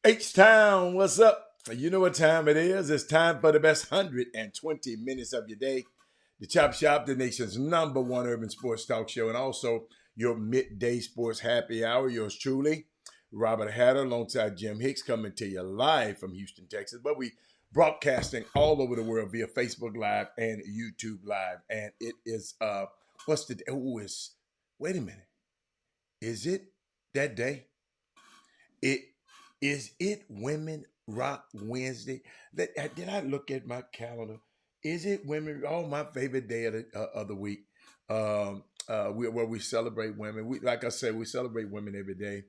H-Town, what's up? You know what time it is. It's time for the best 120 minutes of your day. The Chop Shop, the nation's #1 urban sports talk show, and also your midday sports happy hour. Yours truly, Robert Hatter, alongside Jim Hicks, coming to you live from Houston, Texas. But we broadcasting all over the world via Facebook Live and YouTube Live. And it is, wait a minute. Is it that day? Is it Women Rock Wednesday? Did I look at my calendar? Is it Women? Oh, my favorite day of the week, where we celebrate women. Like I said, we celebrate women every day,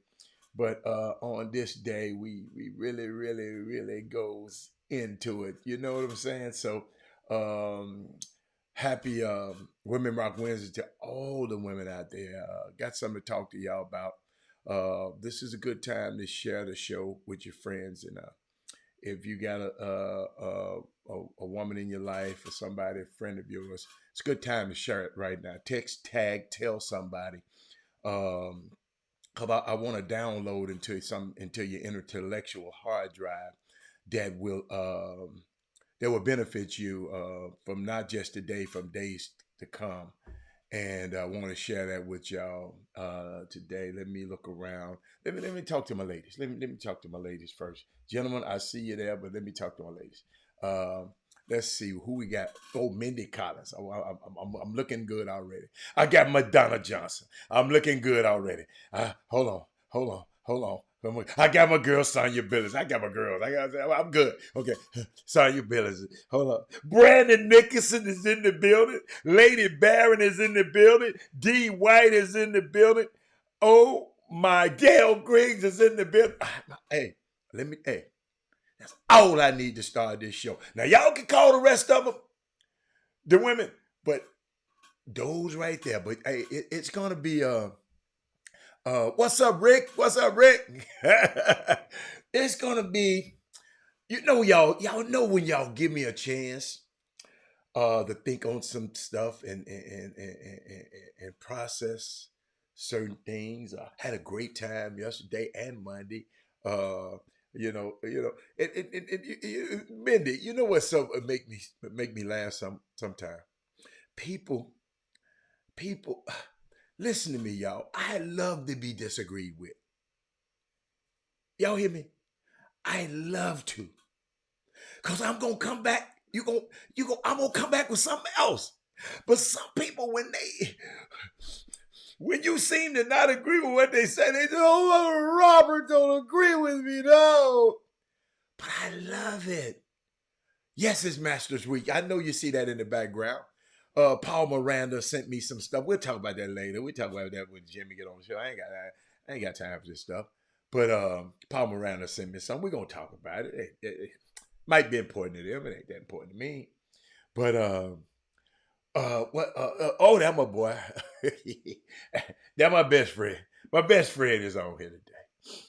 but on this day, we really goes into it. You know what I'm saying? So, happy Women Rock Wednesday to all the women out there. Got something to talk to y'all about. This is a good time to share the show with your friends, and if you got a woman in your life or somebody, a friend of yours, it's a good time to share it right now. Text, tag, tell somebody. I want to download into your intellectual hard drive that will benefit you from not just today, from days to come. And I want to share that with y'all today. Let me look around. Let me talk to my ladies. Let me talk to my ladies first. Gentlemen, I see you there, but let me talk to my ladies. Let's see who we got. Oh, Mindy Collins. I'm looking good already. I got Madonna Johnson. I'm looking good already. Hold on. I got my girl Sonya Billis. I'm good. Okay, Sonya Billis. Hold on. Brandon Nicholson is in the building. Lady Barron is in the building. D. White is in the building. Oh my, Gail Griggs is in the building. Hey, that's all I need to start this show. Now y'all can call the rest of them the women, but those right there. But hey, it's gonna be what's up, Rick? What's up, Rick? It's gonna be, y'all know when y'all give me a chance to think on some stuff and process certain things. I had a great time yesterday and Monday. Mindy, you know what? So make me laugh sometime. People. Listen to me, y'all. I love to be disagreed with. Y'all hear me? I love to. Cause I'm gonna come back. I'm gonna come back with something else. But some people, when you seem to not agree with what they say, they say, "Oh, Robert don't agree with me, no." But I love it. Yes, it's Masters Week. I know you see that in the background. Paul Miranda sent me some stuff. We'll talk about that later. We'll talk about that when Jimmy get on the show. I ain't got time for this stuff. But Paul Miranda sent me some. We're gonna talk about it. It might be important to them. It ain't that important to me. But What? Oh, that my boy. That my best friend. My best friend is on here today.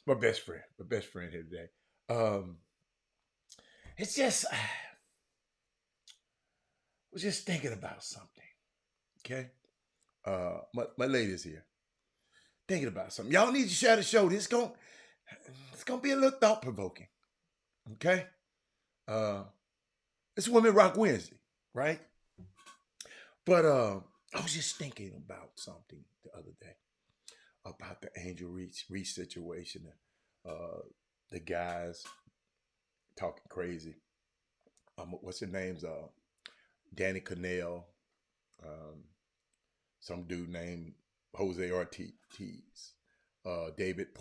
My best friend. My best friend here today. Um, it's just, I was just thinking about something. Okay. My lady's here. Thinking about something. Y'all need to share the show. It's gonna be a little thought provoking. Okay. Uh, it's Women Rock Wednesday, right? But I was just thinking about something the other day about the Angel Reese situation. The guys talking crazy. What's their names? Danny Cannell, um, some dude named Jose Ortiz, David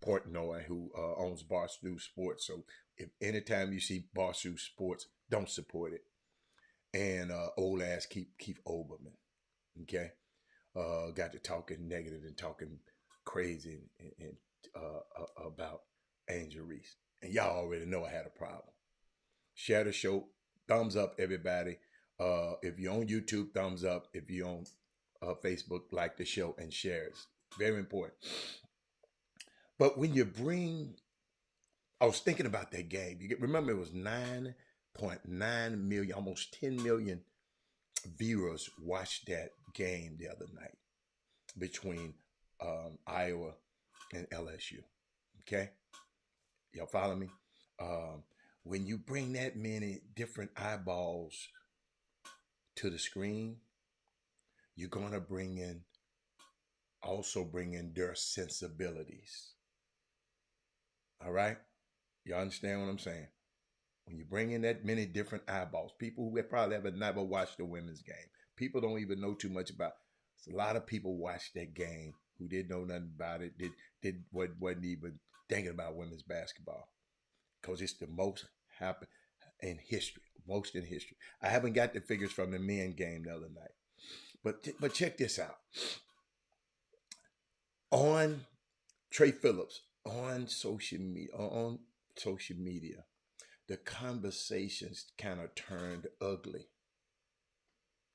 Portnoy, who owns Barstool Sports. So if anytime you see Barstool Sports, don't support it. And old ass Keith Olbermann. Okay, got to talking negative and talking crazy and about Angel Reese. And y'all already know I had a problem. Share the show. Thumbs up, everybody. If you're on YouTube, thumbs up. If you're on Facebook, like the show and share it. Very important. But when you bring, I was thinking about that game. Remember it was 9.9 million, almost 10 million viewers watched that game the other night between Iowa and LSU. Okay, y'all follow me? When you bring that many different eyeballs to the screen, you're gonna bring in their sensibilities. All right, y'all understand what I'm saying? When you bring in that many different eyeballs, people who probably have never watched the women's game, people don't even know too much about. A lot of people watched that game who didn't know nothing about it, wasn't even thinking about women's basketball because it's the most happened in history, most in history. I haven't got the figures from the men game the other night, but check this out. On Trey Phillips on social media, the conversations kind of turned ugly.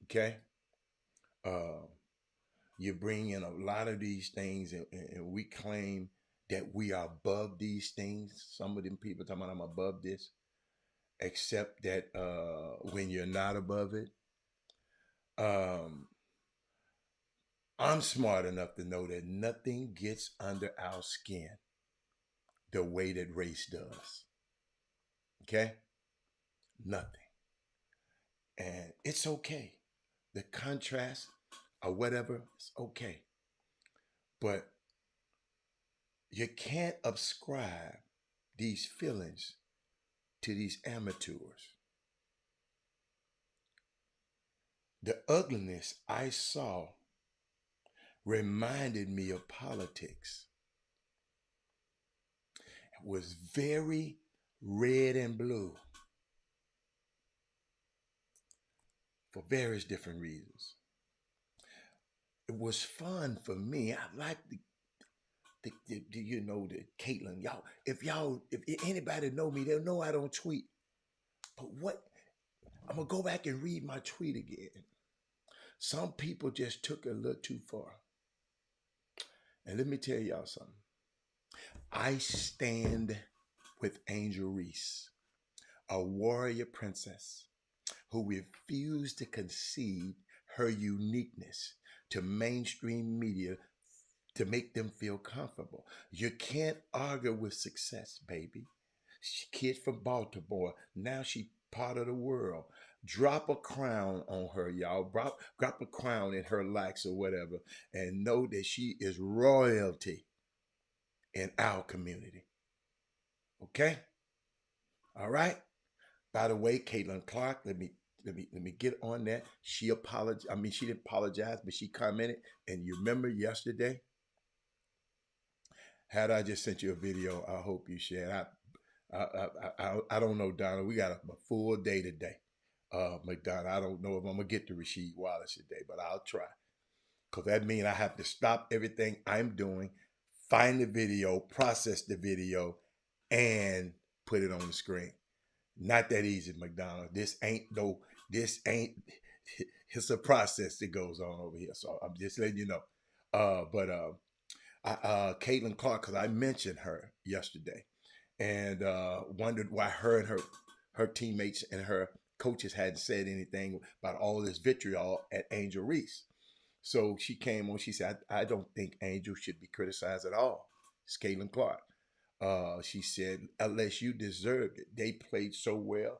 Okay, uh, you bring in a lot of these things, and we claim that we are above these things. Some of them people talking about I'm above this, except that when you're not above it, um, I'm smart enough to know that nothing gets under our skin the way that race does. Okay, nothing, and it's okay. The contrast or whatever, it's okay, but you can't ascribe these feelings to these amateurs. The ugliness I saw reminded me of politics. It was very red and blue for various different reasons. It was fun for me. I like the Caitlyn. If anybody know me, they'll know I don't tweet. But what, I'm gonna go back and read my tweet again. Some people just took it a little too far. And let me tell y'all something. I stand with Angel Reese, a warrior princess who refused to concede her uniqueness to mainstream media to make them feel comfortable. You can't argue with success, baby. She kid from Baltimore. Now she part of the world. Drop a crown on her, y'all. Drop a crown in her likes or whatever, and know that she is royalty in our community. Okay? All right? By the way, Caitlin Clark, let me get on that. She apologized. I mean, she didn't apologize, but she commented. And you remember yesterday? Had I just sent you a video, I hope you shared. I don't know, Donna. We got a full day today. McDonough. I don't know if I'm gonna get to Rasheed Wallace today, but I'll try. Cause that means I have to stop everything I'm doing, find the video, process the video, and put it on the screen. Not that easy, McDonald. This ain't it's a process that goes on over here. So I'm just letting you know. But Caitlin Clark, because I mentioned her yesterday, and wondered why her and her teammates and her coaches hadn't said anything about all this vitriol at Angel Reese. So she came on. She said, I don't think Angel should be criticized at all. It's Caitlin Clark. She said, LSU deserved it. They played so well.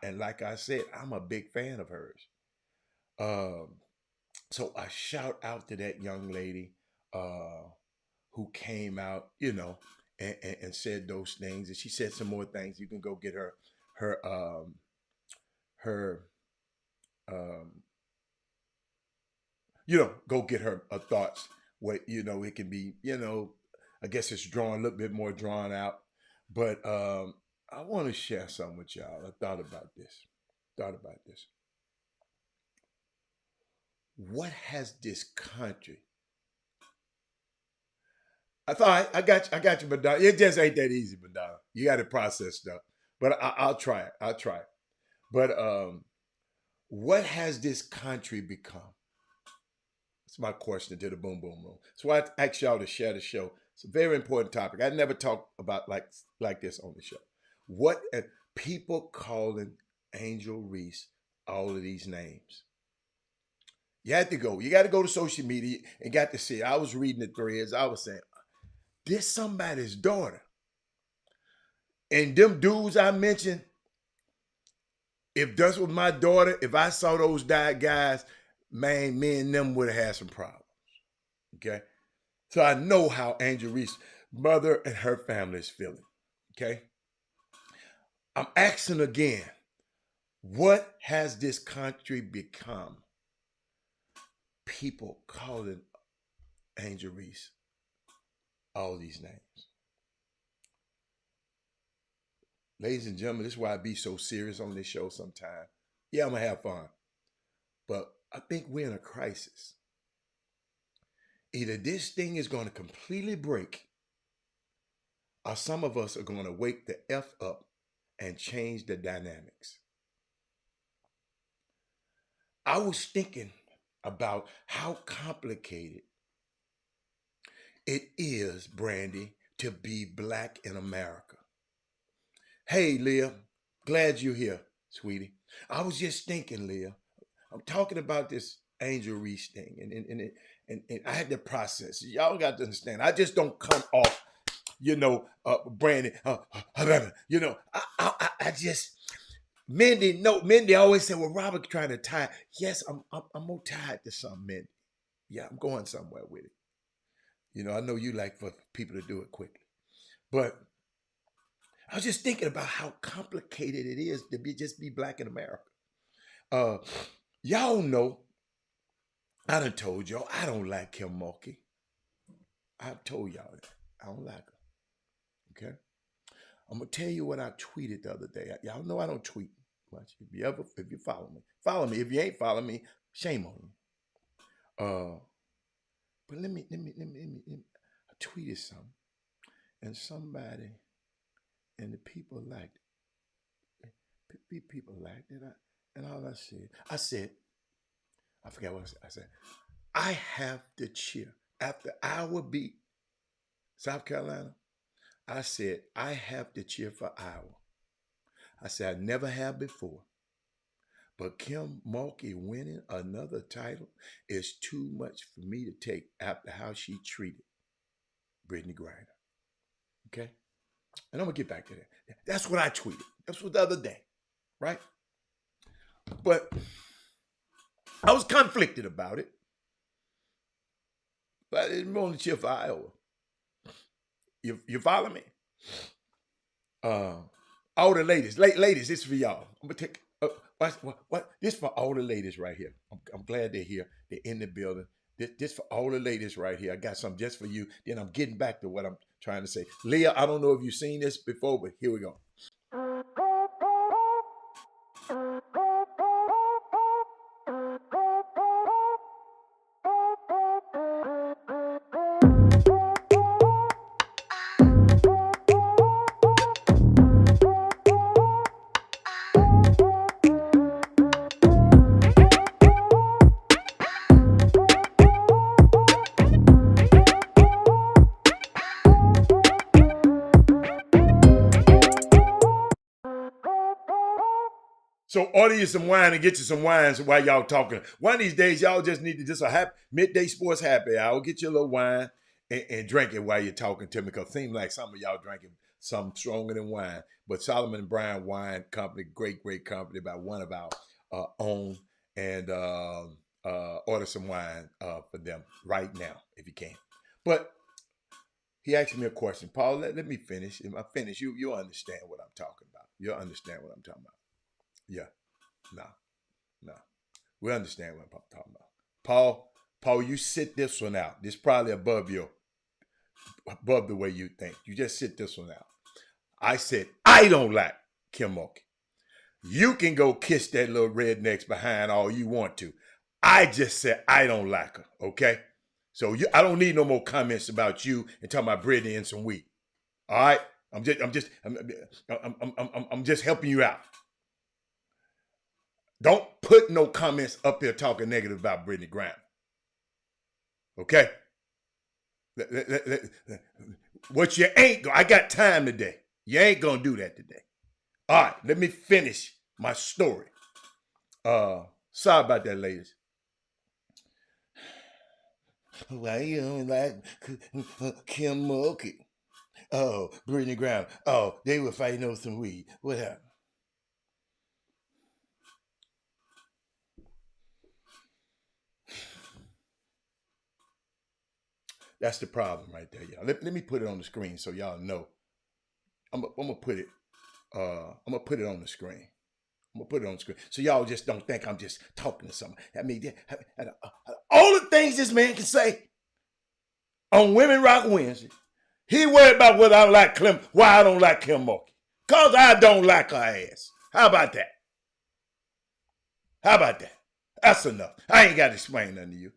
And like I said, I'm a big fan of hers. Um, so I shout out to that young lady who came out, and said those things. And she said some more things. You can go get her, her, um, go get her thoughts. What it can be. I guess it's drawn a little bit more drawn out, but I want to share something with y'all. I thought about this. What has this country? I thought I got you, Madonna. It just ain't that easy, Madonna. You got to process stuff, but I'll try it. But what has this country become? That's my question to the Boom Boom Room. So I ask y'all to share the show. It's a very important topic. I never talk about like this on the show. What people calling Angel Reese all of these names? You had to go. You got to go to social media and got to see it. I was reading the threads. I was saying, this somebody's daughter. And them dudes I mentioned, if this was my daughter, if I saw those guys, man, me and them would have had some problems. Okay? So I know how Angel Reese's mother and her family is feeling. Okay? I'm asking again, what has this country become? People calling Angel Reese all these names. Ladies and gentlemen, this is why I be so serious on this show sometimes. Yeah, I'm going to have fun. But I think we're in a crisis. Either this thing is going to completely break, or some of us are going to wake the F up and change the dynamics. I was thinking about how complicated it is, Brandy, to be black in America. Hey, Leah, glad you're here, sweetie. I was just thinking, Leah, I'm talking about this Angel Reese thing, and I had to process. Y'all got to understand. I just don't come off, Brandy. I just. Mindy always said, well, Robert trying to tie. Yes, I'm gonna tie it to something, Mindy. Yeah, I'm going somewhere with it. I know you like for people to do it quickly. But I was just thinking about how complicated it is to just be black in America. Y'all know, I done told y'all, I don't like Kim Mulkey. I've told y'all that. I don't like her. Okay? I'm going to tell you what I tweeted the other day. Y'all know I don't tweet much. If you follow me, follow me. If you ain't follow me, shame on you. But let me, I tweeted something, and somebody, and the people liked it. People liked it. And all I said, I forgot what I said. I have to cheer. After Iowa beat South Carolina, I said, I have to cheer for Iowa. I said, I never have before. But Kim Mulkey winning another title is too much for me to take after how she treated Brittany Griner. Okay? And I'm going to get back to that. That's what I tweeted. That was the other day. Right? But I was conflicted about it. But I didn't want to cheer for Iowa. You follow me? All the ladies, ladies, this is for y'all. I'm gonna take what? This for all the ladies right here. I'm glad they're here. They're in the building. This for all the ladies right here. I got something just for you. Then I'm getting back to what I'm trying to say. Leah, I don't know if you've seen this before, but here we go. So order you some wine and get you some wines while y'all talking. One of these days, y'all just need to just a midday sports happy hour. Get you a little wine and drink it while you're talking to me. Because it seems like some of y'all drinking something stronger than wine. But Solomon Brown Wine Company, great company by one of our own. And order some wine for them right now if you can. But he asked me a question. Paul, let me finish. If I finish, you'll understand what I'm talking about. You'll understand what I'm talking about. Yeah. No. We understand what I'm talking about. Paul, you sit this one out. This is probably above the way you think. You just sit this one out. I said, I don't like Kim Mulkey. You can go kiss that little redneck's behind all you want to. I just said I don't like her, okay? So I don't need no more comments about you and talking about Brittany and some weed. All right? I'm just helping you out. Don't put no comments up here talking negative about Brittany Graham. Okay? What you ain't I got time today. You ain't gonna do that today. All right, let me finish my story. Sorry about that, ladies. Why you don't like Kim Mulkey? Oh, Brittany Graham. Oh, they were fighting over some weed. What happened? That's the problem right there, y'all. Let me put it on the screen so y'all know. I'm gonna put it. I'm gonna put it on the screen. I'm gonna put it on the screen so y'all just don't think I'm just talking to someone. I mean, all the things this man can say on Women Rock Wednesday, he worried about whether I like why I don't like Kim Mulkey. Cause I don't like her ass. How about that? How about that? That's enough. I ain't got to explain nothing to you.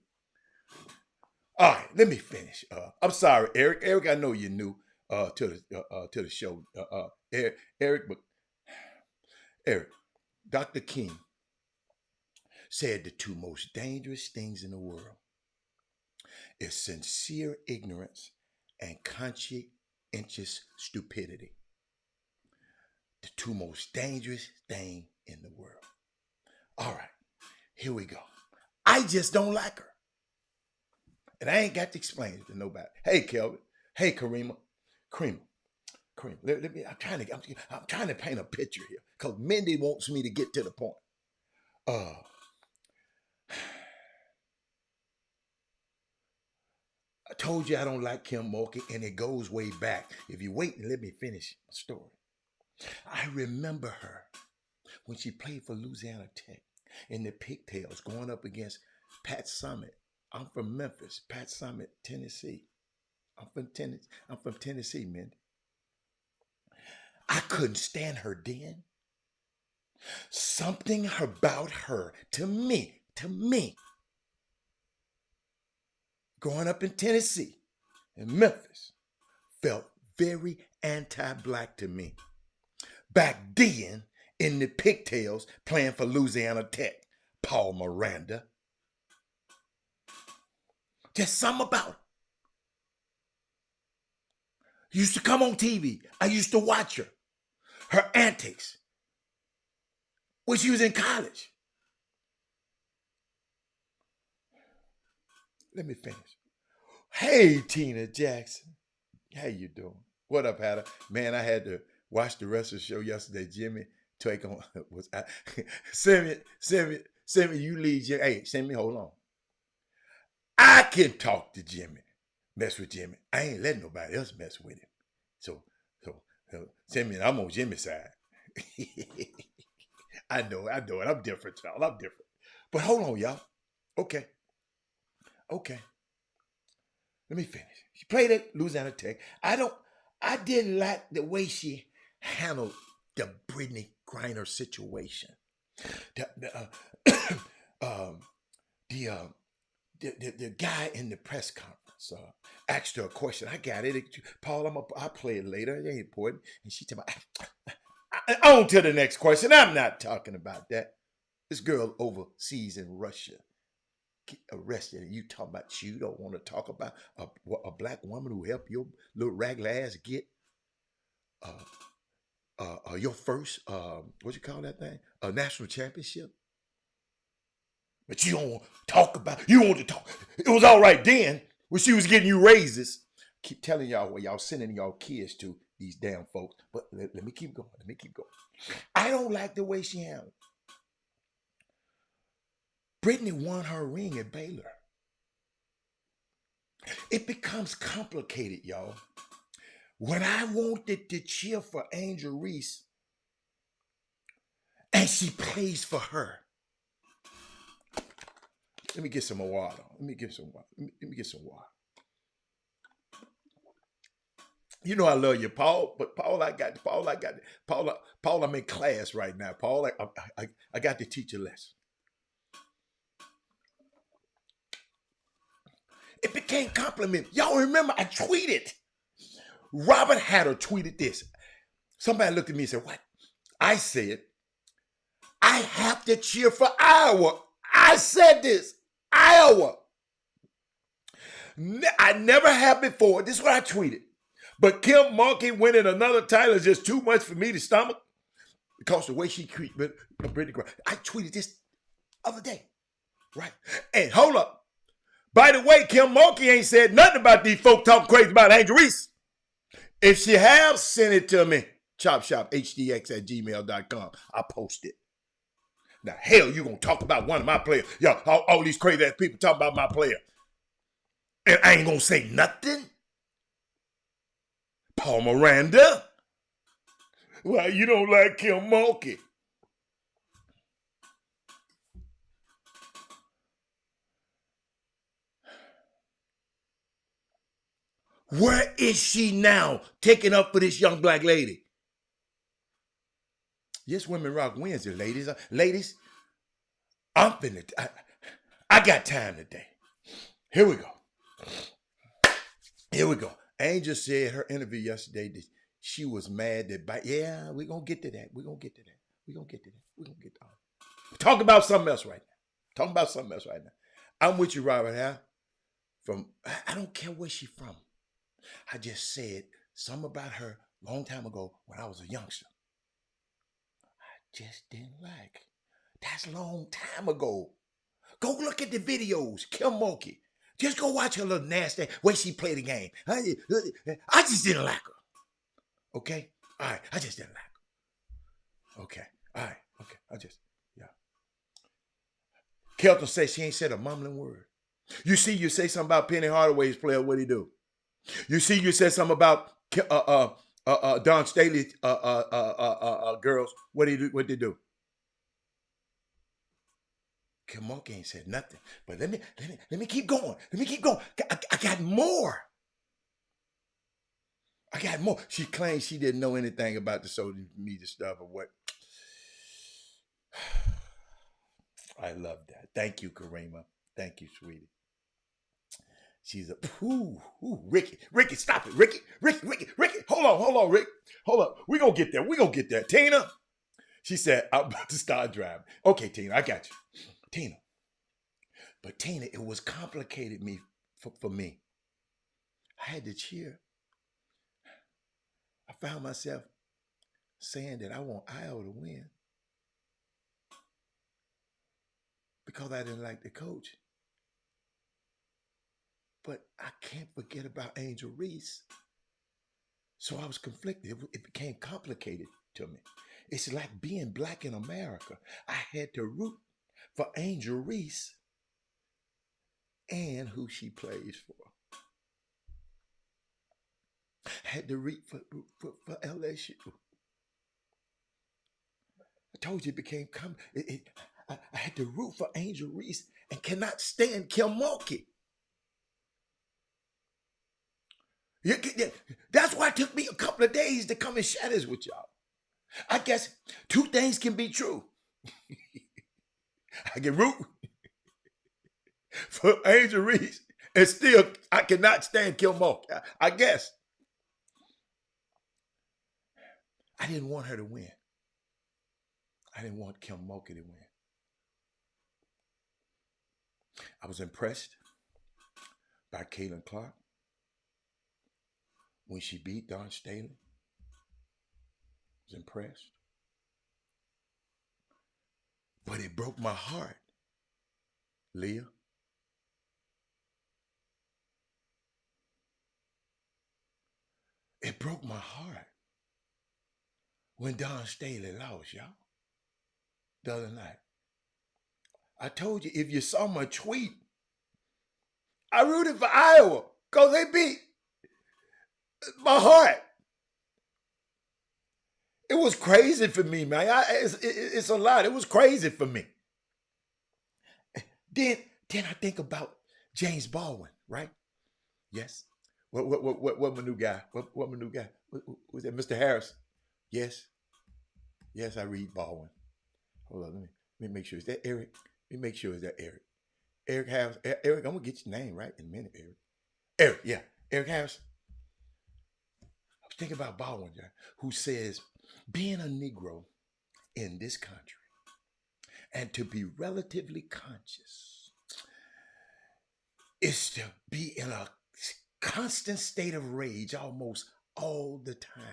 All right, let me finish. I'm sorry, Eric. Eric, I know you're new to the show. Eric, but Eric, Dr. King said the two most dangerous things in the world is sincere ignorance and conscientious stupidity. The two most dangerous things in the world. All right, here we go. I just don't like her. And I ain't got to explain it to nobody. Hey, Kelvin. Hey, Karima. Let me. I'm trying to paint a picture here because Mindy wants me to get to the point. I told you I don't like Kim Mulkey, and it goes way back. If you wait and let me finish my story. I remember her when she played for Louisiana Tech in the Pigtails going up against Pat Summitt. I'm from Memphis, Pat Summitt, Tennessee. I'm from Tennessee, man. I couldn't stand her then. Something about her, to me, growing up in Tennessee, in Memphis, felt very anti-black to me. Back then, in the Pigtails, playing for Louisiana Tech, Paul Miranda. Just something about her. Used to come on TV. I used to watch her. Her antics. When she was in college. Let me finish. Hey, Tina Jackson. How you doing? What up, Hatter? Man, I had to watch the rest of the show yesterday. Jimmy take on was send me. You lead Jimmy. Hey, send me. Hold on. I can talk to Jimmy. Mess with Jimmy. I ain't letting nobody else mess with him. So send me. I'm on Jimmy's side. I know it. I'm different, y'all. I'm different. But hold on, y'all. Okay. Let me finish. She played at Louisiana Tech. I didn't like the way she handled the Brittany Griner situation. The guy in the press conference asked her a question. I got it. Paul, I'll play it later. It ain't important. And she told me, on to the next question. I'm not talking about that. This girl overseas in Russia get arrested, and you talking about you don't want to talk about a black woman who helped your little ragged ass get your first what you call that thing? A national championship. But you don't talk about. You want to talk. It was all right then when she was getting you raises. Keep telling y'all where y'all sending y'all kids to these damn folks. But let me keep going. Let me keep going. I don't like the way she handled. Brittany won her ring at Baylor. It becomes complicated, y'all. When I wanted to cheer for Angel Reese, and she plays for her. Let me get some more water. Let me get some water. Let me get some water. You know I love you, Paul, but Paul, I'm in class right now. Paul, I got to teach a lesson. It became compliment. Y'all remember I tweeted. Robert Hatter tweeted this. Somebody looked at me and said, what? I said, I have to cheer for Iowa. I said this, Iowa. I never have before. This is what I tweeted. But Kim Mulkey winning another title is just too much for me to stomach because the way she treated Brittany Griner. I tweeted this other day, right? And hold up. By the way, Kim Mulkey ain't said nothing about these folk talking crazy about Angel Reese. If she have, send it to me. Chop Shop Htx at gmail.com. I'll post it. Now, hell, you gonna talk about one of my players. Y'all, all these crazy ass people talk about my player. And I ain't gonna say nothing? Paul Miranda? Why you don't like Kim Mulkey? Where is she now taking up for this young black lady? Yes, Women Rock Wednesday, ladies. Ladies, I got time today. Here we go. Here we go. Angel said her interview yesterday that she was mad that, yeah, we're going to get to that. We're going to get to that. We're going to get to that. We're going to get to that. Talk about something else right now. Talk about something else right now. I'm with you, Robert, huh? I don't care where she's from. I just said something about her a long time ago when I was a youngster. I just didn't like. That's a long time ago. Go look at the videos, Kim Mulkey. Just go watch her little nasty way she played the game. I just didn't like her. Okay? All right. I just didn't like her. Okay. All right. Okay. Yeah. Kelton says she ain't said a mumbling word. You say something about Penny Hardaway's player, what'd he do? You said something about Don Staley's girls, what'd they do? Kim Mulkey ain't said nothing. But let me keep going. Let me keep going. I got more. I got more. She claims she didn't know anything about the social media stuff or what. I love that. Thank you, Karima. Thank you, sweetie. She's a Ricky, stop it. Ricky. Hold on, Rick. Hold up. We're gonna get there. Tina. She said, I'm about to start driving. Okay, Tina, I got you. Tina. But Tina, it was complicated for me. I had to cheer. I found myself saying that I want Iowa to win because I didn't like the coach. But I can't forget about Angel Reese. So I was conflicted. It became complicated to me. It's like being black in America. I had to root for Angel Reese and who she plays for. I had to root for LSU. I told you it became I had to root for Angel Reese and cannot stand Kim Mulkey. That's why it took me a couple of days to come and share this with y'all. I guess two things can be true. I can root for Angel Reese and still I cannot stand Kim Mulkey. I guess. I didn't want her to win. I didn't want Kim Mulkey to win. I was impressed by Caitlin Clark when she beat Dawn Staley. was impressed. But it broke my heart, Leah. It broke my heart when Don Staley lost, y'all, the other night. I told you, if you saw my tweet, I rooted for Iowa because they beat my heart. It was crazy for me, man. It's a lot. It was crazy for me. Then I think about James Baldwin, right? Yes. What my new guy? What my new guy? Was that Mr. Harris? Yes. Yes, I read Baldwin. Hold on, let me make sure. Is that Eric? Let me make sure. Is that Eric? Eric Harris. Eric, I'm gonna get your name right in a minute, Eric. Eric, yeah. Eric Harris. I was thinking about Baldwin, who says, being a Negro in this country and to be relatively conscious is to be in a constant state of rage almost all the time.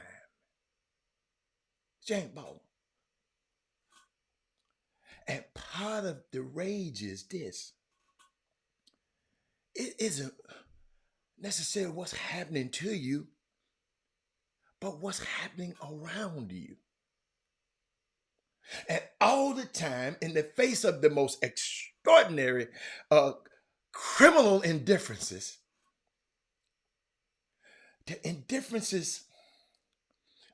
James Baldwin. And part of the rage is this. It isn't necessarily what's happening to you, but what's happening around you. And all the time, in the face of the most extraordinary criminal indifferences, the indifferences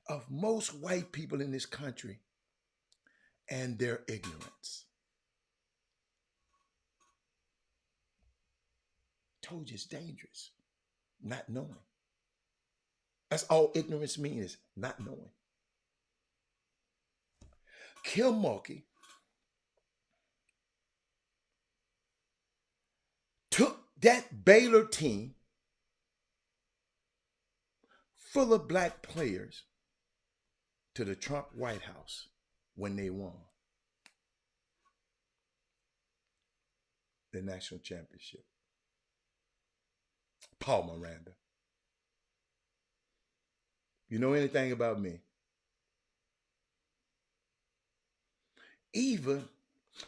of most white people in this country and their ignorance. Told you it's dangerous. Not knowing. That's all ignorance means, is not knowing. Kilmarky took that Baylor team full of black players to the Trump White House when they won the national championship. Paul Miranda. You know anything about me? Even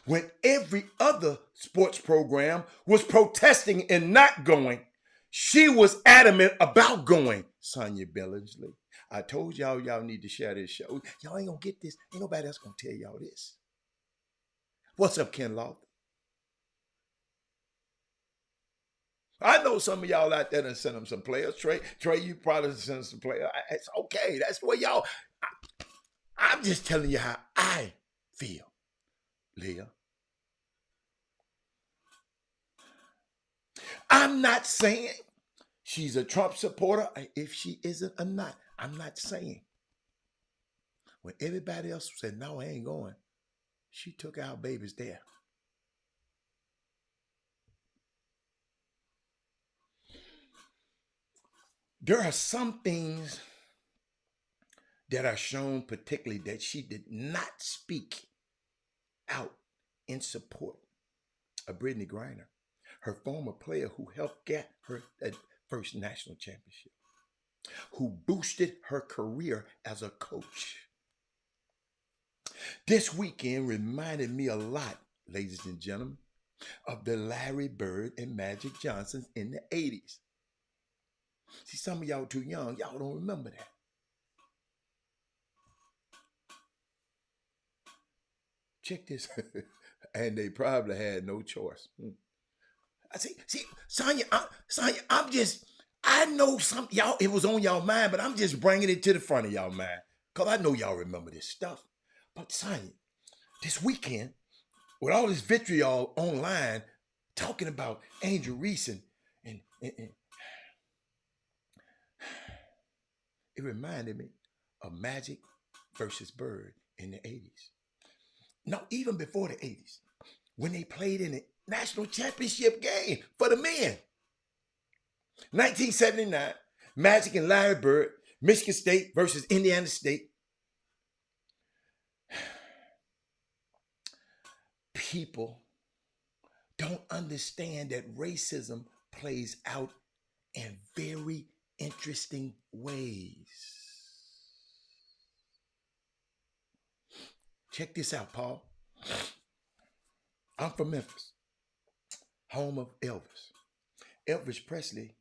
when every other sports program was protesting and not going, she was adamant about going. Sonia Billingsley. I told y'all need to share this show. Y'all ain't gonna get this. Ain't nobody else gonna tell y'all this. What's up, Ken Lawton? I know some of y'all out there done sent them some players. Trey, you probably sent them some players. It's okay. That's what y'all. I'm just telling you how I feel, Leah. I'm not saying she's a Trump supporter. If she isn't or not, I'm not saying. When everybody else said, no, I ain't going, she took our babies there. There are some things that are shown particularly that she did not speak out in support of Brittany Griner, her former player who helped get her first national championship, who boosted her career as a coach. This weekend reminded me a lot, ladies and gentlemen, of the Larry Bird and Magic Johnsons in the 80s. See, some of y'all too young, y'all don't remember that. Check this. And they probably had no choice. I see, Sonia, I know some y'all, it was on y'all mind, but I'm just bringing it to the front of y'all mind. Because I know y'all remember this stuff. But Sonia, this weekend, with all this vitriol online, talking about Angel Reese and it reminded me of Magic versus Bird in the 80s. No, even before the 80s, when they played in the national championship game for the men. 1979, Magic and Larry Bird, Michigan State versus Indiana State. People don't understand that racism plays out in very interesting ways. Check this out, Paul. I'm from Memphis, home of Elvis. Elvis Presley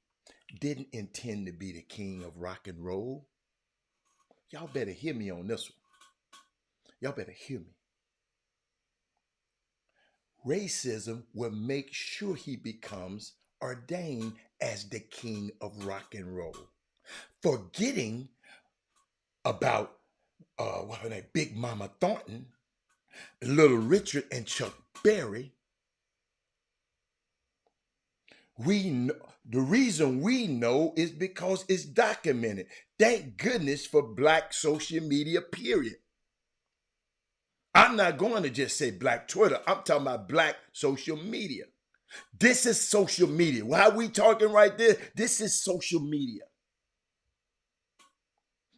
didn't intend to be the king of rock and roll. Y'all better hear me on this one. Y'all better hear me. Racism will make sure he becomes ordained as the king of rock and roll, forgetting about what her name, Big Mama Thornton, Little Richard, and Chuck Berry. We know, the reason we know is because it's documented. Thank goodness for Black social media, period. I'm not going to just say Black Twitter. I'm talking about Black social media. This is social media. Why are we talking right there? This is social media.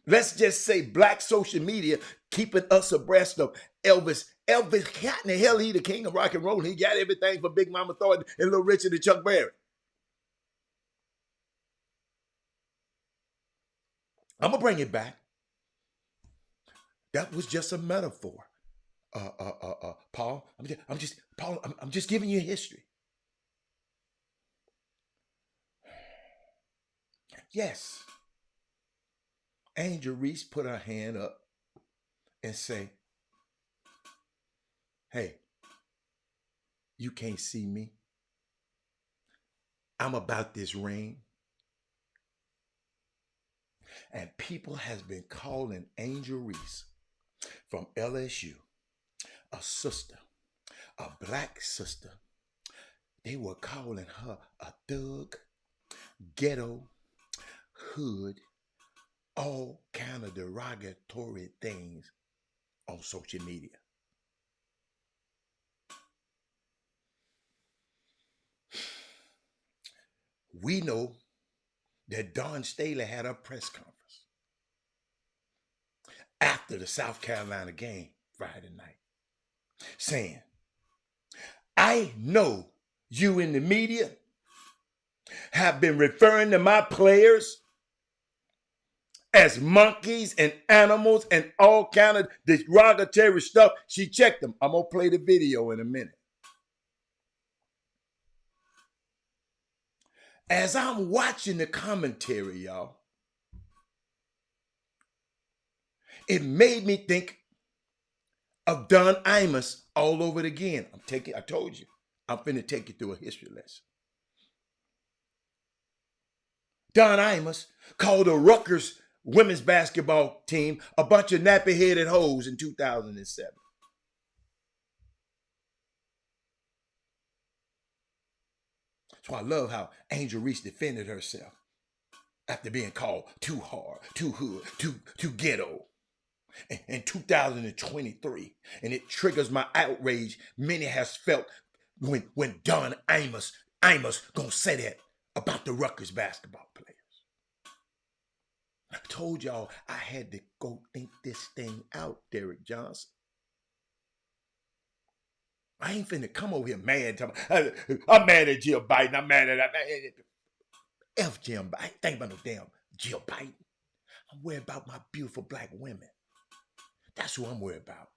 Let's just say Black social media keeping us abreast of Elvis. Elvis, how in the hell he the king of rock and roll? He got everything from Big Mama Thornton and Little Richard and Chuck Berry. I'm gonna bring it back. That was just a metaphor, Paul. I'm just giving you history. Yes, Angel Reese put her hand up and say, "Hey, you can't see me. I'm about this ring." And people has been calling Angel Reese from LSU a sister, a Black sister. They were calling her a thug, ghetto, hood, all kind of derogatory things on social media. We know that Dawn Staley had a press conference after the South Carolina game Friday night saying, "I know you in the media have been referring to my players as monkeys and animals and all kind of derogatory stuff." She checked them. I'm going to play the video in a minute. As I'm watching the commentary, y'all, it made me think of Don Imus all over it again. I told you, I'm finna take you through a history lesson. Don Imus called the Rutgers women's basketball team a bunch of nappy-headed hoes in 2007. So I love how Angel Reese defended herself after being called too hard, too hood, too ghetto in 2023. And it triggers my outrage many has felt when Don Imus gonna say that about the Rutgers basketball players. I told y'all I had to go think this thing out, Derek Johnson. I ain't finna come over here mad. I'm mad at Jill Biden. I'm mad at F Jim Biden. I ain't thinking about no damn Jill Biden. I'm worried about my beautiful Black women. That's who I'm worried about.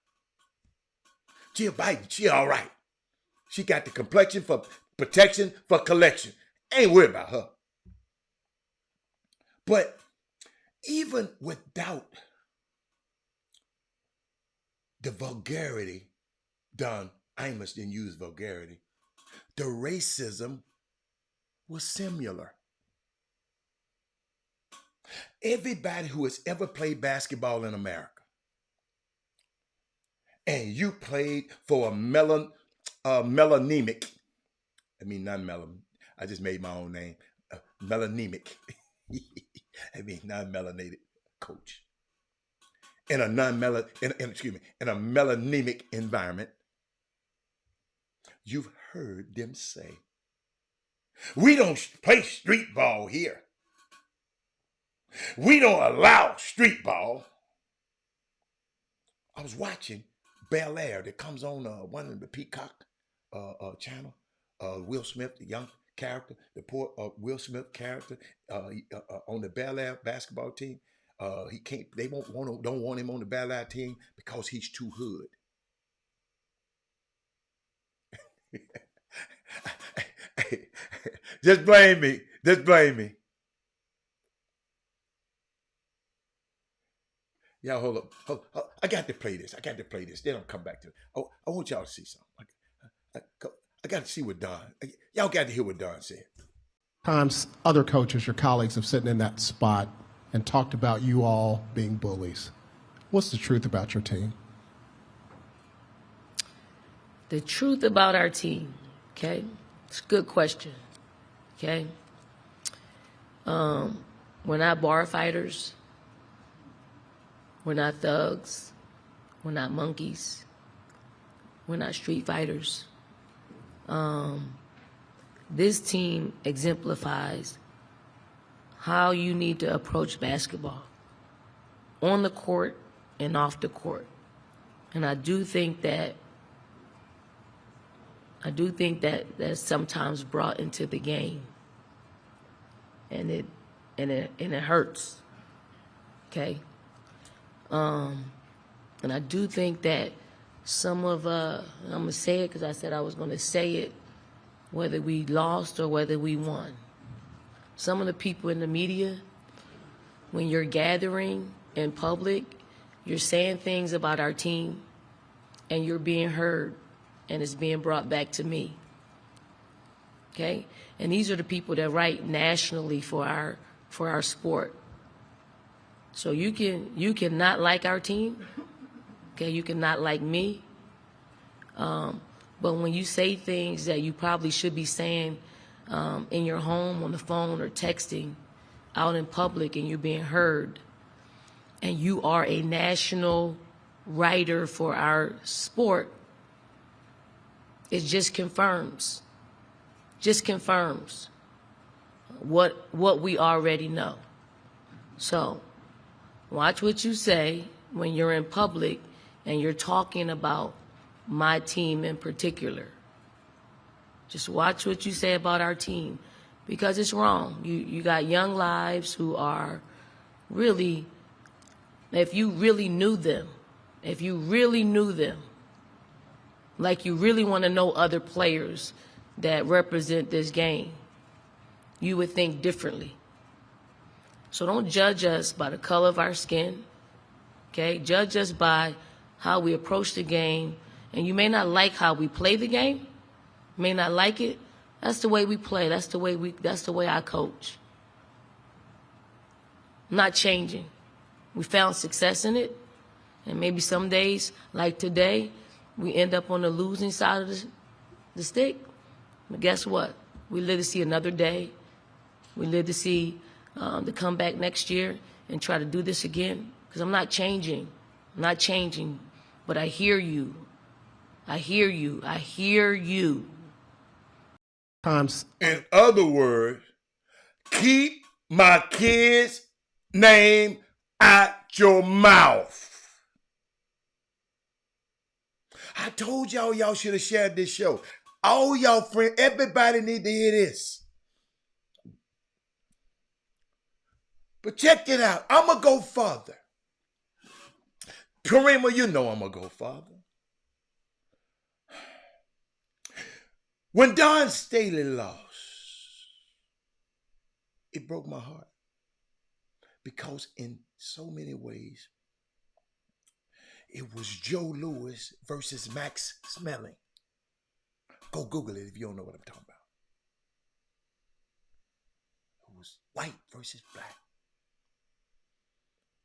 Jill Biden, she all right. She got the complexion for protection for collection. Ain't worried about her. But even without the vulgarity, Don Imus didn't use vulgarity, the racism was similar. Everybody who has ever played basketball in America, and you played for a melanemic, I mean not melanin, I just made my own name, melanemic, I mean non-melanated coach, in a in a melanemic environment, you've heard them say, "We don't play street ball here. We don't allow street ball." I was watching Bel Air that comes on one of the Peacock channel. Will Smith, the young character, the poor Will Smith character on the Bel Air basketball team. He can't. They don't want him on the Bel Air team because he's too hood. Just blame me. Just blame me. Y'all hold up. I got to play this. I got to play this. Then I'll come back to it. Oh, I want y'all to see something. I got to see what Don. Y'all got to hear what Don said. Times other coaches, your colleagues, have sitting in that spot and talked about you all being bullies. What's the truth about your team? The truth about our team, okay? It's a good question, okay? We're not bar fighters. We're not thugs. We're not monkeys. We're not street fighters. This team exemplifies how you need to approach basketball on the court and off the court. And I do think that that's sometimes brought into the game, and it hurts. Okay. And I do think that some of I'm gonna say it because I said I was gonna say it, whether we lost or whether we won. Some of the people in the media, when you're gathering in public, you're saying things about our team, and you're being heard, and it's being brought back to me. Okay? And these are the people that write nationally for our sport. So you can not like our team, okay? You can not like me, but when you say things that you probably should be saying in your home, on the phone, or texting out in public, and you're being heard, and you are a national writer for our sport, it just confirms what we already know. So watch what you say when you're in public and you're talking about my team in particular. Just watch what you say about our team, because it's wrong. You got young lives who are really, if you really knew them, like you really want to know other players that represent this game, you would think differently. So don't judge us by the color of our skin, okay? Judge us by how we approach the game. And you may not like how we play the game, may not like it. That's the way we play. That's the way I coach. I'm not changing. We found success in it. And maybe some days, like today, we end up on the losing side of the stick. But guess what? We live to see another day. We live to see the comeback next year and try to do this again. Because I'm not changing. I'm not changing. But I hear you. I hear you. I hear you. In other words, keep my kid's name out your mouth. I told y'all should have shared this show. All y'all friends, everybody need to hear this. But check it out. I'm going to go further. Karima, you know I'm going to go further. When Don Staley lost, it broke my heart. Because in so many ways, it was Joe Louis versus Max Smelling. Go Google it if you don't know what I'm talking about. It was white versus black.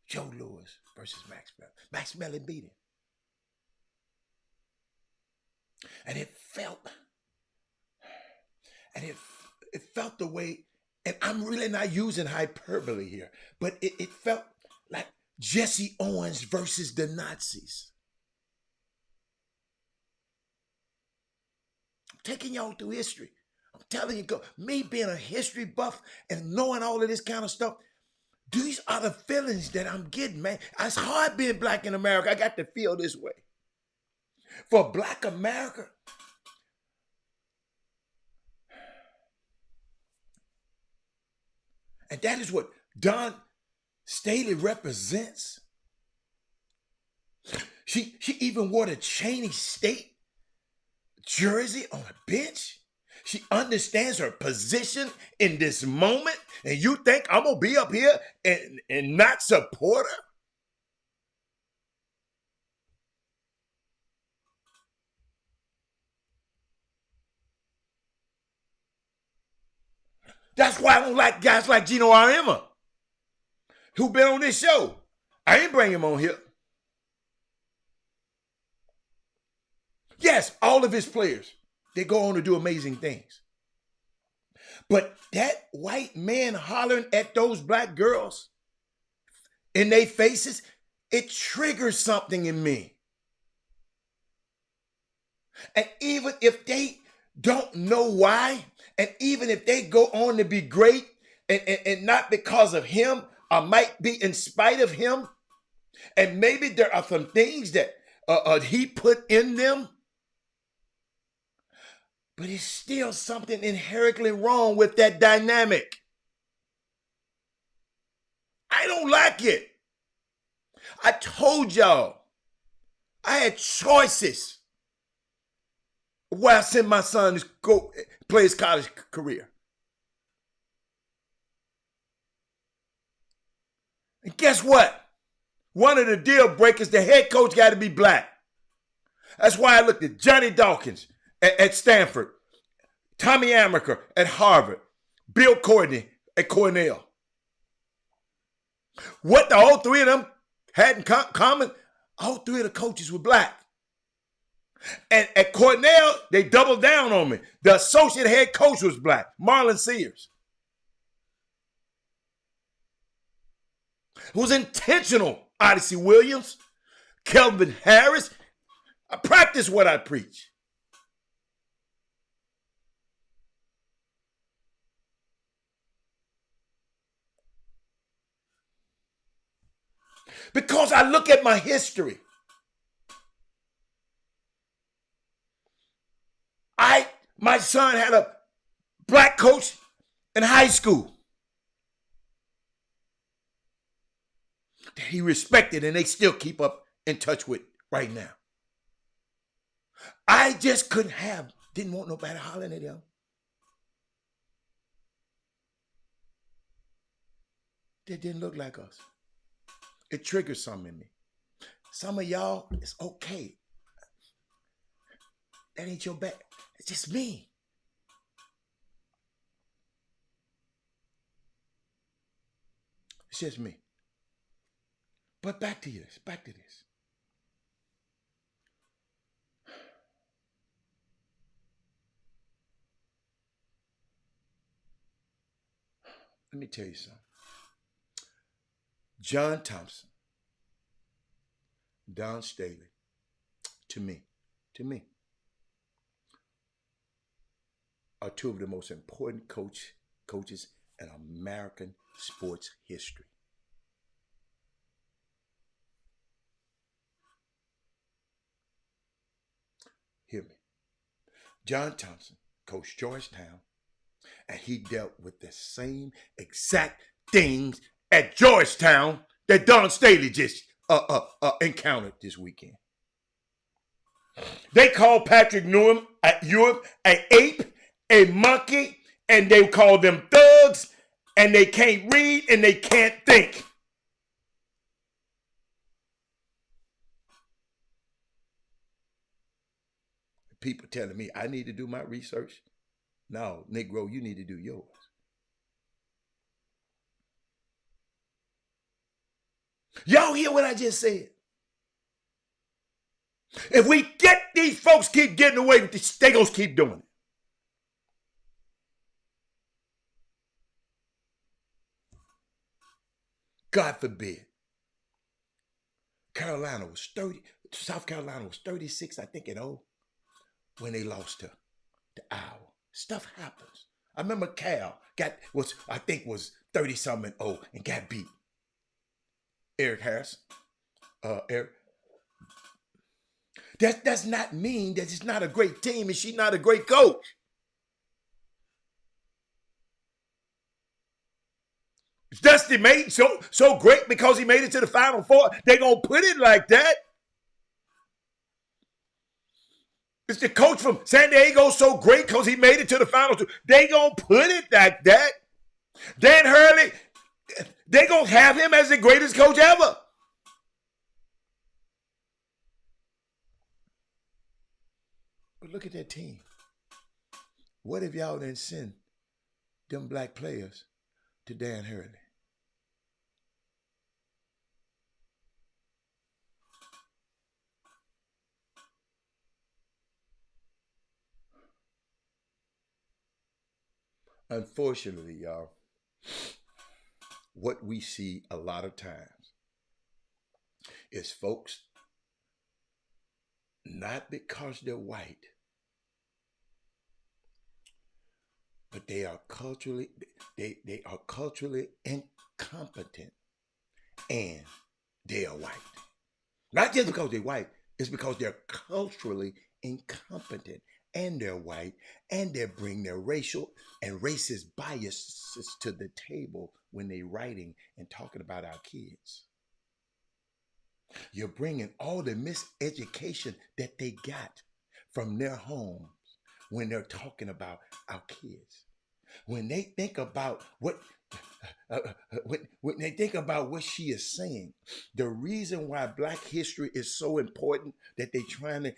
Joe Louis versus Max Smelling. Max Smelling beat him. And it felt the way, and I'm really not using hyperbole here, but it felt like Jesse Owens versus the Nazis. I'm taking y'all through history. I'm telling you, me being a history buff and knowing all of this kind of stuff, these are the feelings that I'm getting, man. It's hard being black in America. I got to feel this way. For black America, and that is what Don Staley represents. She even wore the Cheney State jersey on a bench. She understands her position in this moment. And you think I'm going to be up here and not support her? That's why I don't like guys like Gino Auriemma, who been on this show. I ain't bring him on here. Yes, all of his players, they go on to do amazing things. But that white man hollering at those black girls in their faces, it triggers something in me. And even if they don't know why, and even if they go on to be great, and not because of him, or might be in spite of him, and maybe there are some things that he put in them, but it's still something inherently wrong with that dynamic. I don't like it. I told y'all, I had choices where I sent my son to go play his college career. And guess what? One of the deal breakers, the head coach got to be black. That's why I looked at Johnny Dawkins at Stanford, Tommy Amaker at Harvard, Bill Courtney at Cornell. What the all three of them had in common, all three of the coaches were black. And at Cornell, they doubled down on me. The associate head coach was black, Marlon Sears. It was intentional, Odyssey Williams, Kelvin Harris. I practice what I preach. Because I look at my history. My son had a black coach in high school that he respected, and they still keep up in touch with right now. I just didn't want nobody hollering at him. They didn't look like us. It triggers something in me. Some of y'all, it's okay. That ain't your bad. It's just me. It's just me. But back to this. Let me tell you something. John Thompson, Don Staley, to me, are two of the most important coaches in American sports history. Hear me. John Thompson coached Georgetown, and he dealt with the same exact things at Georgetown that Don Staley just encountered this weekend. They called Patrick Ewing an ape, a monkey, and they call them thugs, and they can't read and they can't think. People telling me I need to do my research. No, Negro, you need to do yours. Y'all hear what I just said? If we get these folks keep getting away with this, they gonna keep doing it. God forbid. South Carolina was 36, I think, at 0 when they lost to Iowa. Stuff happens. I remember Cal was 30-something and 0 and got beat. Eric Harris. Eric. That does not mean that it's not a great team and she's not a great coach. Dusty made so great because he made it to the Final Four. They gonna put it like that. It's the coach from San Diego so great because he made it to the finals. They gonna put it like that. Dan Hurley, they gonna have him as the greatest coach ever. But look at that team. What if y'all didn't send them black players to Dan Hurley? Unfortunately, y'all, what we see a lot of times is folks, not because they're white, but they are culturally incompetent, and they are white. Not just because they're white, it's because they're culturally incompetent, and they're white, and they bring their racial and racist biases to the table when they're writing and talking about our kids. You're bringing all the miseducation that they got from their homes when they're talking about our kids. When they think about when they think about what she is saying, the reason why Black history is so important that they trying to,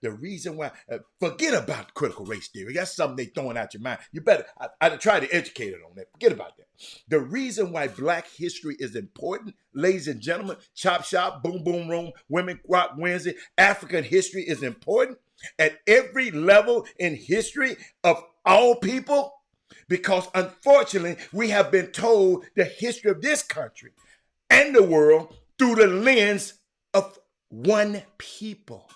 the reason why, forget about critical race theory. That's something they throwing out your mind. You better, I try to educate it on that. Forget about that. The reason why Black history is important, ladies and gentlemen, Chop Shop, Boom Boom Room, Women Rock Wednesday, African history is important at every level in history of all people. Because unfortunately, we have been told the history of this country and the world through the lens of one people.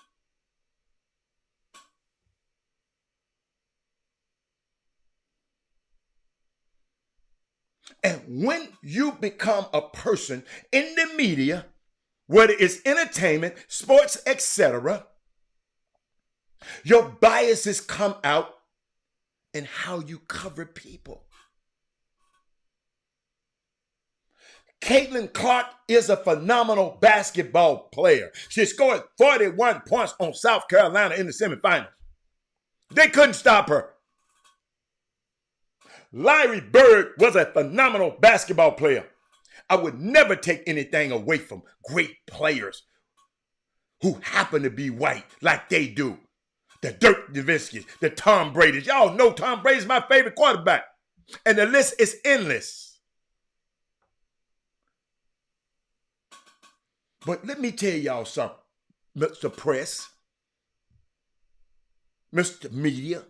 And when you become a person in the media, whether it's entertainment, sports, etc., your biases come out in how you cover people. Caitlin Clark is a phenomenal basketball player. She scored 41 points on South Carolina in the semifinals. They couldn't stop her. Larry Bird was a phenomenal basketball player. I would never take anything away from great players who happen to be white like they do. The Dirk Nowitzkis, the Tom Brady's. Y'all know Tom Brady's my favorite quarterback. And the list is endless. But let me tell y'all something, Mr. Press, Mr. Media.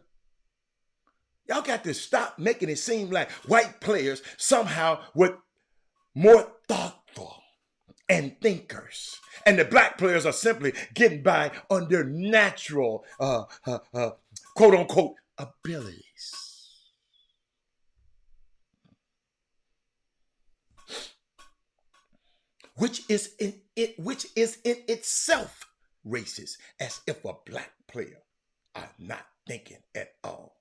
Y'all got to stop making it seem like white players somehow were more thoughtful and thinkers. And the black players are simply getting by on their natural, quote unquote, abilities. Which is in itself racist, as if a black player are not thinking at all.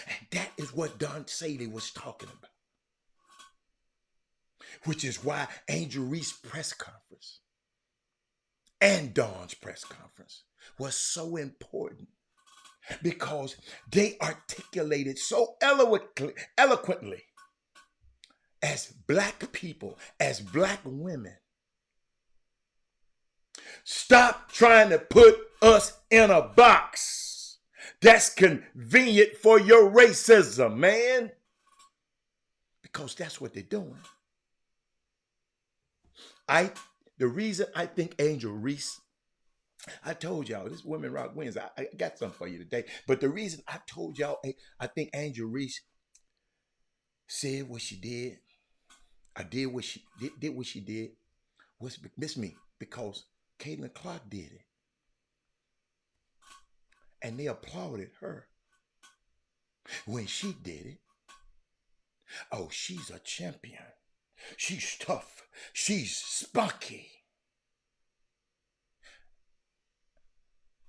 And that is what Don Sadie was talking about. Which is why Angel Reese's press conference and Dawn's press conference was so important, because they articulated so eloquently as black people, as black women. Stop trying to put us in a box that's convenient for your racism, man. Because that's what they're doing. The reason I think Angel Reese, I told y'all, this Women Rock Wins, I got something for you today. But the reason I told y'all, I think Angel Reese said what she did, I did what she did, was miss me, because Caitlin Clark did it. And they applauded her when she did it. Oh, she's a champion. She's tough. She's spunky.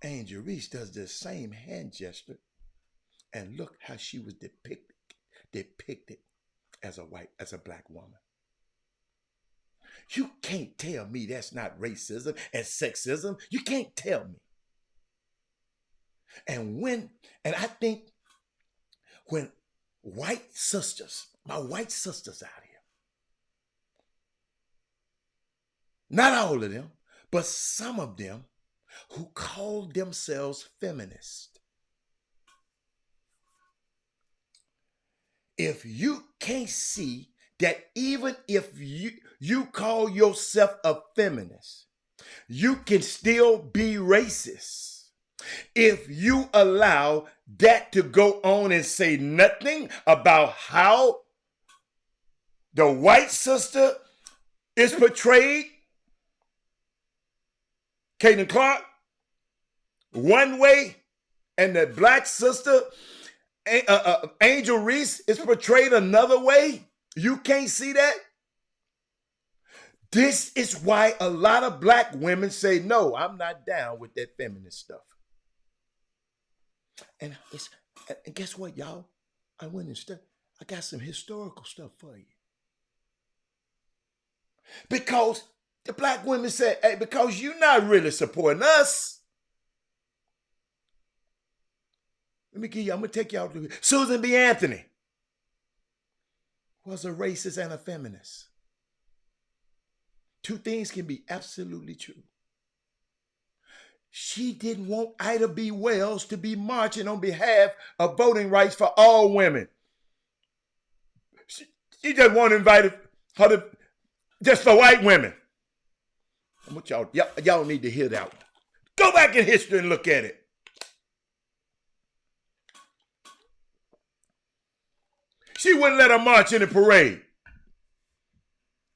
Angel Reese does the same hand gesture, and look how she was depicted as a black woman. You can't tell me that's not racism and sexism. You can't tell me. And I think when white sisters, my white sisters out here, not all of them, but some of them who call themselves feminists, if you can't see that even if you call yourself a feminist, you can still be racist. If you allow that to go on and say nothing about how the white sister is portrayed, Caitlin Clark, one way, and the black sister, Angel Reese, is portrayed another way, you can't see that? This is why a lot of black women say, no, I'm not down with that feminist stuff. And guess what, y'all? I went and I got some historical stuff for you. Because the black women said, hey, because you're not really supporting us. I'm going to take y'all to Susan B. Anthony was a racist and a feminist. Two things can be absolutely true. She didn't want Ida B. Wells to be marching on behalf of voting rights for all women. She just wanted to invite her to just for white women. I want y'all need to hear that one. Go back in history and look at it. She wouldn't let her march in the parade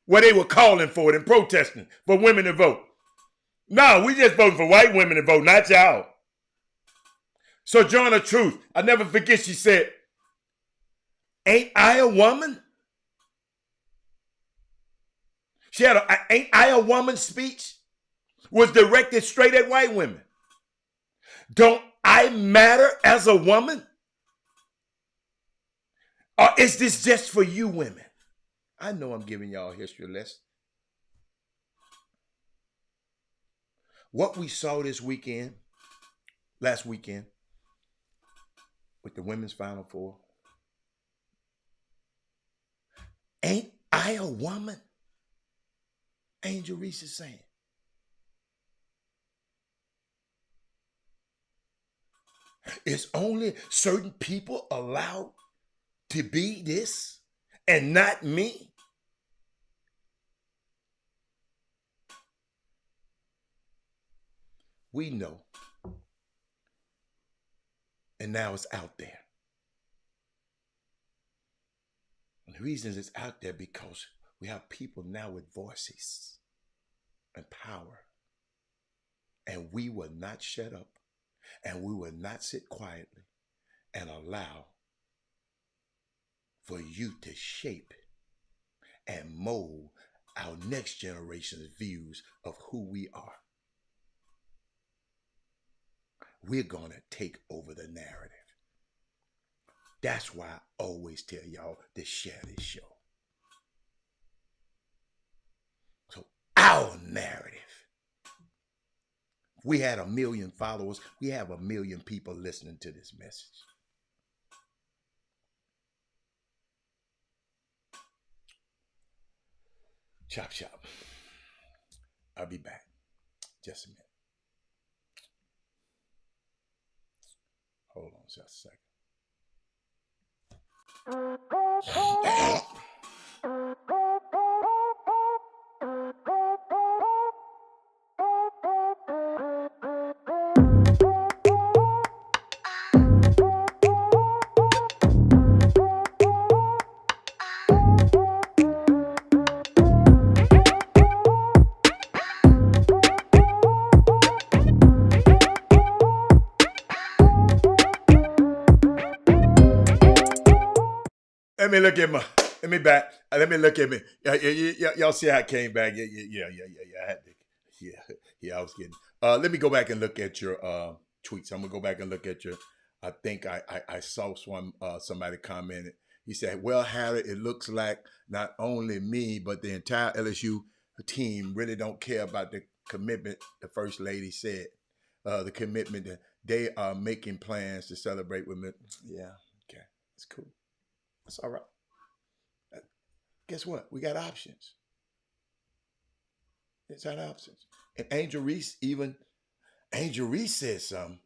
where they were calling for it and protesting for women to vote. No, we just voting for white women to vote, not y'all. Sojourner Truth, I never forget, she said, ain't I a woman? She had Ain't I a Woman speech, was directed straight at white women. Don't I matter as a woman? Or is this just for you women? I know I'm giving y'all a history lesson. What we saw last weekend, with the women's Final Four, ain't I a woman? Angel Reese is saying. Is only certain people allowed to be this and not me? We know. And now it's out there. And the reason it's out there because we have people now with voices and power. And we will not shut up. And we will not sit quietly and allow for you to shape and mold our next generation's views of who we are. We're going to take over the narrative. That's why I always tell y'all to share this show. So our narrative. If we had 1 million followers, we have 1 million people listening to this message. Chop Shop. I'll be back. Just a minute. Hold on just a second. Let me look at me. Y'all see how I came back? Yeah. I had to. Yeah. I was kidding. Let me go back and look at your tweets. I'm gonna go back and look at your. I think I saw somebody commented. He said, "Well, Harry, it looks like not only me but the entire LSU team really don't care about the commitment the first lady said. The commitment that they are making plans to celebrate with me. Yeah, okay, it's cool. It's all right. Guess what? We got options. It's got options. And Angel Reese said something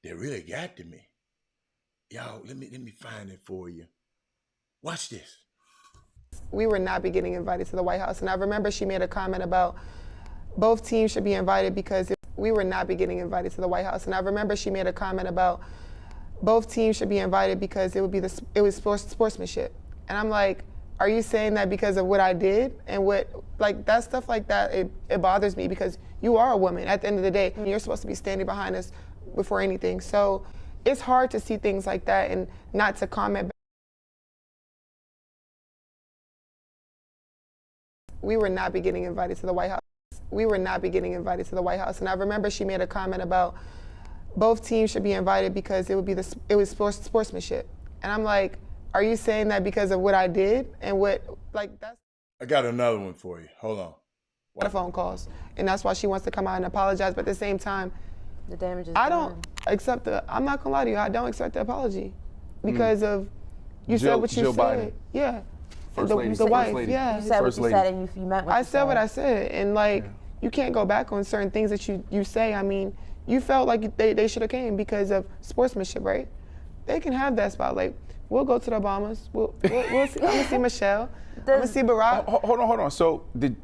that really got to me. Y'all, let me find it for you. Watch this. We would not be getting invited to the White House. And I remember she made a comment about both teams should be invited because we would not be getting invited to the White House. And I remember she made a comment about both teams should be invited because it was sportsmanship. And I'm like, are you saying that because of what I did and what, like that stuff like that, it bothers me because you are a woman at the end of the day. You're supposed to be standing behind us before anything. So it's hard to see things like that and not to comment. We would not be getting invited to the White House. We would not be getting invited to the White House. And I remember she made a comment about both teams should be invited because it was sportsmanship. And I'm like, are you saying that because of what I did and what, like that's. I got another one for you. Hold on. A lot of phone calls. And that's why she wants to come out and apologize. But at the same time, the damage is I done. don't accept I'm not gonna lie to you, I don't accept the apology because of, you said what you Jill said. Biden. Yeah. First the, lady. the First wife, lady. yeah. You said First what you lady. said and you meant what I you said what I said, and like, you can't go back on certain things that you say. I mean, you felt like they should have came because of sportsmanship, right? They can have that spot. Like, we'll go to the Obamas. We'll see. I'm gonna see Michelle. I'm gonna see Barack. Hold on. So did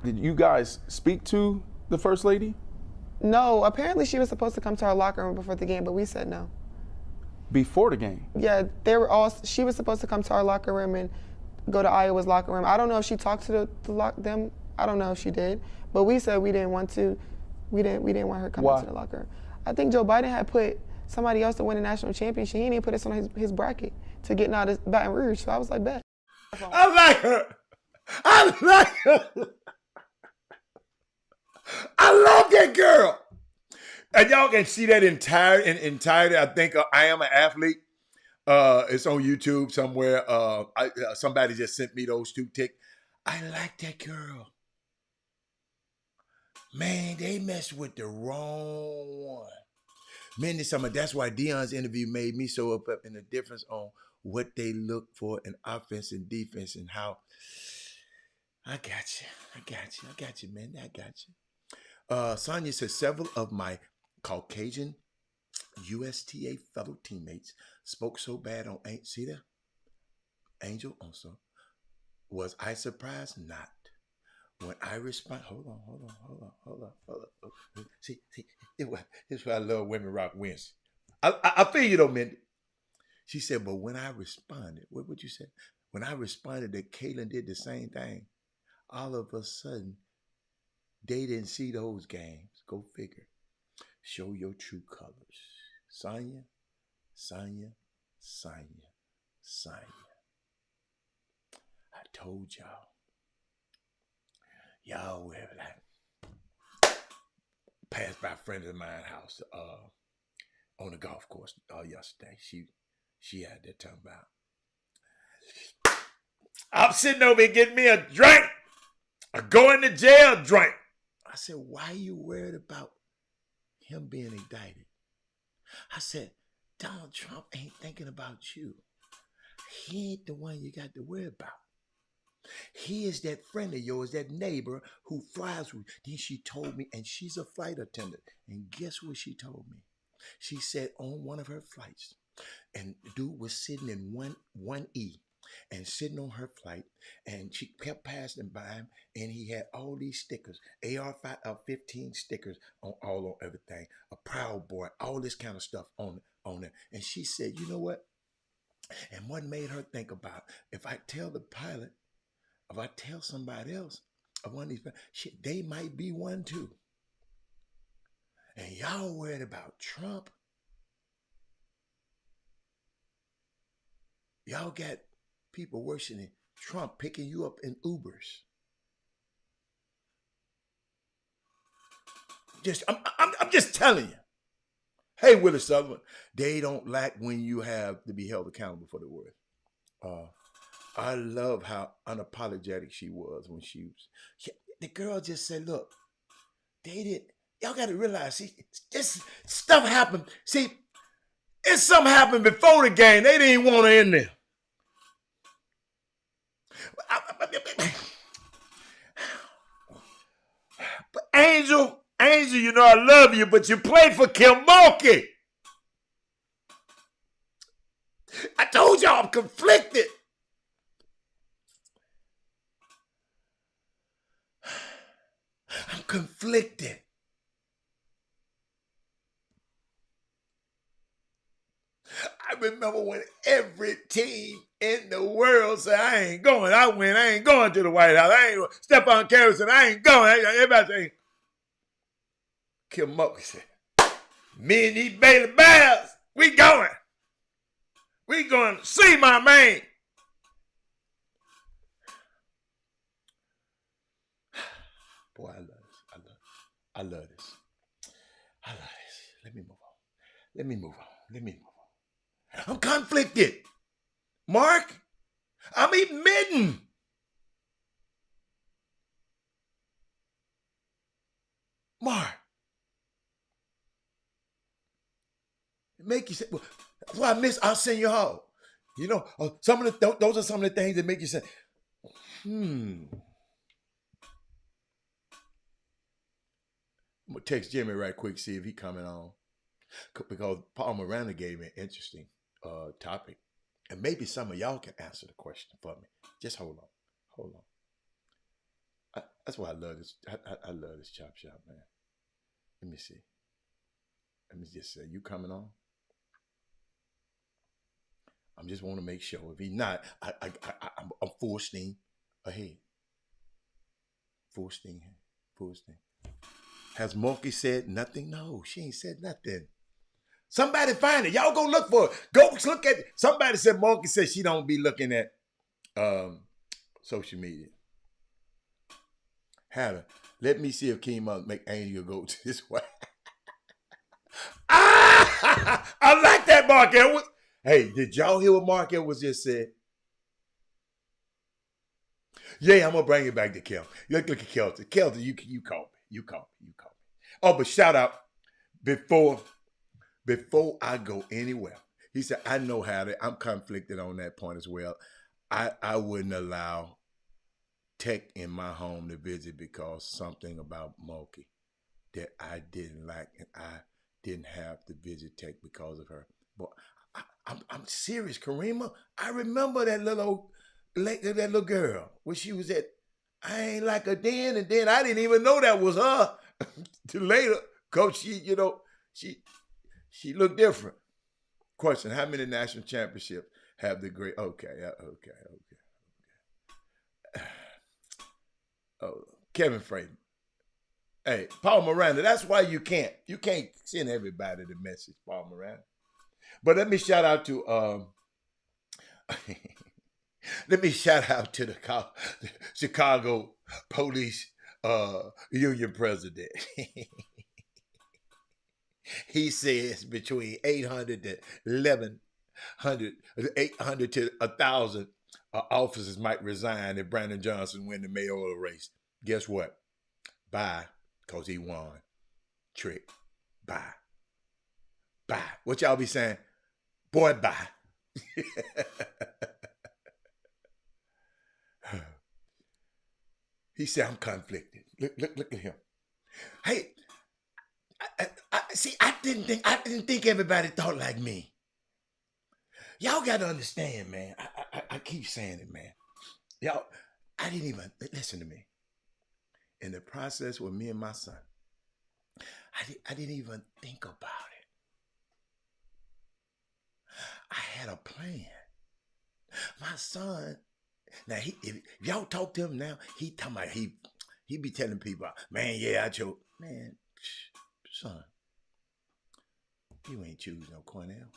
you guys speak to the first lady? No, apparently she was supposed to come to our locker room before the game, but we said no. Before the game? Yeah, she was supposed to come to our locker room and go to Iowa's locker room. I don't know if she talked to them. I don't know if she did, but we said we didn't want to. We didn't want her coming Why? to the locker room. I think Joe Biden had put somebody else to win a national championship. He didn't even put us on his bracket to get out of Baton Rouge. So I was like, bet. I like her. I like her. I love that girl. And y'all can see that entirely. I think I Am an Athlete. It's on YouTube somewhere. Somebody just sent me those two ticks. I like that girl. Man, they messed with the wrong one. Man, that's why Dion's interview made me so up in the difference on what they look for in offense and defense and how. I got you, man. I got you. Sonia says several of my Caucasian USTA fellow teammates spoke so bad on see that? Angel also. Was I surprised? Not. When I respond, hold on. See, this is why I love Women Rock Wins. I feel you though, Mindy. She said, but when I responded, what would you say? When I responded that Kaylin did the same thing, all of a sudden, they didn't see those games. Go figure. Show your true colors. Sonya. I told y'all. Y'all were like, passed by a friend of mine's house on the golf course yesterday. She had that talking about. I'm sitting over here getting me a drink. A going to jail drink. I said, why are you worried about him being indicted? I said, Donald Trump ain't thinking about you. He ain't the one you got to worry about. He is that friend of yours, that neighbor who flies with. Then she told me, and she's a flight attendant. And guess what she told me? She said on one of her flights, and the dude was sitting in 1E and sitting on her flight, and she kept passing by him, and he had all these stickers, AR-15 stickers on everything, a Proud Boy, all this kind of stuff on it. And she said, you know what? And what made her think about, if I tell the pilot, if I tell somebody else of one of these, shit, they might be one too. And y'all worried about Trump? Y'all got people worshiping Trump picking you up in Ubers. I'm just telling you. Hey, Willie Sutherland, they don't lack when you have to be held accountable for the word. I love how unapologetic she was when she was. The girl just said, look, they did. Y'all got to realize, see, this stuff happened. See, it's something happened before the game. They didn't want her in there. But Angel, you know I love you, but you played for Kim Mulkey. I told y'all I'm conflicted. I'm conflicted. I remember when every team in the world said, I ain't going. I ain't going to the White House. I ain't Stephon Kerr said, I ain't going. Everybody said, Kim Mulkey said, me and these Bailey Bears, we going. We going to see my man. Boy, I love this. I love this. I love this. Let me move on. I'm conflicted. Mark, I'm admitting. Mark. Make you say, well, that's why I miss Arsenio Hall. You know, those are some of the things that make you say, I'm going to text Jimmy right quick, see if he coming on. Because Paul Miranda gave me an interesting topic. And maybe some of y'all can answer the question for me. Just hold on. That's why I love this. I love this Chop Shop, man. Let me see. Let me just say, you coming on? I just want to make sure. If he's not, I'm full steam ahead. Full steam. Has Mulkey said nothing? No, she ain't said nothing. Somebody find it. Y'all go look for it. Go look at it. Somebody said Mulkey said she don't be looking at social media. Hannah, let me see if Kima make Angel go to this way. I like that, Mark Edwards. Hey, did y'all hear what Mark Edwards just said? Yeah, I'm gonna bring it back to Kel. Look at Kelton. Kelton, you call me. Oh, but shout out before I go anywhere. He said, I know how to. I'm conflicted on that point as well. I wouldn't allow Tech in my home to visit because something about Mulkey that I didn't like, and I didn't have to visit Tech because of her. But I'm serious, Karima. I remember that little girl when she was at. I ain't like her then, and then I didn't even know that was her till later, cause she looked different. Question: how many national championships have the great? Okay. Oh, Kevin Fraden. Hey, Paul Miranda. That's why you can't send everybody the message, Paul Miranda. But let me shout out to the Chicago Police Union president. He says between 800 to 1100, 800 to 1,000 officers might resign if Brandon Johnson win the mayoral race. Guess what? Bye, because he won. Trick. Bye. What y'all be saying? Boy, bye. He said, I'm conflicted. Look at him. Hey, see, I didn't think everybody thought like me. Y'all got to understand, man. I keep saying it, man. Y'all, I didn't even, listen to me. In the process with me and my son, I didn't even think about it. I had a plan. My son, now if y'all talk to him now, he talking about he be telling people, man, yeah, I chose. Man, son, you ain't choose no Cornell.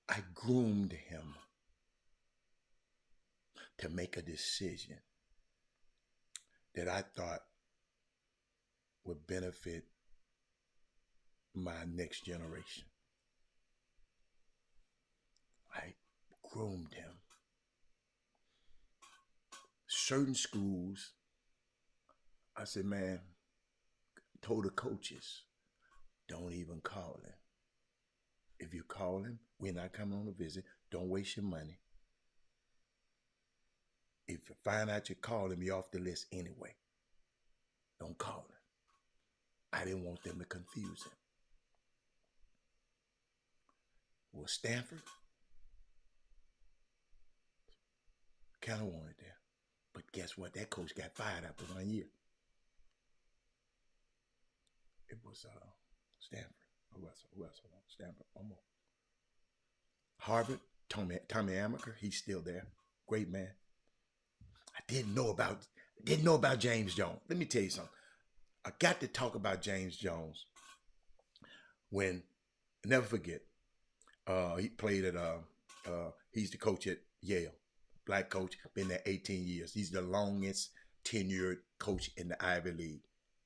I groomed him to make a decision that I thought would benefit my next generation. I groomed him. certain schools, I said, man, told the coaches, don't even call him. If you call him, we're not coming on a visit. Don't waste your money. If you find out you call him, you're off the list anyway. Don't call him. I didn't want them to confuse him. Well, Stanford kind of wanted there. But guess what? That coach got fired after 1 year. It was Stanford. Who else? Stanford. One more. Harvard, Tommy Amaker, he's still there. Great man. I didn't know about James Jones. Let me tell you something. I got to talk about James Jones when, never forget, he played at, he's the coach at Yale. Black coach, been there 18 years. He's the longest tenured coach in the Ivy League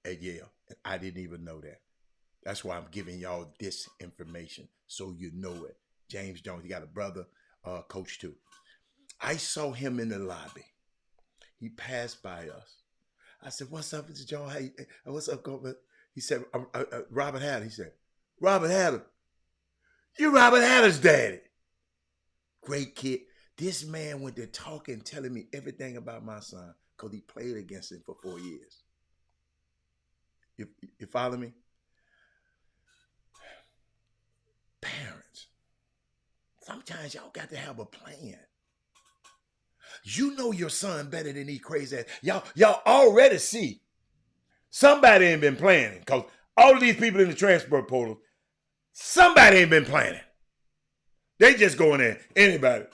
at Yale. And I didn't even know that. That's why I'm giving y'all this information so you know it. James Jones, he got a brother, coach too. I saw him in the lobby. He passed by us. I said, what's up, Mr. Jones? Hey, what's up, Coach? He said, Robert Hatter. He said, Robert Hatter. You Robert Hatter's daddy. Great kid. This man went there talking, telling me everything about my son because he played against him for 4 years. You follow me? Parents, sometimes y'all got to have a plan. You know your son better than these crazy ass. Y'all already see somebody ain't been planning because all of these people in the transfer portal, somebody ain't been planning. They just going in. Anybody.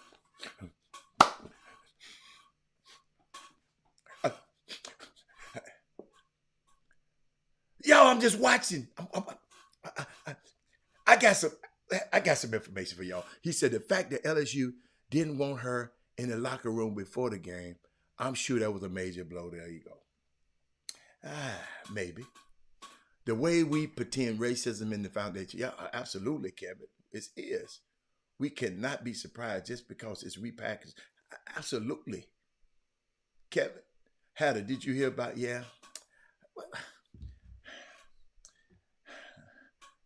Yo, I'm just watching. I got some information for y'all. He said the fact that LSU didn't want her in the locker room before the game, I'm sure that was a major blow. There you go. Maybe. The way we pretend racism in the foundation, yeah, absolutely, Kevin. It is. We cannot be surprised just because it's repackaged. Absolutely. Kevin, Hatter, did you hear about, yeah?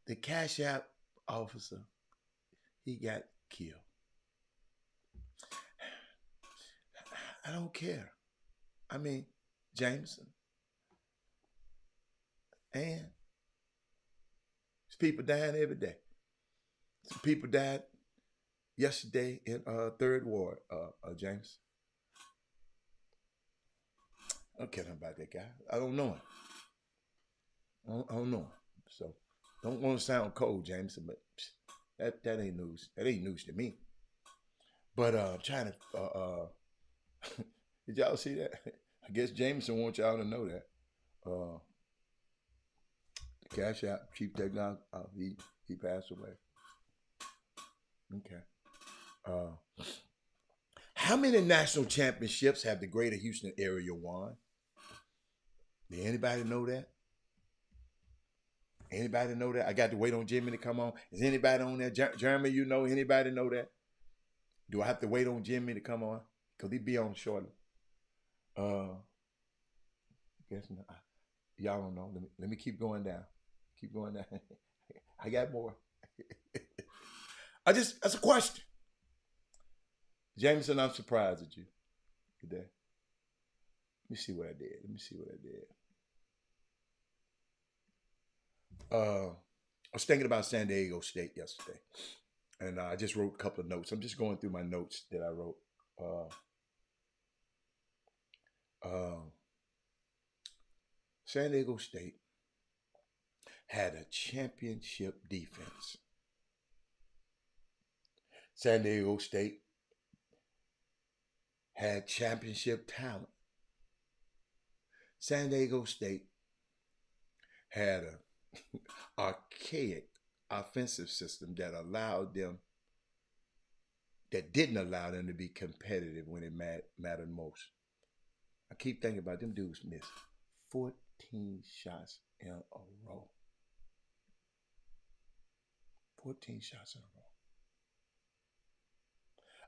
The Cash App officer, he got killed. I don't care. I mean, Jameson. And there's people dying every day. Some people died yesterday in 3rd Ward, James. I don't care nothing about that guy. I don't know him. I don't know him. So don't want to sound cold, Jameson, but that ain't news. That ain't news to me. But I'm trying to did y'all see that? I guess Jameson wants y'all to know that. The Cash App Chief Technology, he passed away. Okay. How many national championships have the Greater Houston area won? Did anybody know that? Anybody know that? I got to wait on Jimmy to come on. Is anybody on there? Jeremy, you know? Anybody know that? Do I have to wait on Jimmy to come on? Because he'd be on shortly. Guess not. Y'all don't know. Let me keep going down. Keep going down. I got more. That's a question. Jameson, I'm surprised at you today. Let me see what I did. I was thinking about San Diego State yesterday, and I just wrote a couple of notes. I'm just going through my notes that I wrote. San Diego State had a championship defense. San Diego State had championship talent. San Diego State had an archaic offensive system that didn't allow them to be competitive when it mattered most. I keep thinking about them dudes missed 14 shots in a row. 14 shots in a row.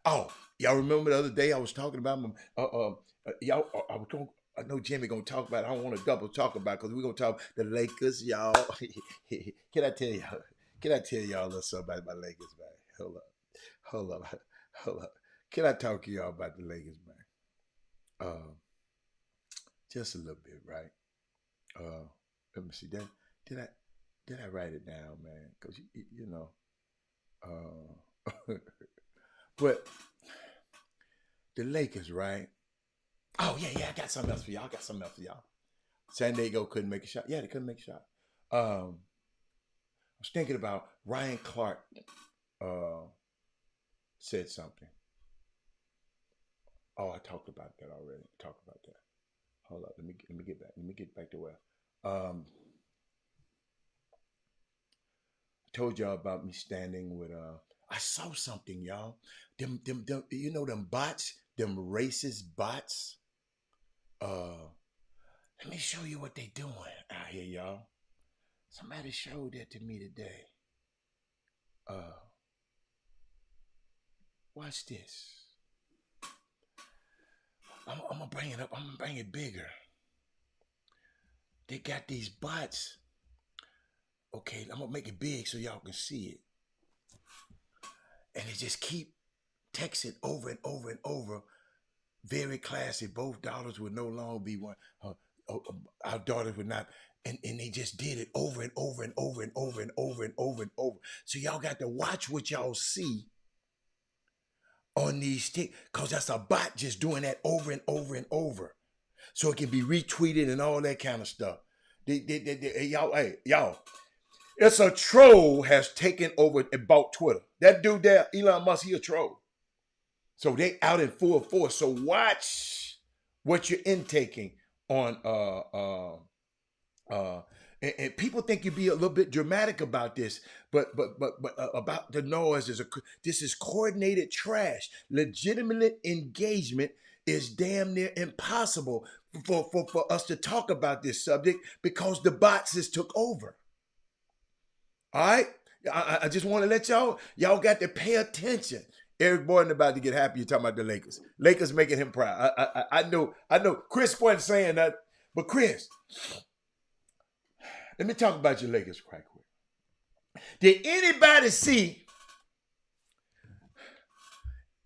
Oh, y'all remember the other day I was talking about y'all, I know Jimmy gonna talk about it. I don't want to double talk about it because we're gonna talk the Lakers, y'all. Can I tell y'all? Can I tell y'all a little something about my Lakers, man? Hold up, hold up. Can I talk to y'all about the Lakers, man? Just a little bit, right? Let me see. Did I write it down, man? Because you know, but the Lakers, right? Oh yeah. I got something else for y'all. San Diego couldn't make a shot. Yeah, they couldn't make a shot. I was thinking about Ryan Clark. Said something. Oh, I talked about that already. Hold up. Let me get back. Let me get back to where. I told y'all about me standing with. I saw something, y'all. Them. You know them bots. Them racist bots. Let me show you what they doing out here, y'all. Somebody showed that to me today. Watch this. I'm gonna bring it up. I'm gonna bring it bigger. They got these bots. Okay, I'm gonna make it big so y'all can see it. And they just keep texting over and over and over. Very classy. Both daughters would no longer be one. Our daughters would not. And they just did it over and over and over and over and over and over and over. So y'all got to watch what y'all see on these things, because that's a bot just doing that over and over and over. So it can be retweeted and all that kind of stuff. Y'all, it's a troll has taken over and bought Twitter. That dude there, Elon Musk, he a troll. So they out in full force. So watch what you're intaking on and people think you be a little bit dramatic about this, but about the noise this is coordinated trash. Legitimate engagement is damn near impossible for us to talk about this subject because the bots has took over. All right, I just want to let y'all got to pay attention. Eric Gordon about to get happy. You're talking about the Lakers. Lakers making him proud. I know. Chris wasn't saying that, but Chris. Let me talk about your Lakers right quick. Did anybody see?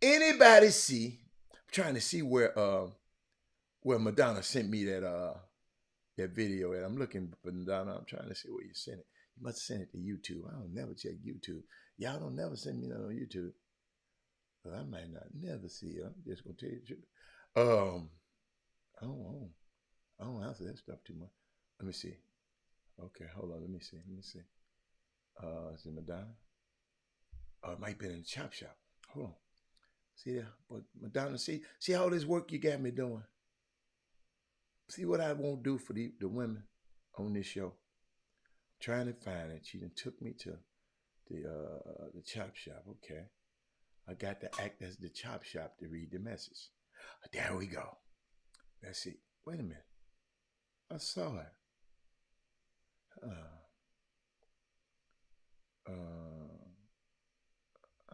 I'm trying to see where Madonna sent me that video, and I'm looking for Madonna. I'm trying to see where you sent it. You must have sent it to YouTube. I don't never check YouTube. Y'all don't never send me that on YouTube. Well, I might not never see it. I'm just gonna tell you the truth. I don't answer that stuff too much. Let me see. Okay, hold on. Let me see. Is it Madonna? Oh, it might be in the Chop Shop. Hold on. See there? But Madonna, see all this work you got me doing. See what I won't do for the women on this show. I'm trying to find it. She done took me to the Chop Shop. Okay. I got to act as the Chop Shop to read the message. There we go. Let's see. Wait a minute. I saw it. I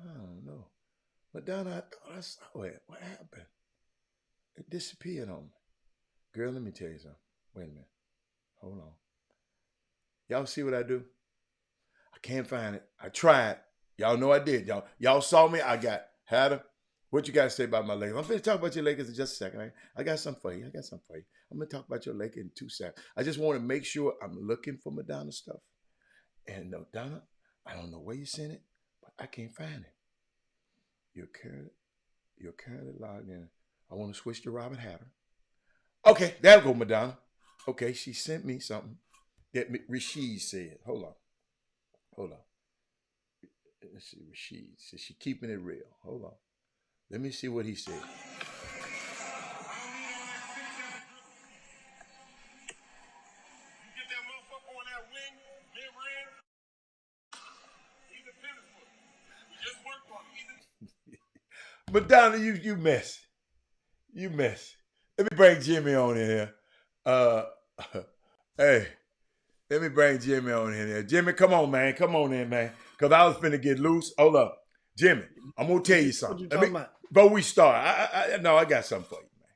don't know. Madonna, I thought I saw it. What happened? It disappeared on me. Girl, let me tell you something. Wait a minute. Hold on. Y'all see what I do? I can't find it. I tried. Y'all know I did. Y'all saw me. I got Hatter. What you got to say about my Lakers? I'm going to talk about your Lakers in just a second. I got something for you. I'm going to talk about your Lakers in 2 seconds. I just want to make sure I'm looking for Madonna stuff. And Madonna, I don't know where you sent it, but I can't find it. You're currently logged in. I want to switch to Robert Hatter. Okay, there go Madonna. Okay, she sent me something that Rashid said. Hold on. Let's see, Rashid says she keeping it real. Hold on. Let me see what he said. Madonna, you mess. You mess. Let me bring Jimmy on in here. Hey, let me bring Jimmy on in here. Jimmy, come on, man. Come on in, man. Because I was finna get loose. Hold up. Jimmy, I'm going to tell you something. What you talking about? Before we start, I got something for you, man.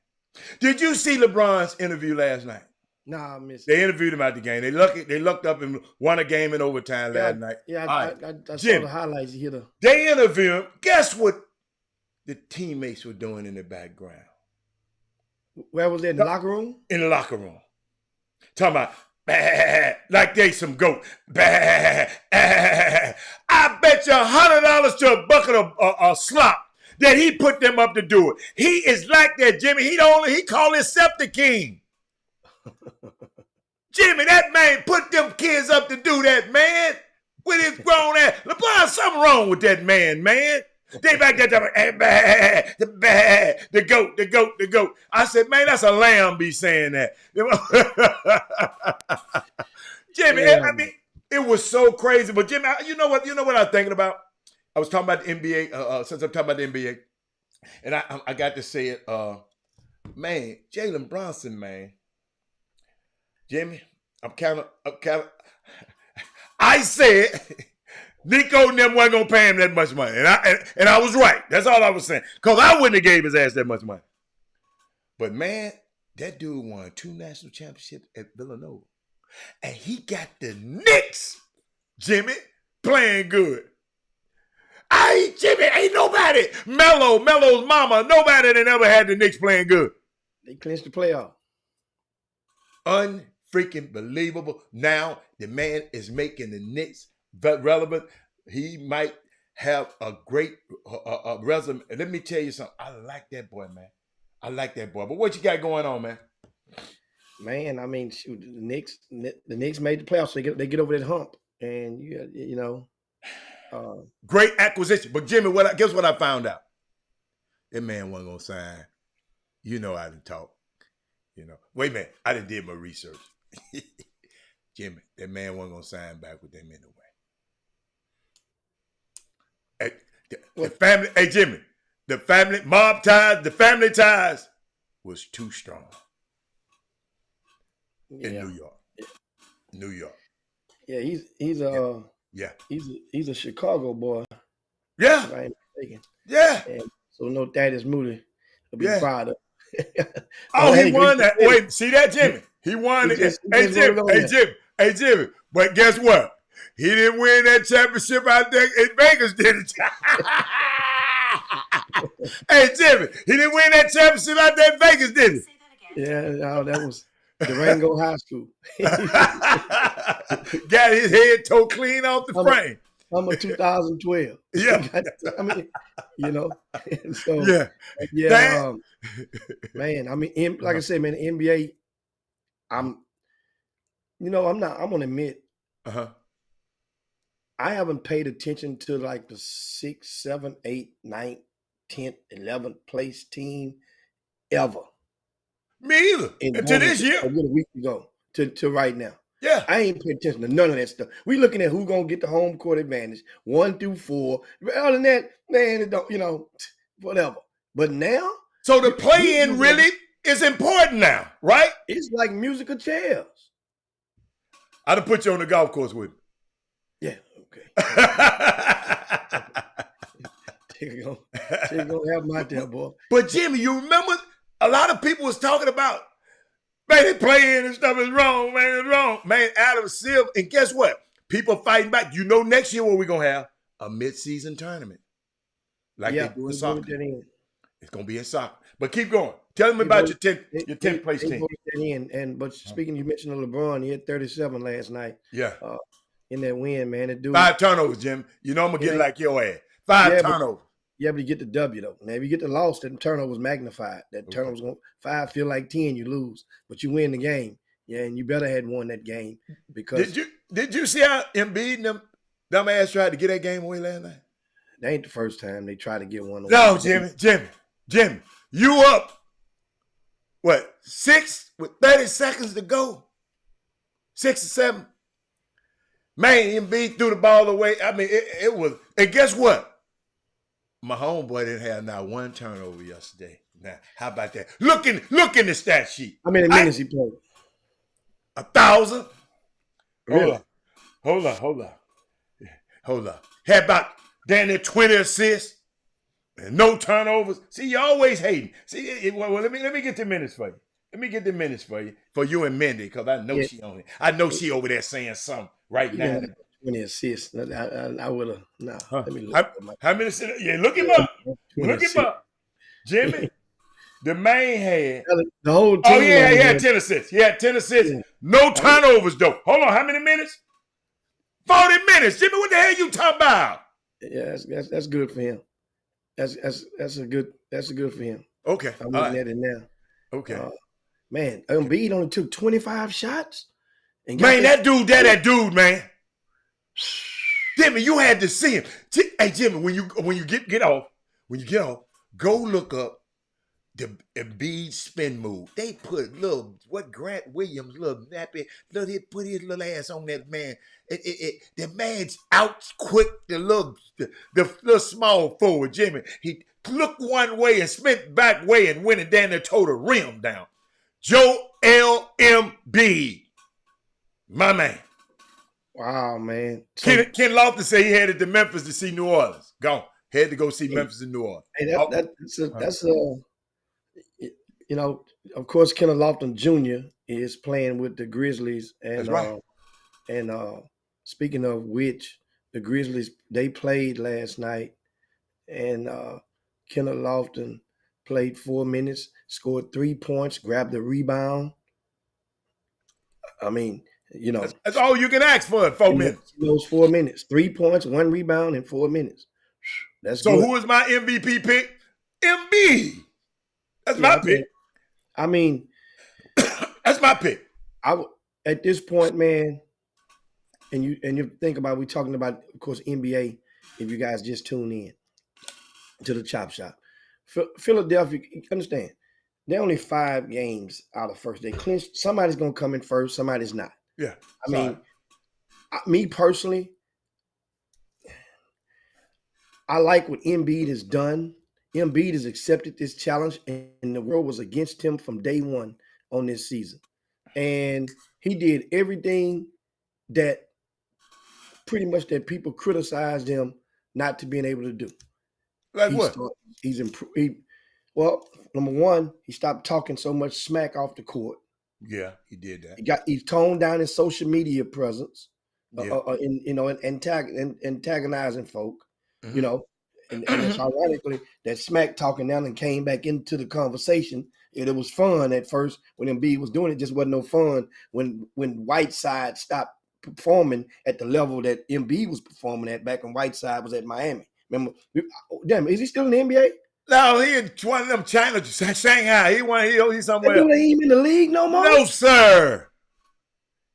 Did you see LeBron's interview last night? Nah, I missed it. They interviewed him at the game. They looked up and won a game in overtime last night. Yeah, All right. I saw Jim, the highlights. You hear the they interviewed him. Guess what the teammates were doing in the background? where was that in the locker room? In the locker room. Talking about, bah, like they some goat. Bah, ah. I bet you $100 to a bucket of slop that he put them up to do it. He is like that, Jimmy. He call himself the king. Jimmy, that man put them kids up to do that, man. With his grown ass. LeBron, something wrong with that man, man. They back there, the goat, the goat, the goat. I said, man, that's a lamb be saying that. Jimmy, Yeah. I mean, it was so crazy. But Jimmy, you know what I was thinking about? I was talking about the NBA, since I'm talking about the NBA. And I got to say it, man, Jalen Brunson, man. Jimmy, I said Nico and them wasn't gonna pay him that much money. And I was right. That's all I was saying. Because I wouldn't have gave his ass that much money. But man, that dude won 2 national championships at Villanova. And he got the Knicks, Jimmy, playing good. Jimmy, ain't nobody, Melo's mama, nobody that ever had the Knicks playing good. They clinched the playoff. Unfreaking believable. Now the man is making the Knicks relevant. He might have a great resume. And let me tell you something. I like that boy, man. I like that boy. But what you got going on, man? Man, I mean, shoot, the Knicks made the playoffs. So they get over that hump, and you know, great acquisition. But Jimmy, guess what I found out? That man wasn't gonna sign. You know, I didn't talk. You know, wait a minute. I didn't did my research. Jimmy, that man wasn't gonna sign back with them anyway. The family, hey Jimmy, the family mob ties, the family ties was too strong in New York. New York. Yeah, he's a he's a Chicago boy. Yeah. If I ain't mistaken. Yeah. And so no Thaddeus Moody will be proud of. Oh, he won that. Wait, see that, Jimmy? He won it. Hey, Jimmy. But guess what? He didn't win that championship out there in Vegas, did it? Hey, Jimmy, he didn't win that championship out there in Vegas, did he? Yeah, no, that was Durango High School. Got his head toe clean off the frame. I'm a 2012. Yeah. I mean, you know. So yeah. Man, I mean, like I said, man, the NBA, I'm gonna admit, I haven't paid attention to like the 6th, 7th, 8th, 9th, 10th, 11th place team ever. Me either. Until this year. A week ago to right now. Yeah. I ain't paying attention to none of that stuff. We looking at who gonna get the home court advantage, 1 through 4. Other than that, man, it don't, whatever. But now, so the play-in really is important now, right? It's like musical chairs. I'd have put you on the golf course with me. Yeah, okay. They're gonna have my deal, boy. But Jimmy, you remember a lot of people was talking about, man, they playing and stuff is wrong, man, it's wrong. Man, Adam Silver, and guess what? People fighting back. You know next year what we're going to have? A mid-season tournament. Like they do in soccer. It's going to be in soccer. But keep going. Tell them about your 10th place team. But speaking, you mentioned LeBron. He had 37 last night. Yeah. In that win, man. That dude, 5 turnovers, Jim. You know I'm going to get like your ass. 5 turnovers. But you get the W, though. Now, if you get the loss, that turnover was magnified. That turnover was 5 feel like 10, you lose. But you win the game. Yeah, and you better had won that game. Because Did you see how Embiid and them dumbass tried to get that game away last night? That ain't the first time they tried to get one away. No, Jimmy, you up, 6 with 30 seconds to go? 6 or 7. Man, Embiid threw the ball away. I mean, it was, and guess what? My homeboy didn't have not 1 turnover yesterday. Now, how about that? Look in the stat sheet. How many minutes he played? 1,000. Really? Hold on. Had about damn near 20 assists. And no turnovers. See, you always hating. See, well, let me get the minutes for you. Let me get the minutes for you and Mindy, because I know Yeah. she on it. I know she over there saying something right He now. done 20 assists. I would have. No, Huh? let me look. How many? Yeah, look him up. 20 Look him assists. up. Jimmy, the main had. The whole team. Oh, yeah, he only had 10 assists. He had 10 assists. Yeah. No turnovers, though. Hold on, how many minutes? 40 minutes. Jimmy, what the hell you talking about? Yeah, that's good for him. That's a good for him. Okay. I'm looking at it now. Okay. Man, Embiid only took 25 shots. And Man, that dude, man. Jimmy, you had to see him. Hey, Jimmy, when you get off, go look up the Embiid spin move. They put Grant Williams, little nappy, he put his little ass on that man. The man's out quick the little small forward, Jimmy. He looked one way and spent back way and went and down there tore the rim down. Joel Embiid, my man. Wow, man. Ken Lofton said he headed to Memphis to see New Orleans. Gone. Had to go see Memphis and New Orleans. Hey, that's you know, of course, Kenneth Lofton Jr. is playing with the Grizzlies, and That's right. And speaking of which, the Grizzlies, they played last night, and Kenneth Lofton played 4 minutes, scored 3 points, grabbed the rebound. I mean, you know, That's all you can ask for in 4 minutes. Those 4 minutes, 3 points, 1 rebound in 4 minutes. That's So good. who is my MVP pick? Embiid. That's my pick. I mean, that's my pick. At this point, man, and you think about, we talking about, of course, NBA. If you guys just tune in to the Chop Shop, Philadelphia, understand, they're only 5 games out of first. They clinched. Somebody's gonna come in first. Somebody's not. Yeah. I mean, me personally, I like what Embiid has done. Embiid has accepted this challenge, and the world was against him from day one on this season. And he did everything that pretty much that people criticized him not to being able to do. Like what? He's improved. Well, number one, he stopped talking so much smack off the court. Yeah, he did that. He toned down his social media presence, Yeah. antagonizing folk, you know. And it's ironically that smack talking now and came back into the conversation. It was fun at first when Embiid was doing it. Just wasn't no fun when Whiteside stopped performing at the level that Embiid was performing at back when Whiteside was at Miami. Remember? Damn, is he still in the NBA? No, he in one of them China, Shanghai. He's somewhere. That dude ain't even in the league no more. No, sir.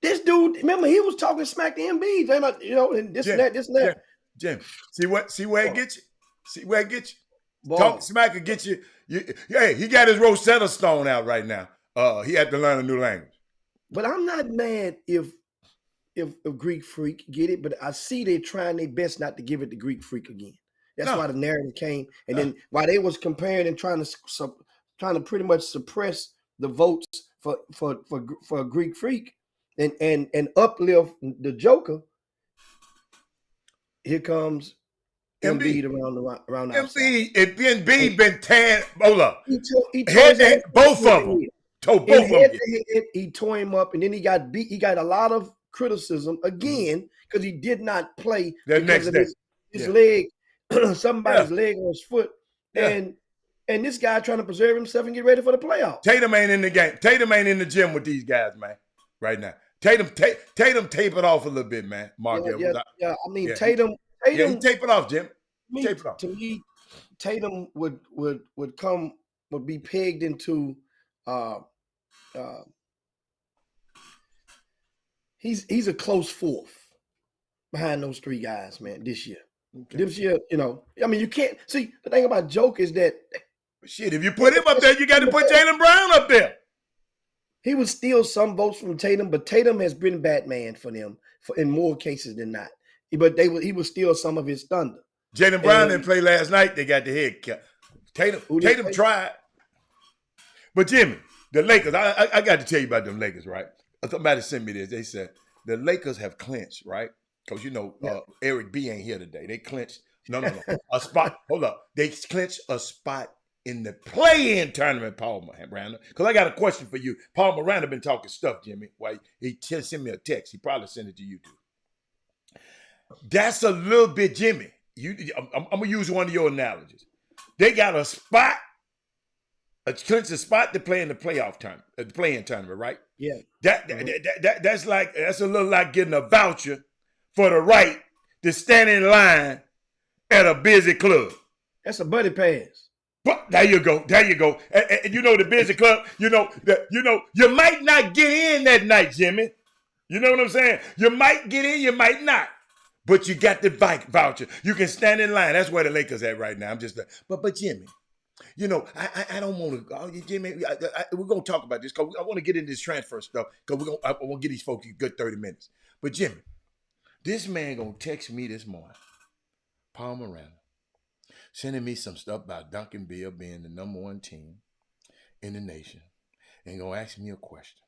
This dude, remember, he was talking smack to Embiid, and this and that. Jim, see where it gets you. See where it gets you. Ball. Talk smack and get you. Hey, he got his Rosetta Stone out right now. He had to learn a new language. But I'm not mad if Greek Freak get it, but I see they're trying their best not to give it to Greek Freak again. That's why the narrative came, and then while they was comparing and trying to pretty much suppress the votes for Greek Freak and uplift the Joker. Here comes Embiid around the outside. Embiid been tan. Hold up. He tore both of them. Both of them. He tore him up, and then he got beat. He got a lot of criticism again because he did not play because of his leg, somebody's leg on his foot, and this guy trying to preserve himself and get ready for the playoffs. Tatum ain't in the game. Tatum ain't in the gym with these guys, man. Right now, Tatum tape it off a little bit, man. Mark, I mean, Tatum. Yeah, he tape it off, Jim. Tape it off. To me, Tatum would be pegged into. He's a close fourth behind those 3 guys, man. This year, This year, I mean, you can't see the thing about Joke is that shit. If you put him up there, you got to put Jaylen Brown up there. He would steal some votes from Tatum, but Tatum has been Batman for them in more cases than not. But he would steal some of his thunder. Jaylen Brown didn't play last night. They got the head cut. Tatum tried. But Jimmy, the Lakers, I got to tell you about them Lakers, right? Somebody sent me this. They said the Lakers have clinched, right? Because, Eric B. ain't here today. They clinched No. A spot. Hold up. They clinched a spot in the play-in tournament, Paul Miranda. Because I got a question for you. Paul Miranda been talking stuff, Jimmy. Why he sent me a text. He probably sent it to you too. That's a little bit, Jimmy. I'm gonna use one of your analogies. They got a spot, clinched a spot to play in the playoff tournament, the play-in tournament, right? Yeah. That's a little like getting a voucher for the right to stand in line at a busy club. That's a buddy pass. But there you go. And you know the busy club. You might not get in that night, Jimmy. You know what I'm saying? You might get in, you might not. But you got the voucher. You can stand in line. That's where the Lakers at right now. I'm just, but Jimmy, I don't want to, Jimmy. We're gonna talk about this because I want to get into this transfer stuff because I want to get these folks a good 30 minutes. But Jimmy, this man gonna text me this morning, Paul Miranda, sending me some stuff about Duncanville being the number 1 team in the nation, and gonna ask me a question.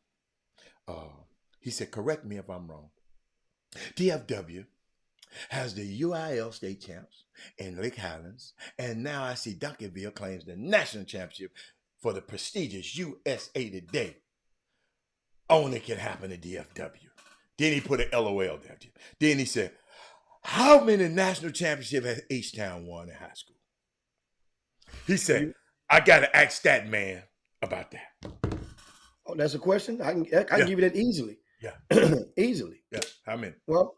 He said, correct me if I'm wrong. DFW has the UIL state champs in Lake Highlands, and now I see Duncanville claims the national championship for the prestigious USA Today. Only can happen to DFW. Then he put an LOL there. Then he said, how many national championships has H-Town won in high school? He said, I got to ask that man about that. Oh, that's a question? I can give you that easily. Yeah. Easily. Yeah. How many? Well,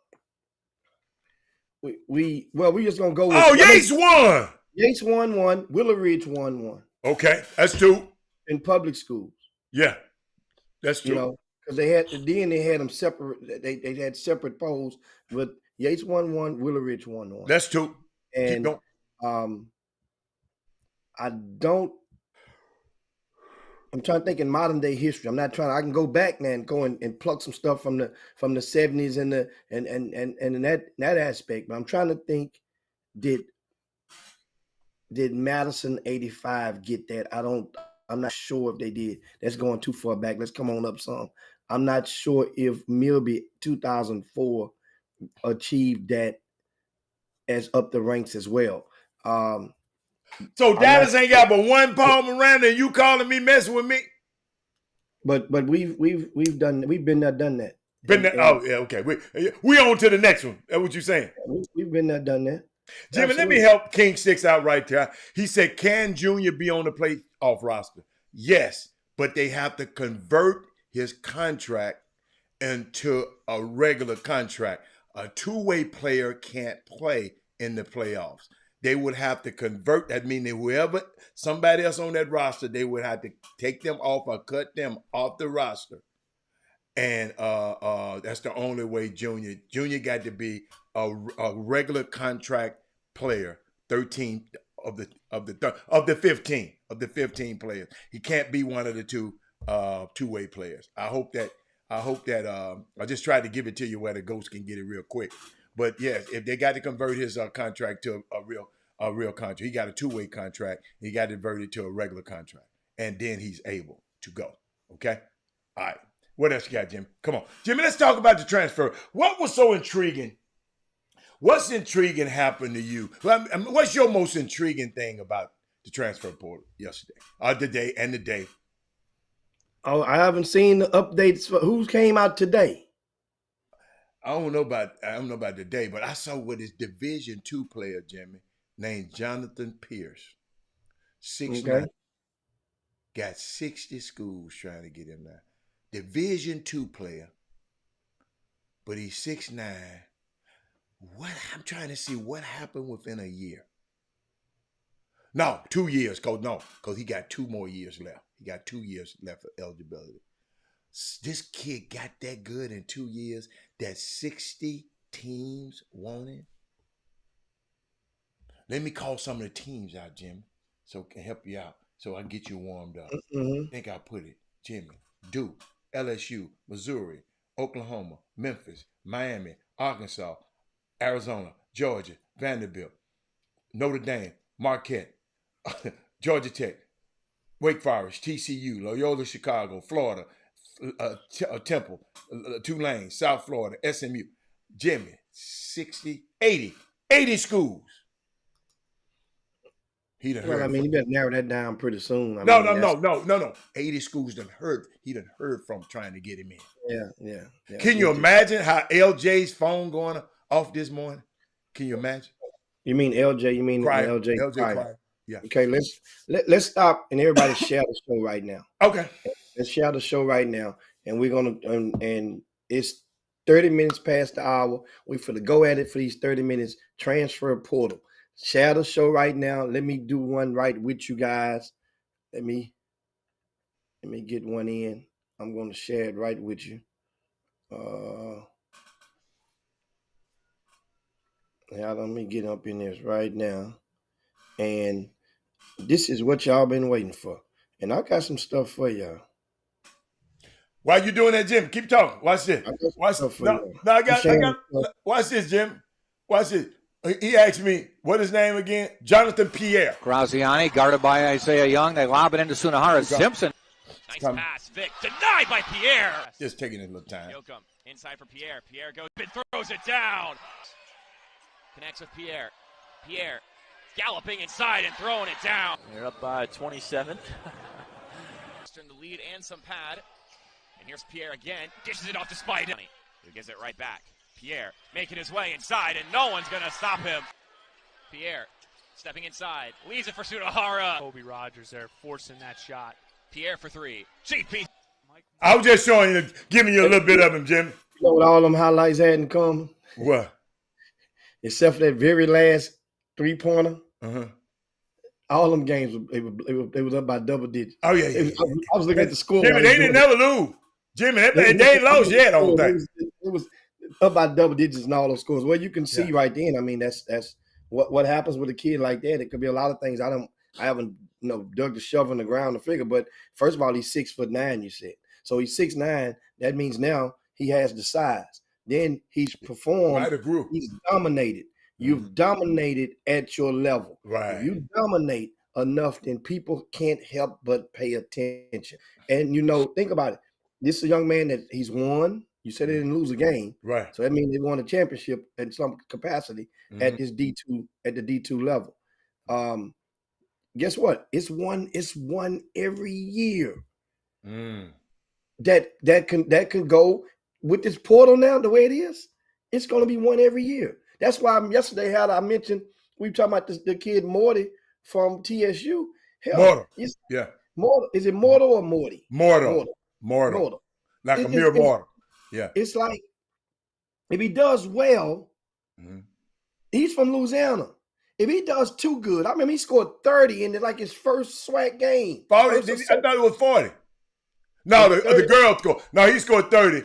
we just gonna go with Yates won. Yates won 1, Willow Ridge won 1. Okay, that's 2. In public schools. Yeah. That's 2. Because they had them separate, they had separate polls, but Yates won 1, Willow Ridge won 1. That's 2. And I'm trying to think in modern day history. I can go back now and go and pluck some stuff from the 70s and in that aspect. But I'm trying to think, did Madison 85 get that? I'm not sure if they did. That's going too far back. Let's come on up some. I'm not sure if Milby 2004 achieved that as up the ranks as well. So Dallas ain't got but 1 Paul Miranda, and you calling me messing with me? But we've been there, done that. Okay. We on to the next one. That's what you saying? We've been there, done that. Jimmy, Absolutely. let me help King Six out right there. He said, can Junior be on the playoff roster? Yes, but they have to convert his contract into a regular contract. A two-way player can't play in the playoffs. They would have to convert. That means whoever, somebody else on that roster, they would have to take them off or cut them off the roster. And that's the only way Junior got to be a regular contract player, 13 of the 15 players. He can't be one of the two-way players. I hope that I just tried to give it to you where the ghost can get it real quick. But yes, if they got to convert his contract to a real contract, he got a two-way contract. He got to convert it to a regular contract, and then he's able to go. Okay, all right. What else you got, Jimmy? Come on, Jimmy. Let's talk about the transfer. What was so intriguing? What's intriguing happened to you? What's your most intriguing thing about the transfer portal yesterday, the day? Oh, I haven't seen the updates for who came out today. I don't know about today, but I saw what his Division II player, Jimmy, named Jonathan Pierce. 6'9", got 60 schools trying to get him there. Division II player, but he's 6'9". I'm trying to see what happened within a year. No, 2 years, because he got 2 more years left. He got 2 years left of eligibility. This kid got that good in 2 years that 60 teams want him. Let me call some of the teams out, Jimmy, so it can help you out, so I can get you warmed up. I think I put it. Jimmy, Duke, LSU, Missouri, Oklahoma, Memphis, Miami, Arkansas, Arizona, Georgia, Vanderbilt, Notre Dame, Marquette, Georgia Tech, Wake Forest, TCU, Loyola Chicago, Florida, Temple, Tulane, South Florida, SMU. Jimmy, 60, 80 schools. He done Well, I heard mean, from. you better narrow that down pretty soon. I No, mean, no, that's no, no, no, no. 80 schools done heard. He done heard from trying to get him in. yeah. Can you imagine how LJ's phone going off this morning? Can you imagine? You mean LJ? You mean Cry, LJ LJ Pryor? cry. Yeah. Okay, let's stop and everybody share the show right now. Okay. Let's share the show right now, and we're gonna and it's 30 minutes past the hour. We finna go at it for these 30 minutes. Transfer portal. Share the show right now. Let me do one right with you guys. Let me get one in. I'm gonna share it right with you. Yeah, let me get up in this right now. And this is what y'all been waiting for. And I got some stuff for y'all. While you doing that, Jim, keep talking. Watch this. I got some Watch. stuff for No, y'all. no, I I'm got. sharing stuff. Watch this, Jim. Watch this. He asked me what his name again. Jonathan Pierre. Graziani guarded by Isaiah Young. They lob it into Sunahara Simpson. Nice pass, Vic. Denied by Pierre. Just taking a little time. Yoakum inside for Pierre. Pierre goes and throws it down. Connects with Pierre. Pierre galloping inside and throwing it down. They're up by 27. In the lead and some pad. And here's Pierre again. Dishes it off to Spidey, who gives it right back. Pierre making his way inside, and no one's going to stop him. Pierre stepping inside. Leaves it for Sunahara. Kobe Rogers there forcing that shot. Pierre for three. GP. I was just showing you, giving you a little bit of him, Jim. You know what all them highlights had in common? What? Except for that very last 3-pointer. Uh-huh. All them games, it was up by double digits. Oh, yeah. I was looking at the score. Jimmy, they didn't never lose. Jimmy, they ain't lost yet, I don't think. It was up by double digits in all those scores. Well, you can see right then. I mean, that's what happens with a kid like that. It could be a lot of things. I haven't dug the shovel in the ground to figure. But first of all, he's 6'9", you said. So he's 6'9". That means now he has the size. Then he's performed. Right, a group. He's dominated. You've dominated at your level. Right. If you dominate enough, then people can't help but pay attention. And think about it. This is a young man that he's won. You said they didn't lose a game. Right. So that means they won a championship in some capacity at this D2 level. Guess what? It's one every year. That can go with this portal now the way it is. It's going to be one every year. That's why yesterday I mentioned we were talking about the kid Morty from TSU. Mortal. Yeah. Mortal. Is it Mortal or Morty? Mortal. Like a mere mortal. Yeah. It's like if he does well, he's from Louisiana. If he does too good, I remember he scored 30 in his first SWAC game. 40, I thought it was 40. No, the girl scored. No, he scored 30.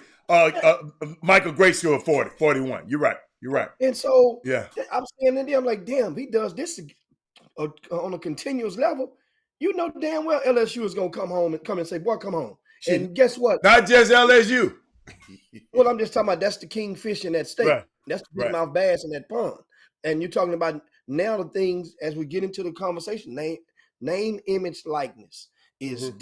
Michael Gray scored 40, 41. You're right. And so I'm standing there, I'm like, damn, he does this on a continuous level. You know damn well LSU is going to come and say, boy, come home. And guess what? Not just LSU. Well, I'm just talking about that's the kingfish in that state. Right. That's the bigmouth bass in that pond. And you're talking about now the things as we get into the conversation. Name, image, likeness is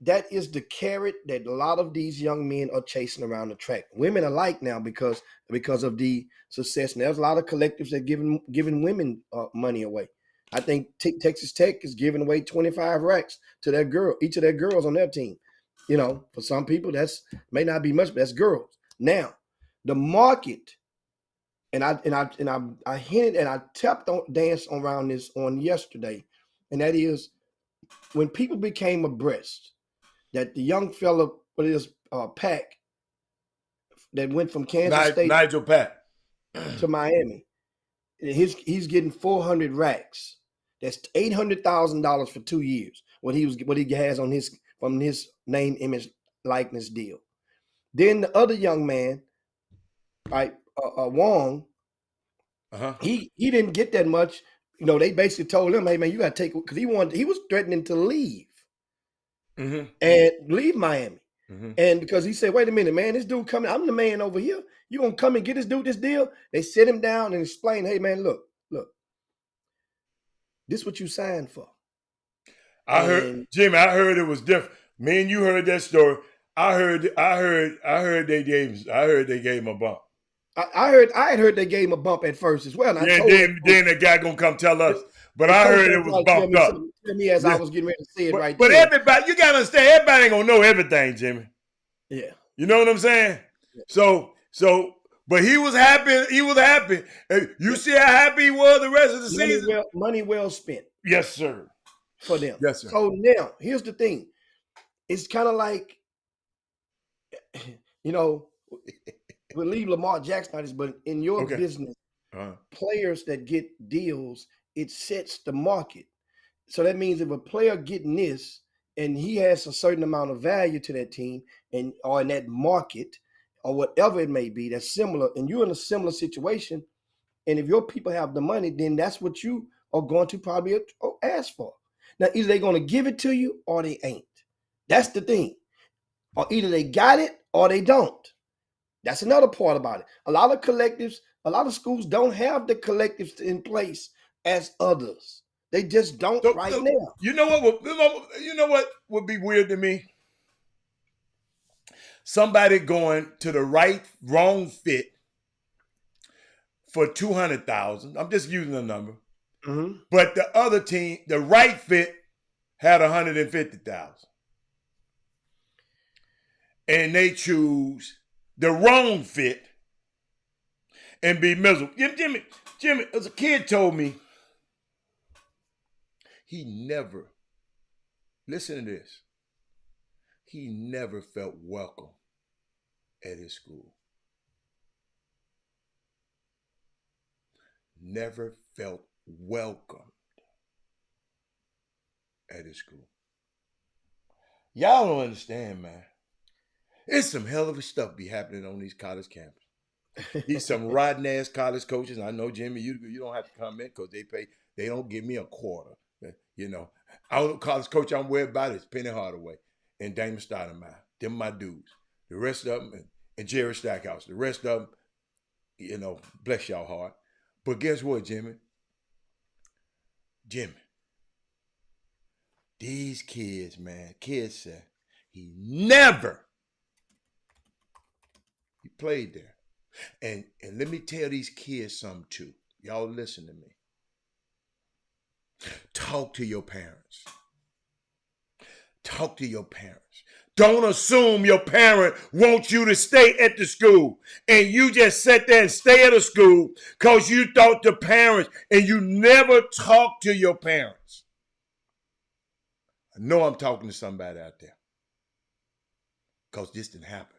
that is the carrot that a lot of these young men are chasing around the track. Women alike now because of the success. And there's a lot of collectives that giving women money away. I think Texas Tech is giving away 25 racks to that girl, each of their girls on their team. For some people that's may not be much, but that's girls. Now, the market, and I hinted and I danced around this on yesterday, and that is when people became abreast that the young fella, Pack, that went from Kansas State, Nigel Pack, to Miami, he's getting 400 racks. That's $800,000 for 2 years. What he has on from his name, image, likeness deal. Then the other young man, Wong, he didn't get that much. They basically told him, "Hey man, you got to take," because he was threatening to leave and leave Miami, and because he said, "Wait a minute, man, this dude coming. I'm the man over here. You gonna come and get this dude this deal?" They sit him down and explain, "Hey man, look, this is what you signed for." I heard, Jimmy. I heard it was different. Me and you heard that story. I heard they gave him a bump. I had heard they gave him a bump at first as well. And I Yeah, told then the guy gonna come tell us. But the I coach heard will it was probably bumped up. tell me as I Yeah. was getting ready to say it right But then. everybody, you gotta understand, everybody ain't gonna know everything, Jimmy. Yeah. You know what I'm saying? So, but he was happy. He was happy. You see how happy he was the rest of the season? Money well spent. Yes, sir. For them. Yes, sir. So now, here's the thing. It's kind of like, we'll leave Lamar Jackson out of this, but in your business, players that get deals, it sets the market. So that means if a player getting this and he has a certain amount of value to that team or in that market or whatever it may be that's similar, and you're in a similar situation, and if your people have the money, then that's what you are going to probably ask for. Now, either they're going to give it to you or they ain't. That's the thing. Or either they got it or they don't. That's another part about it. A lot of collectives, a lot of schools don't have the collectives in place as others. They just don't now. You know what would be weird to me? Somebody going to the wrong fit for 200,000. I'm just using a number. Mm-hmm. But the other team, the right fit, had 150,000. And they choose the wrong fit and be miserable. Jimmy, as a kid told me, he never, listen to this, he never felt welcome at his school. Never felt welcomed at his school. Y'all don't understand, man. It's some hell of a stuff be happening on these college campuses. These some rotten ass college coaches. I know, Jimmy, you don't have to comment because they don't give me a quarter. I don't know college coach I'm worried about is Penny Hardaway and Damon Stoudemire. Them my dudes. The rest of them and Jerry Stackhouse. The rest of them, bless y'all heart. But guess what, Jimmy? These kids, man, said he played there. And let me tell these kids something too. Y'all listen to me. Talk to your parents. Talk to your parents. Don't assume your parent wants you to stay at the school and you just sit there and stay at a school because you thought the parents and you never talk to your parents. I know I'm talking to somebody out there because this didn't happen.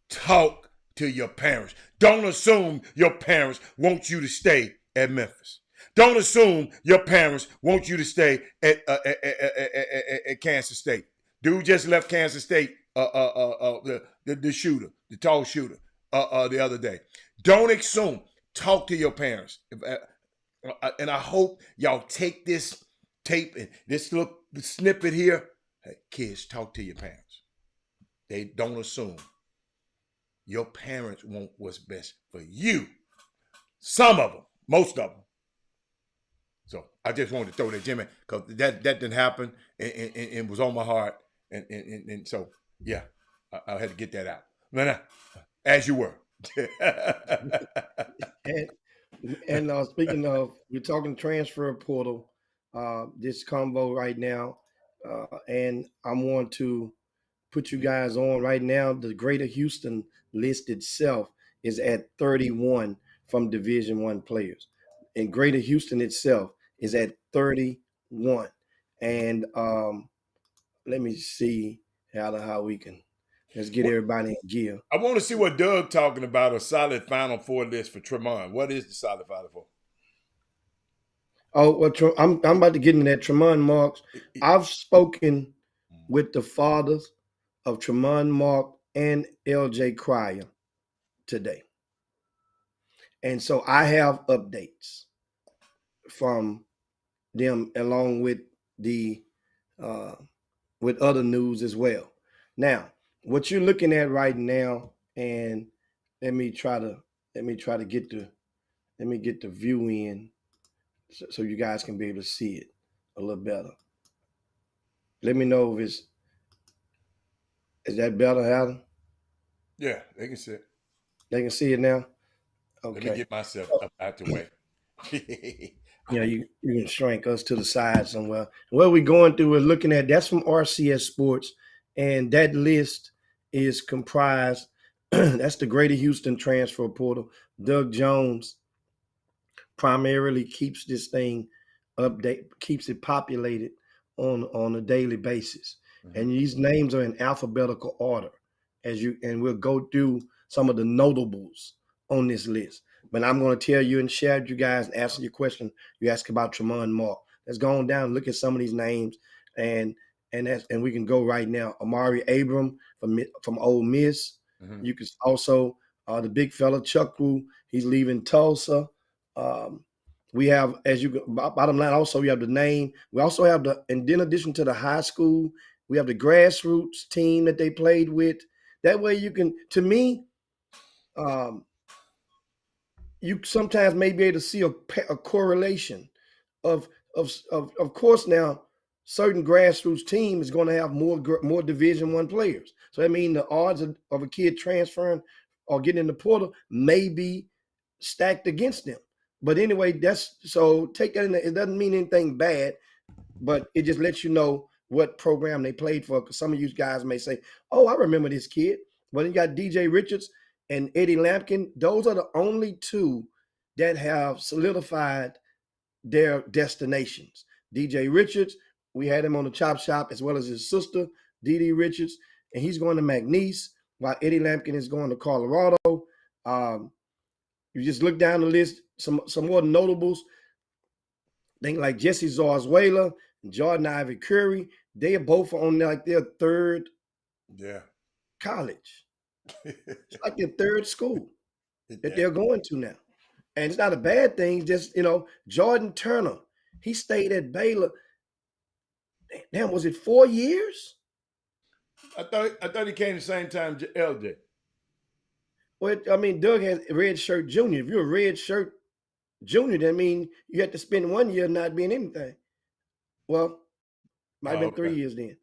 Talk to your parents. Don't assume your parents want you to stay at Memphis. Don't assume your parents want you to stay at Kansas State. Dude just left Kansas State, the shooter, the tall shooter, the other day. Don't assume. Talk to your parents. And I hope y'all take this tape and this little snippet here. Hey, kids, talk to your parents. They don't assume. Your parents want what's best for you. Some of them, most of them. So I just wanted to throw that, Jimmy, because that didn't happen and was on my heart. And so, yeah, I had to get that out. Now, as you were. and speaking of, we're talking transfer portal, this combo right now, and I want to put you guys on right now. The Greater Houston list itself is at 31 from Division I players. And Greater Houston itself is at 31. And let me see how we can, let's get everybody in gear. I want to see what Doug talking about, a solid Final Four list for Tremont. What is the solid Final Four? Oh, well, I'm about to get into that. Tremont Marks. I've spoken with the fathers of Tremont Mark and LJ Cryer today. And so I have updates from them along with the with other news as well. Now, what you're looking at right now, and let me try to get the view in so you guys can be able to see it a little better. Let me know if is that better, Adam? Yeah, they can see it. They can see it now. Let me Okay. get myself up out the way. Yeah, you can shrink us to the side somewhere. What we're going through is looking at that's from RCS Sports, and that list is comprised. That's the Greater Houston transfer portal. Doug Jones primarily keeps this thing keeps it populated on a daily basis. And these names are in alphabetical order and we'll go through some of the notables on this list. But I'm going to tell you and share with you guys and answer your question you asked about Tremont Mark. Let's go on down and look at some of these names and we can go right now. Amari Abram from Ole Miss. You can also the big fella Chukwu, he's leaving Tulsa. We have, as you bottom line, also we have the name. We also have and in addition to the high school, we have the grassroots team that they played with. That way you can, to me, you sometimes may be able to see a correlation of course now certain grassroots team is going to have more Division I players. So that means the odds of a kid transferring or getting in the portal may be stacked against them. But anyway, so take that in. It doesn't mean anything bad, but it just lets you know what program they played for. Because some of you guys may say, "Oh, I remember this kid." But you got DJ Richards and Eddie Lampkin. Those are the only two that have solidified their destinations. DJ Richards, we had him on the Chop Shop as well as his sister, Dee Dee Richards, and he's going to McNeese, while Eddie Lampkin is going to Colorado. You just look down the list, some more notables. Think like Jesse Zarzuela and Jordan Ivy Curry. They are both on like their third college. It's like their third school that they're going to now. And it's not a bad thing. Just, Jordan Turner, he stayed at Baylor. Damn, was it 4 years? I thought he came the same time LJ. Well, I mean, Doug has red shirt junior. If you're a red shirt junior, that means you have to spend 1 year not being anything. Well, might have been 3 years then.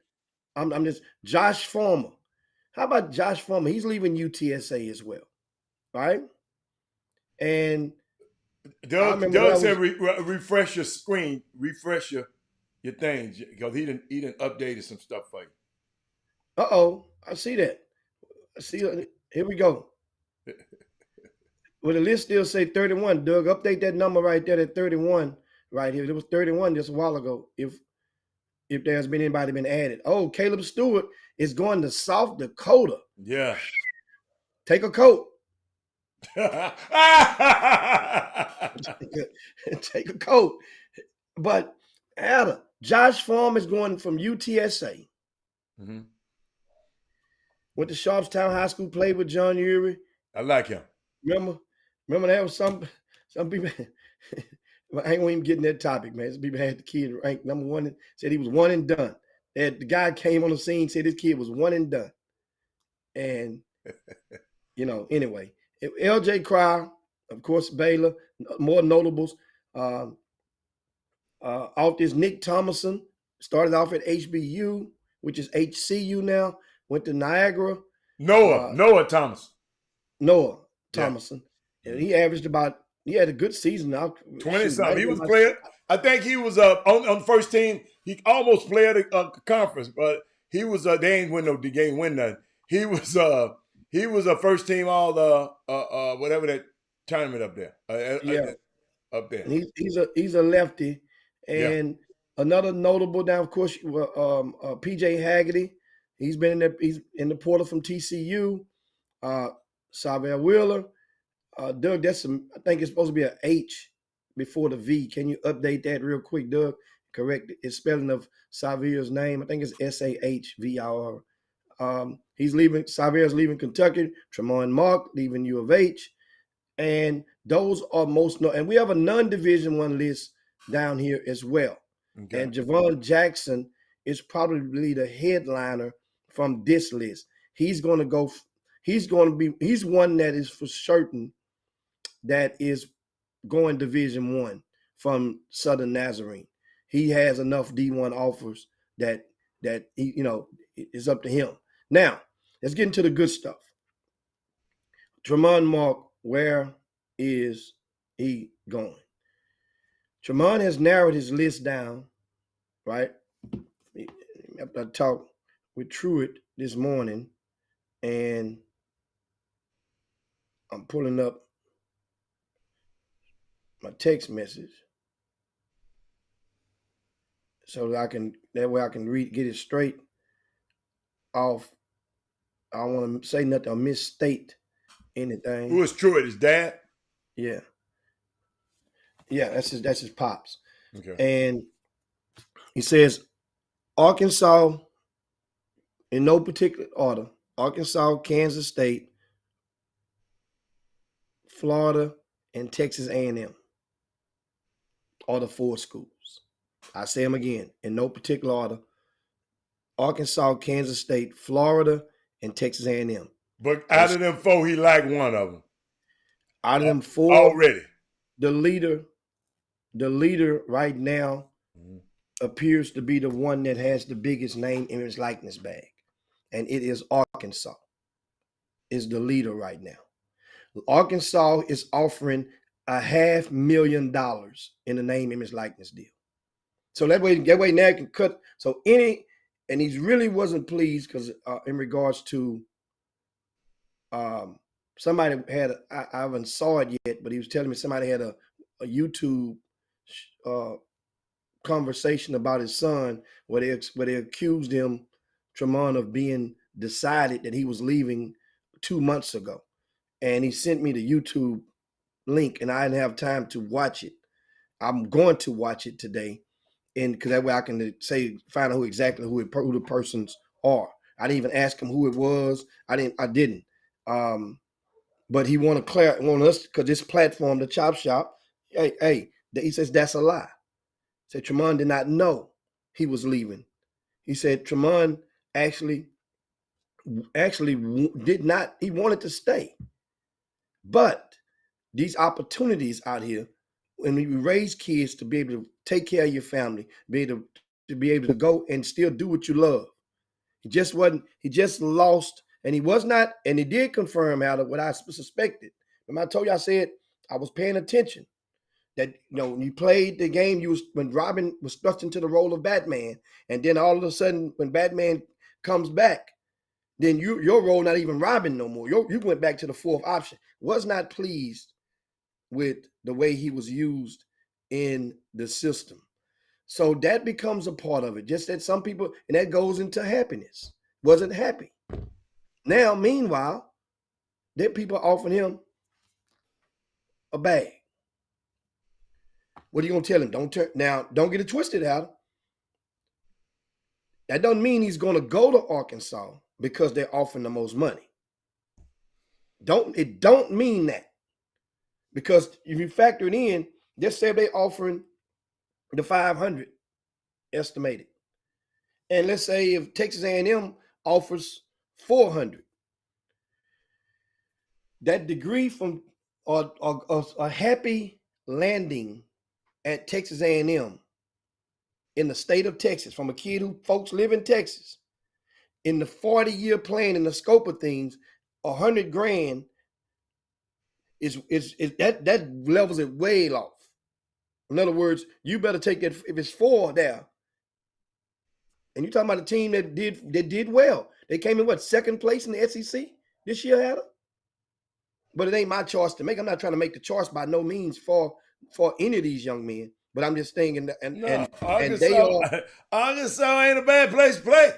I'm just Josh Farmer. How about Josh Farmer? He's leaving UTSA as well, right? And Doug said refresh your screen, refresh your things because he didn't updated some stuff for you. I see that. Here we go. Well, the list still say 31. Doug, update that number right there at 31 right here. It was 31 just a while ago. If there's been anybody been added. Oh, Caleb Stewart is going to South Dakota. Yeah. Take a coat. Take a coat. But Josh Farm is going from UTSA. Went to Sharpstown High School, played with John Urie. I like him. Remember there was some people. I ain't even getting that topic, man. Some people had the kid ranked number one and said he was one and done. The guy came on the scene, said this kid was one and done. And anyway, LJ Cryer, of course, Baylor, more notables. Off this Nick Thomason, started off at HBU, which is HCU now, went to Niagara. Noah Thomas. Noah Thomason. Yeah. And he averaged he had a good season. 20-something. He was playing. I think he was on the first team. He almost played a conference, but he was they ain't win no game win nothing. He was a first team all whatever that tournament up there. Up there. And he's a lefty. And another notable now, of course, PJ Haggerty. He's been he's in the portal from TCU. Savell Wheeler. Doug, I think it's supposed to be an H before the V. Can you update that real quick, Doug? Correct its spelling of Savier's name. I think it's SAHVIR. Savier's leaving Kentucky. Tremont Mark leaving U of H. And those are and we have a non-Division I list down here as well. Okay. And Javon Jackson is probably the headliner from this list. He's one that is for certain that is going Division I from Southern Nazarene. He has enough D1 offers that he, it's up to him. Now, let's get into the good stuff. Tremont Mark, where is he going? Tremont has narrowed his list down, right? I talked with Truitt this morning, and I'm pulling up my text message so that way I can get it straight off. I don't want to say nothing or misstate anything. Who is Truitt? His dad? Yeah. Yeah, that's his pops. Okay. And he says Arkansas, in no particular order, Arkansas, Kansas State, Florida, and Texas A&M are the 4 schools. I say them again, in no particular order. Arkansas, Kansas State, Florida, and Texas A&M. But out of them 4, he liked one of them. Out of them 4, already, the leader right now appears to be the one that has the biggest name, image, likeness bag, and it is Arkansas. Is the leader right now. Arkansas is offering $500,000 in the name, image, likeness deal. So that way now you can cut. So and he really wasn't pleased because in regards to somebody had I haven't saw it yet, but he was telling me somebody had a YouTube conversation about his son where they accused him, Tremont, of being decided that he was leaving 2 months ago, and he sent me the YouTube link, and I didn't have time to watch it. I'm going to watch it today, and because that way I can find out who the persons are. I didn't even ask him who it was. I didn't. But he want us because this platform, the Chop Shop, he says that's a lie. Said Tremont did not know he was leaving. He said Tremont actually did not. He wanted to stay, but these opportunities out here, when you raise kids to be able to take care of your family, to be able to go and still do what you love. He just lost, and he was not, and he did confirm out of what I suspected. Remember I told you, I said I was paying attention. That when you played the game, when Robin was thrust into the role of Batman, and then all of a sudden when Batman comes back, then your role not even Robin no more. You went back to the 4th option. Was not pleased with the way he was used in the system. So that becomes a part of it. Just that some people, and that goes into happiness. Wasn't happy. Now, meanwhile, that people offering him a bag. What are you gonna tell him? Don't get it twisted out. That doesn't mean he's gonna go to Arkansas because they're offering the most money. It don't mean that. Because if you factor it in, just say they're offering the 500 estimated. And let's say if Texas A&M offers 400, that degree from a happy landing at Texas A&M in the state of Texas from a kid who folks live in Texas, in the 40-year plan, in the scope of things, $100,000 is that levels it way off. In other words, you better take that if it's 4 there. And you're talking about a team that did well. They came in 2nd place in the SEC this year, Adam? But it ain't my choice to make. I'm not trying to make the choice by no means for any of these young men. But I'm just thinking, and they are. Arkansas ain't a bad place to play.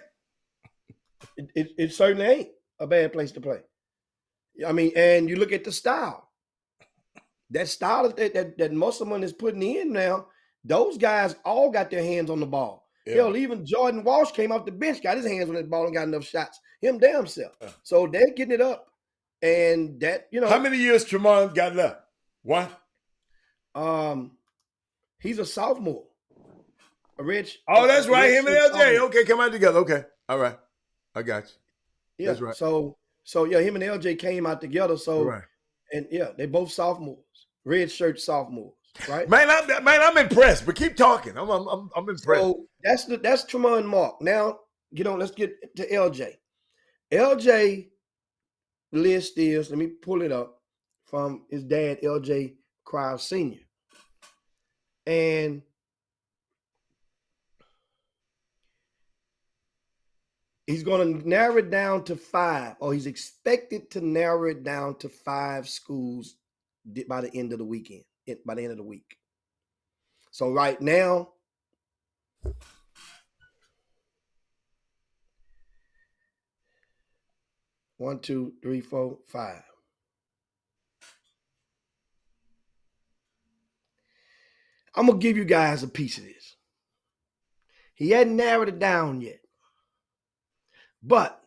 It certainly ain't a bad place to play. I mean, and you look at the style. That style that Musselman is putting in now, those guys all got their hands on the ball. Yeah. Hell, even Jordan Walsh came off the bench, got his hands on that ball and got enough shots. Him damn self. Yeah. So they're getting it up. And that, How many years Tremont got left? 1? He's a sophomore. That's right. Him and LJ. Okay, come out together. Okay. All right. I got you. Yeah. That's right. So yeah, him and LJ came out together. So right. And yeah, they both sophomores. Red shirt sophomores, right? Man, I'm impressed, but keep talking. I'm impressed. So that's Tremont Mark. Now, let's get to LJ. LJ list is, let me pull it up, from his dad, L.J. Cryer Sr. And he's going to narrow it down to 5, or he's expected to narrow it down to 5 schools by the end of the weekend, by the end of the week. So right now, one, two, three, four, 5. I'm going to give you guys a piece of this. He hadn't narrowed it down yet. But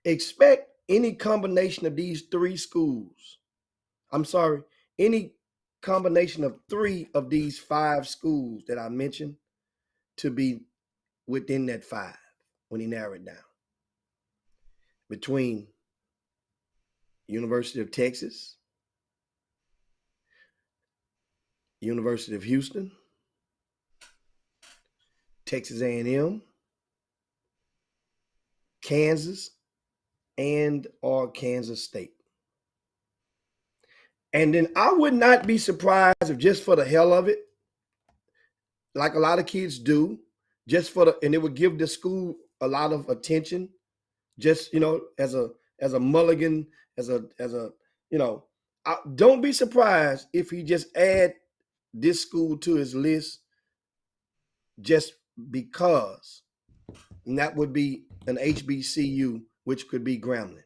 expect any combination of these 3 schools. I'm sorry, any combination of 3 of these 5 schools that I mentioned to be within that 5 when he narrowed it down. Between University of Texas, University of Houston, Texas A&M, Kansas, and or Kansas State. And then I would not be surprised if, just for the hell of it, like a lot of kids do, just for the, and it would give the school a lot of attention, just, you know, as a mulligan, as a, you know, don't be surprised if he just add this school to his list just because, and that would be an HBCU, which could be Grambling.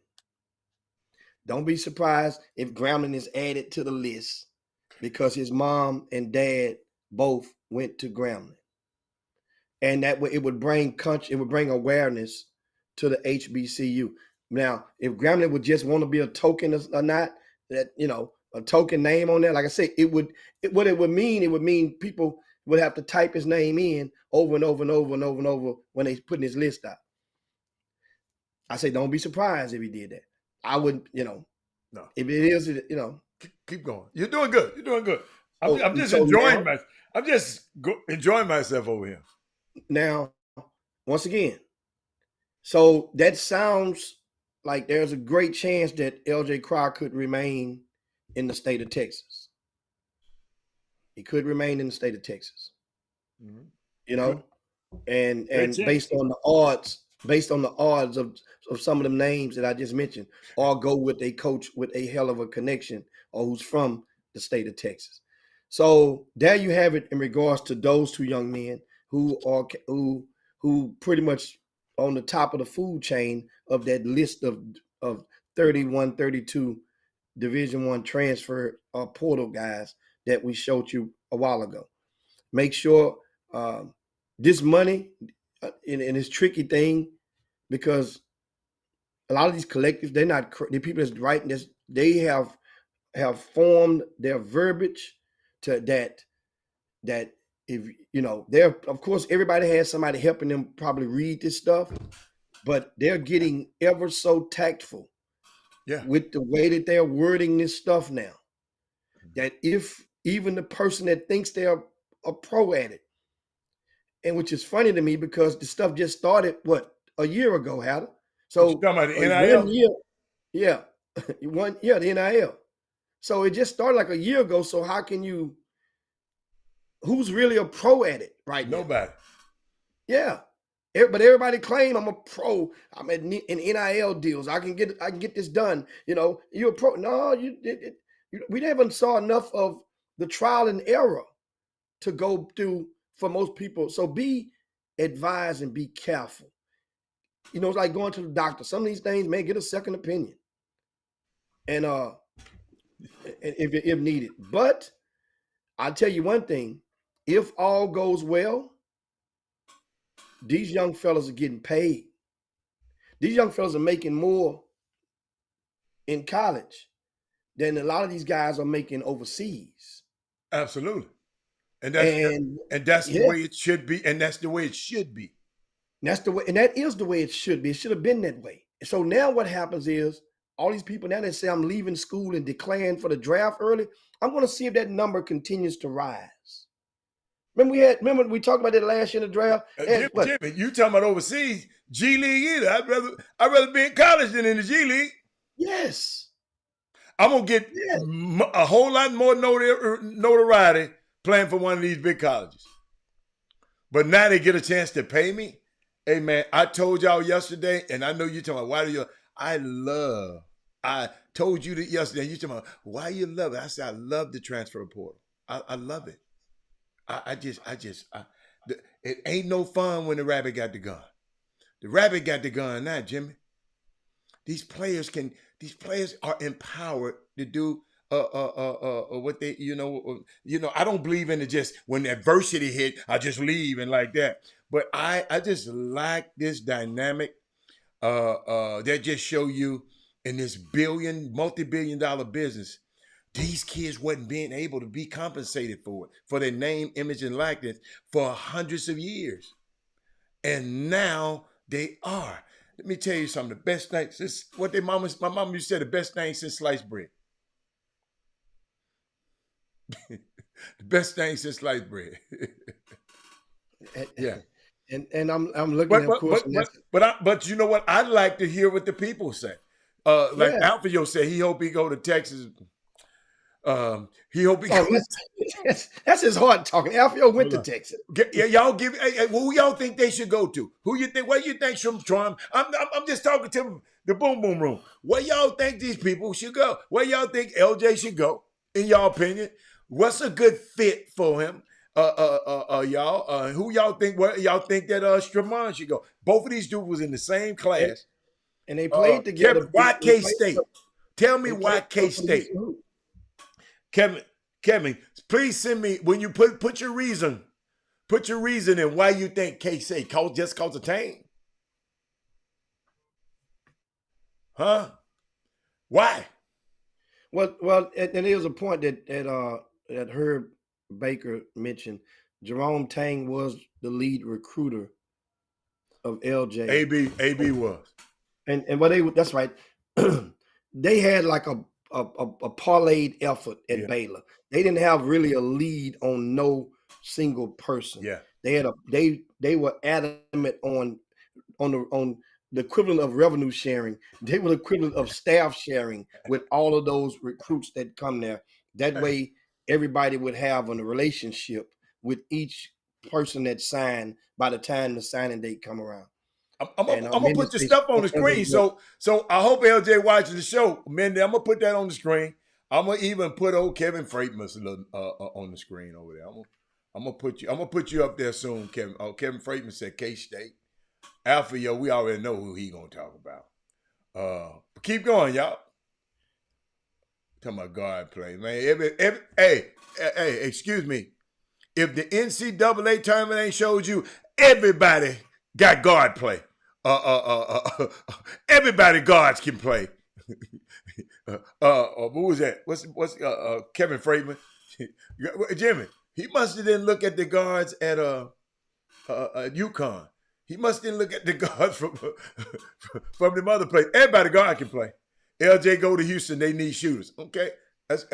Don't be surprised if Grambling is added to the list because his mom and dad both went to Grambling. And that way it would bring awareness to the HBCU. Now, if Grambling would just want to be a token or not, that, you know, a token name on there, like I said, it would mean people would have to type his name in over and over and over and over and over when they putting his list out. I say, don't be surprised if he did that. I wouldn't, you know. No. If it is, you know. Keep going. You're doing good. You're doing good. I'm just enjoying myself over here. Now, once again, so that sounds like there's a great chance that L.J. Cryer could remain in the state of Texas. He could remain in the state of Texas. Mm-hmm. You know, and based on the odds of some of them names that I just mentioned, or go with a coach with a hell of a connection or who's from the state of Texas. So there you have it in regards to those 2 young men who pretty much on the top of the food chain of that list of 31, 32 Division I transfer portal guys that we showed you a while ago. Make sure this money, and it's tricky thing, because a lot of these collectives, the people that's writing this, they have formed their verbiage to that if, you know, they're, of course, everybody has somebody helping them probably read this stuff, but they're getting ever so tactful with the way that they're wording this stuff now, that if even the person that thinks they're a pro at it, and which is funny to me because the stuff just started, a year ago, Hatter. So you're talking about the NIL? 1 year, the NIL. So it just started like a year ago. So how can you? Who's really a pro at it right now? Nobody. Yeah, but everybody claim I'm a pro. I'm in NIL deals. I can get this done. You know, you're a pro. No, we haven't saw enough of the trial and error to go through for most people. So be advised and be careful. You know, it's like going to the doctor. Some of these things may get a second opinion, and if needed. But I'll tell you one thing: if all goes well, these young fellas are getting paid. These young fellas are making more in college than a lot of these guys are making overseas. Absolutely. And that's the way it should be. And that's the way it should be. That's the way, and that is the way it should be. It should have been that way. So now what happens is all these people now that say I'm leaving school and declaring for the draft early, I'm going to see if that number continues to rise. Remember we talked about that last year in the draft? Jimmy, you talking about overseas, G League either. I'd rather be in college than in the G League. Yes. I'm gonna get Yes. a whole lot more notoriety playing for one of these big colleges. But now they get a chance to pay me. Hey man, I told y'all yesterday, and I know you're talking about why do you? I told you that yesterday. You talking about why you love it? I said I love the transfer portal. I love it. It ain't no fun when the rabbit got the gun. The rabbit got the gun now, Jimmy. These players are empowered to do what they, I don't believe in it just when adversity hit, I just leave and like that. But I just like this dynamic that just show you in this multi-billion-dollar business, these kids wasn't being able to be compensated for it, for their name, image, and likeness for hundreds of years. And now they are. Let me tell you something. The best thing, this what my mom used to say, the best thing since sliced bread. The best thing since sliced bread. Yeah. And I'm looking at, of course. But you know what? I'd like to hear what the people say. Like Alfio said, he hope he go to Texas. He hope he goes. That's his hard talking. Alfio went to Texas. Yeah, y'all give. Hey, who y'all think they should go to? Who you think? What you think, Trump? I'm just talking to the boom boom room. Where y'all think these people should go? Where y'all think LJ should go? In y'all opinion, what's a good fit for him? Y'all. Who y'all think? Where y'all think that Stramon should go? Both of these dudes was in the same class, and they played together. Kevin, why K State? Tell me why K State. Kevin, please send me when you put your reason. Put your reason in why you think K State just cause of Tang. Huh? Why? Well, and there's a point that Herb Baker mentioned. Jerome Tang was the lead recruiter of LJ. AB was. And that's right. They had like a parlayed effort at Baylor. They didn't have really a lead on no single person. Yeah. They were adamant on the equivalent of revenue sharing. They were the equivalent of staff sharing with all of those recruits that come there. That way everybody would have a relationship with each person that signed by the time the signing date come around. I'm gonna put your stuff on the screen. So I hope LJ watches the show. Mindy, I'm gonna put that on the screen. I'm gonna even put old Kevin Freightman's on the screen over there. I'm gonna put you up there soon, Kevin. Kevin Freightman said K-State. Alfio, we already know who he gonna talk about. But keep going, y'all. Talking about guard play, man. Hey, excuse me. If the NCAA tournament ain't showed you, everybody got guard play. Everybody guards can play. What was that? What's Kevin Freightman? Jimmy, he must have didn't look at the guards at UConn. He must didn't look at the guards from the other place. Everybody guard can play. LJ go to Houston, they need shooters. Okay, that's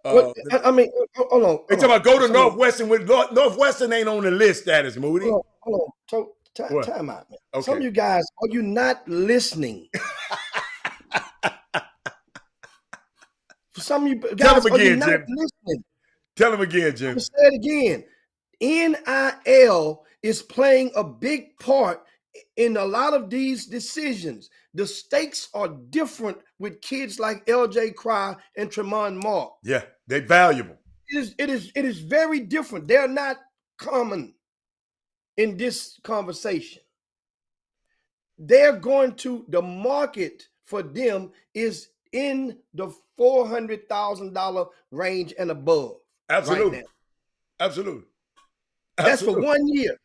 I mean, hold on. They talking about go to Northwestern. Northwestern ain't on the list status, Moody. Hold on. Time out, man. Okay. Some of you guys, are you not listening? For some of you guys, tell them again, are you not Jim. listening? Tell them again, Jim. I'll say it again. NIL is playing a big part in a lot of these decisions. The stakes are different with kids like LJ Cry and Tremont Mark. Yeah, they're valuable. It is very different. They're not common in this conversation. They're going to, the market for them is in the $400,000 range and above. Absolutely. Right now. Absolutely. That's for 1 year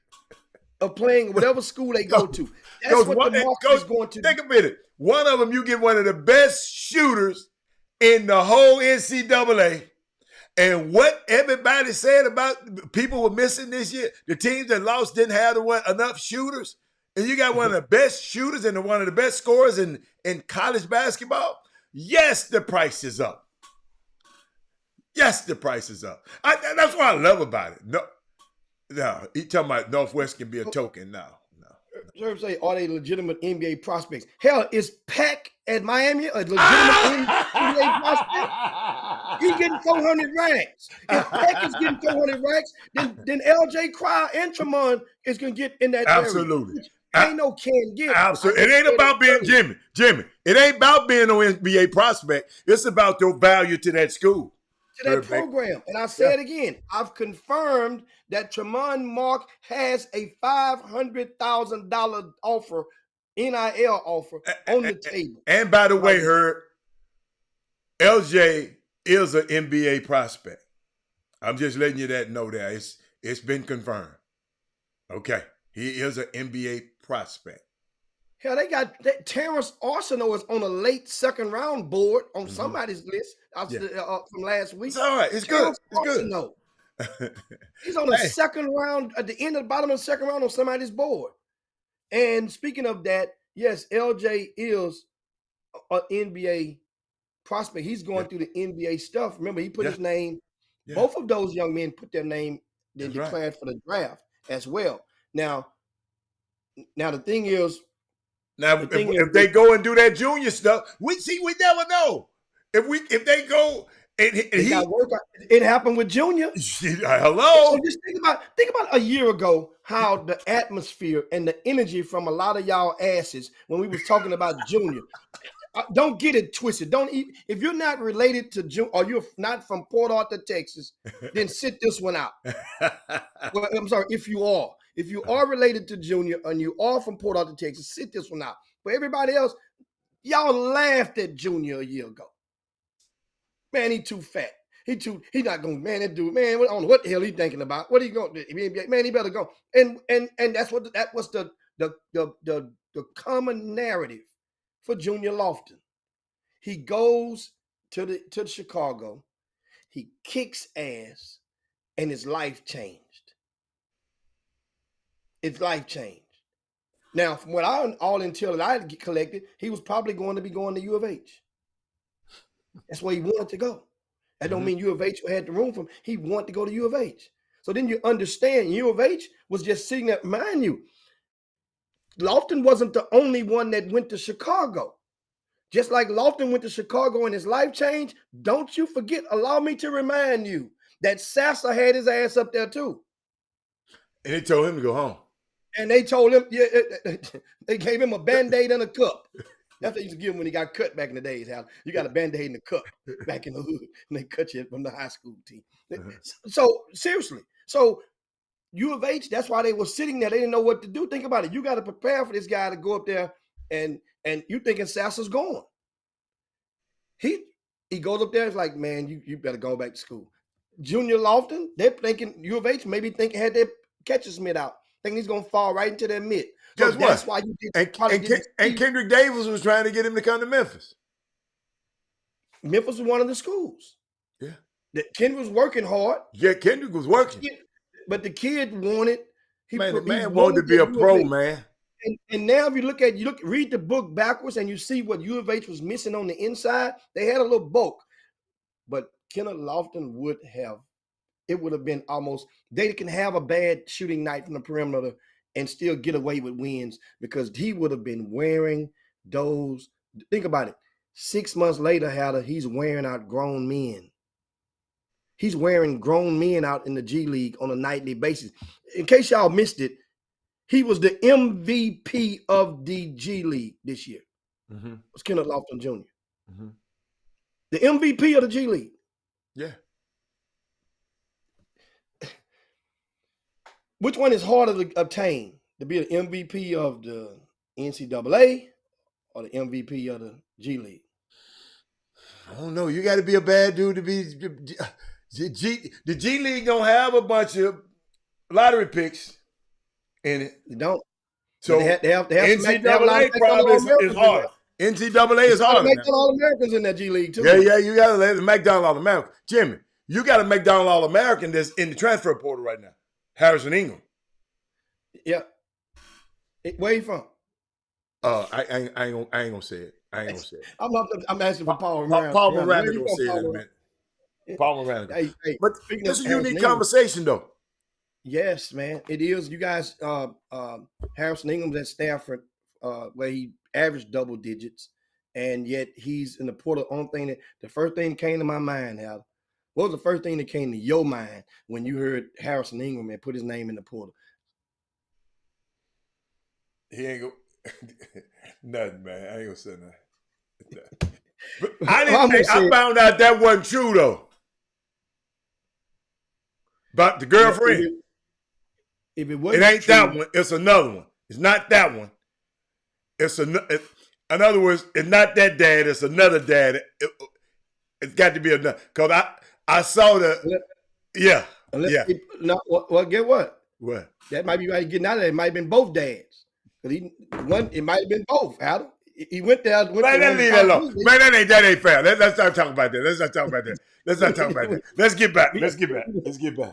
of playing whatever school they go to. That's what the market is going to. Think a minute. One of them, you get one of the best shooters in the whole NCAA. And what everybody said about people were missing this year, the teams that lost didn't have enough shooters. And you got one of the best shooters and one of the best scorers in college basketball. Yes, the price is up. Yes, the price is up. That's what I love about it. No, he talking about Northwest can be a token. No. Serve say, are they legitimate NBA prospects? Hell, is Pack at Miami a legitimate NBA prospect? He's getting 400 racks. If Peck is getting 400 racks, then LJ Cryer and Tremont is gonna get in that area. Absolutely. Ain't no can get. Absolutely. It ain't about being Jimmy. It ain't about being no NBA prospect. It's about your value to that school. To that program. And I say it again. I've confirmed that Tremont Mark has a $500,000 offer, NIL offer on the table. And by the way, Herb, LJ is an NBA prospect. I'm just letting you know there. It's been confirmed. Okay. He is an NBA prospect. Hell, they got Terrence Arsenault is on a late second round board on somebody's list from last week. It's all right. It's good. It's good. He's on the second round, at the end of the bottom of the second round on somebody's board. And speaking of that, yes, LJ is an NBA prospect. He's going through the NBA stuff. Remember, he put his name. Both of those young men put their name. They declared for the draft as well. Now the thing is, if they go and do that junior stuff, we never know. If they go and it happened with Junior. Hello. So just think about a year ago how the atmosphere and the energy from a lot of y'all asses when we was talking about Junior. Don't get it twisted. If you're not related to Junior or you're not from Port Arthur, Texas, then sit this one out. Well, I'm sorry, if you are related to Junior and you are from Port Arthur, Texas, sit this one out. But everybody else, y'all laughed at Junior a year ago. Man, he too fat. He not going, man, that dude, man, I don't know what the hell he thinking about. What are you going to do? Man, he better go. And that was the common narrative for Junior Lofton. He goes to Chicago, he kicks ass, and his life changed. His life changed. Now, from what all intel that I collected, he was probably going to be going to U of H. That's where he wanted to go. That don't mean U of H had the room for him. He wanted to go to U of H. So then you understand U of H was just sitting there. Mind you, Lofton wasn't the only one that went to Chicago. Just like Lofton went to Chicago and his life changed, don't you forget, allow me to remind you that Sasser had his ass up there too. And they told him to go home. And they told him, they gave him a Band-Aid and a cup. That's what they used to give him when he got cut back in the days. How you got a Band-Aid and a cup back in the hood, and they cut you from the high school team. So seriously, U of H, that's why they were sitting there. They didn't know what to do. Think about it. You got to prepare for this guy to go up there, and you thinking Sasser's going. He goes up there. It's like, man, you better go back to school. Junior Lofton, they're thinking U of H maybe had their catcher's mitt out. Thinking he's gonna fall right into their mitt. So that's why you did. And Kendrick Davis was trying to get him to come to Memphis. Memphis was one of the schools. Yeah. Kendrick was working hard. Yeah, Kendrick was working. But the kid wanted. He wanted to be a pro, man. And now if you read the book backwards and you see what U of H was missing on the inside, they had a little bulk. But Kenneth Lofton would have been almost, they can have a bad shooting night from the perimeter and still get away with wins because he would have been wearing those. Think about it. 6 months later, he's wearing out grown men. He's wearing grown men out in the G League on a nightly basis. In case y'all missed it, he was the MVP of the G League this year. It was Kenneth Lofton Jr. The MVP of the G League. Yeah. Which one is harder to obtain? To be the MVP of the NCAA or the MVP of the G League? I don't know. You got to be a bad dude to be. The G League don't have a bunch of lottery picks in it. They don't. So they have NCAA probably is hard. NCAA is hard. Make All-Americans in that G League too. Yeah. You got to let the McDonald All-American. Jimmy, you got a McDonald All-American that's in the transfer portal right now. Harrison Ingram. Yeah. Where you from? I ain't gonna say it. I'm asking for Paul Miranda. Paul Miranda gonna say it in a minute. Paul Miranda. Hey, but this is a unique conversation though. Yes, man, it is. You guys, Harrison Ingram's at Stanford, where he averaged double digits, and yet he's in the portal. The first thing that came to my mind, Hal, what was the first thing that came to your mind when you heard Harrison Ingram and put his name in the portal? He ain't go nothing, man. I ain't gonna say nothing. But I found out that wasn't true though. About the girlfriend. If it wasn't, it ain't true, that one. It's another one. It's not that one. In other words, it's not that dad. It's another dad. It's got to be another. Cause I saw yeah. Well, get what? What? That might be right getting out of there. It might have been both dads. It might have been both, Adam. He went there. Man, leave that alone. Man, that ain't fair. Let's not talk about that. Let's not talk about that. Let's get back.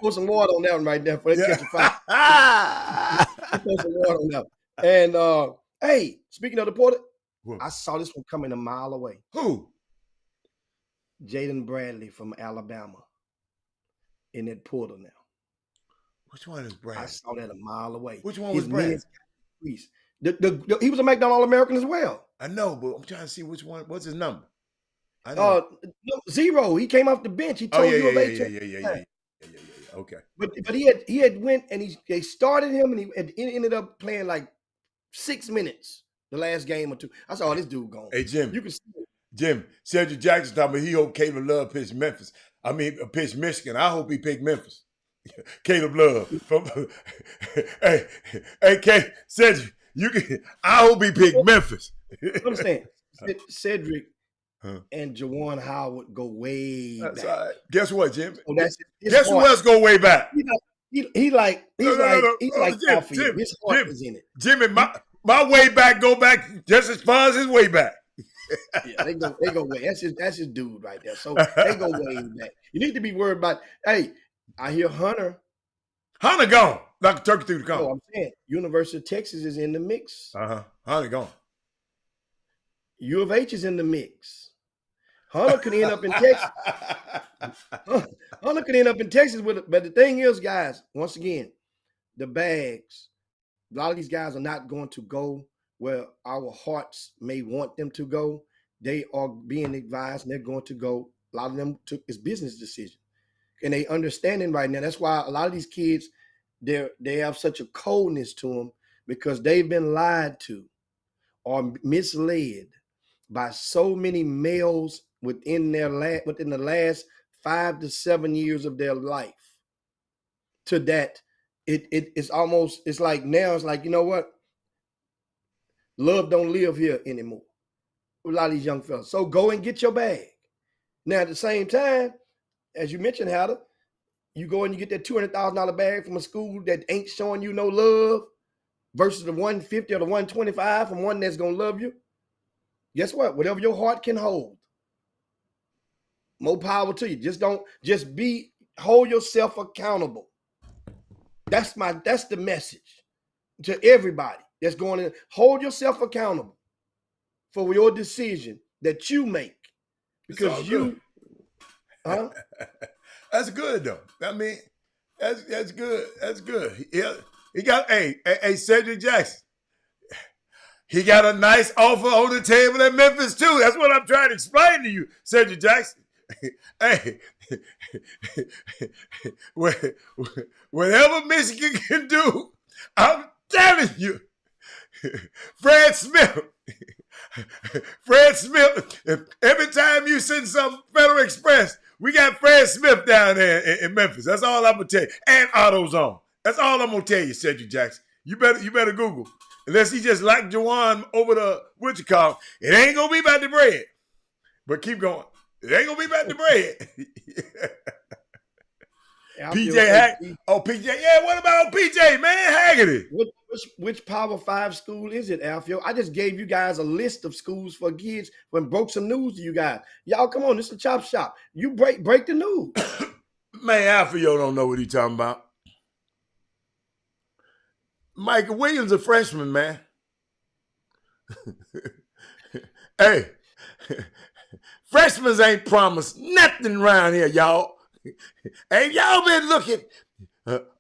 Put some water on that one right there for they catch a fire. Put some water on that one. And hey, speaking of the porter, I saw this one coming a mile away. Who? Jaden Bradley from Alabama in that portal now. Which one is Bradley? I saw that a mile away. Which one was Bradley? He was a McDonald All-American as well. I know, but I'm trying to see which one. What's his number? 0. He came off the bench. He told you about yeah. Okay. But he had went and they started him and he ended up playing like 6 minutes the last game or two. I saw this dude gone. Hey Jim, you can see it. Jim, Cedric Jackson told me he hope Caleb Love pitch Memphis. Pitch Michigan. I hope he picked Memphis. Caleb Love from hey, Cedric, I hope he picked Memphis. Understand? Cedric and Jawan Howard go way back. All right. Guess what, Jim? So guess who else go way back? He's like coffee. Jim, his heart is in it. Jimmy, my way back go back just as far as his way back. Yeah, they go way. That's his dude right there. So they go way back. You need to be worried about. Hey, I hear Hunter gone like a turkey through the cone. No, I'm saying University of Texas is in the mix. Hunter gone. U of H is in the mix. Hunter could end up in Texas. Hunter could end up in Texas with it. But the thing is, guys, once again, the bags. A lot of these guys are not going to go where our hearts may want them to go. They are being advised and they're going to go. A lot of them took this business decision. And they understanding right now. That's why a lot of these kids, they have such a coldness to them because they've been lied to or misled by so many males within the last 5 to 7 years of their life. To that, it's like now it's like, you know what? Love don't live here anymore. A lot of these young fellas. So go and get your bag. Now at the same time, as you mentioned, Hatter, you go and you get that $200,000 bag from a school that ain't showing you no love versus the 150 or the 125 from one that's gonna love you. Guess what? Whatever your heart can hold, more power to you. Hold yourself accountable. That's the message to everybody that's going in. Hold yourself accountable for your decision that you make because you. Huh? That's good though. I mean, that's good. That's good. He got Cedric Jackson. He got a nice offer on the table at Memphis too. That's what I'm trying to explain to you, Cedric Jackson. Hey, whatever Michigan can do, I'm telling you, Fred Smith. Every time you send some Federal Express, we got Fred Smith down there in Memphis. That's all I'm gonna tell you. And AutoZone. That's all I'm gonna tell you, Cedric Jackson. You better Google. Unless he just like Jawan over the what you call, it ain't gonna be about the bread. But keep going. It ain't gonna be about the bread. PJ PJ. Yeah, what about PJ, man? Haggerty. Which Power 5 school is it, Alfio? I just gave you guys a list of schools for kids when broke some news to you guys. Y'all, come on, this is a Chop Shop. You break the news. Man, Alfio don't know what he talking about. Michael Williams, a freshman, man. Hey, freshmen ain't promised nothing around here, y'all. Ain't y'all been looking?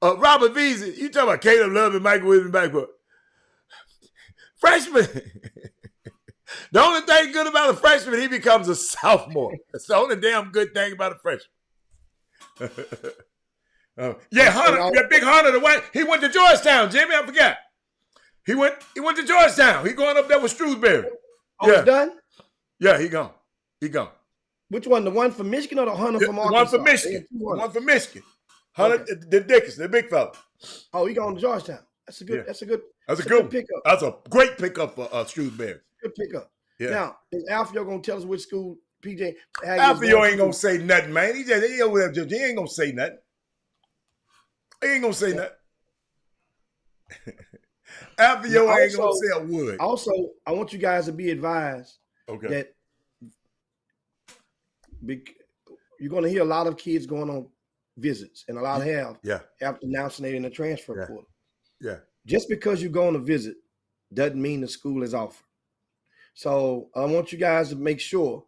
Robert Beasley, you talking about Caleb Love and Michael Williams backcourt. Freshman. The only thing good about a freshman, he becomes a sophomore. That's the only damn good thing about a freshman. Yeah, Hunter, that big Hunter, the white, he went to Georgetown, Jimmy, I forgot. He went to Georgetown. He going up there with Shrewsbury. Oh, it's done? Yeah, he gone. He gone. Which one? The one from Michigan or the Hunter from Arkansas? One from Michigan. One from Michigan. Hunter, okay. The Dickinson, the big fella. Oh, he going to Georgetown. That's a good. Yeah. That's a good pickup. That's a great pickup for Shrewsbury. Good pickup. Yeah. Now, is Alfio going to tell us which school PJ? Alfio ain't going to say nothing, man. He over there. He ain't going to say nothing. He ain't going to say nothing. Alfio ain't going to say a word. Also, I want you guys to be advised that you're going to hear a lot of kids going on visits, and a lot have after announcing they're in the transfer portal. Yeah. Just because you go on a visit doesn't mean the school is offered. So I want you guys to make sure.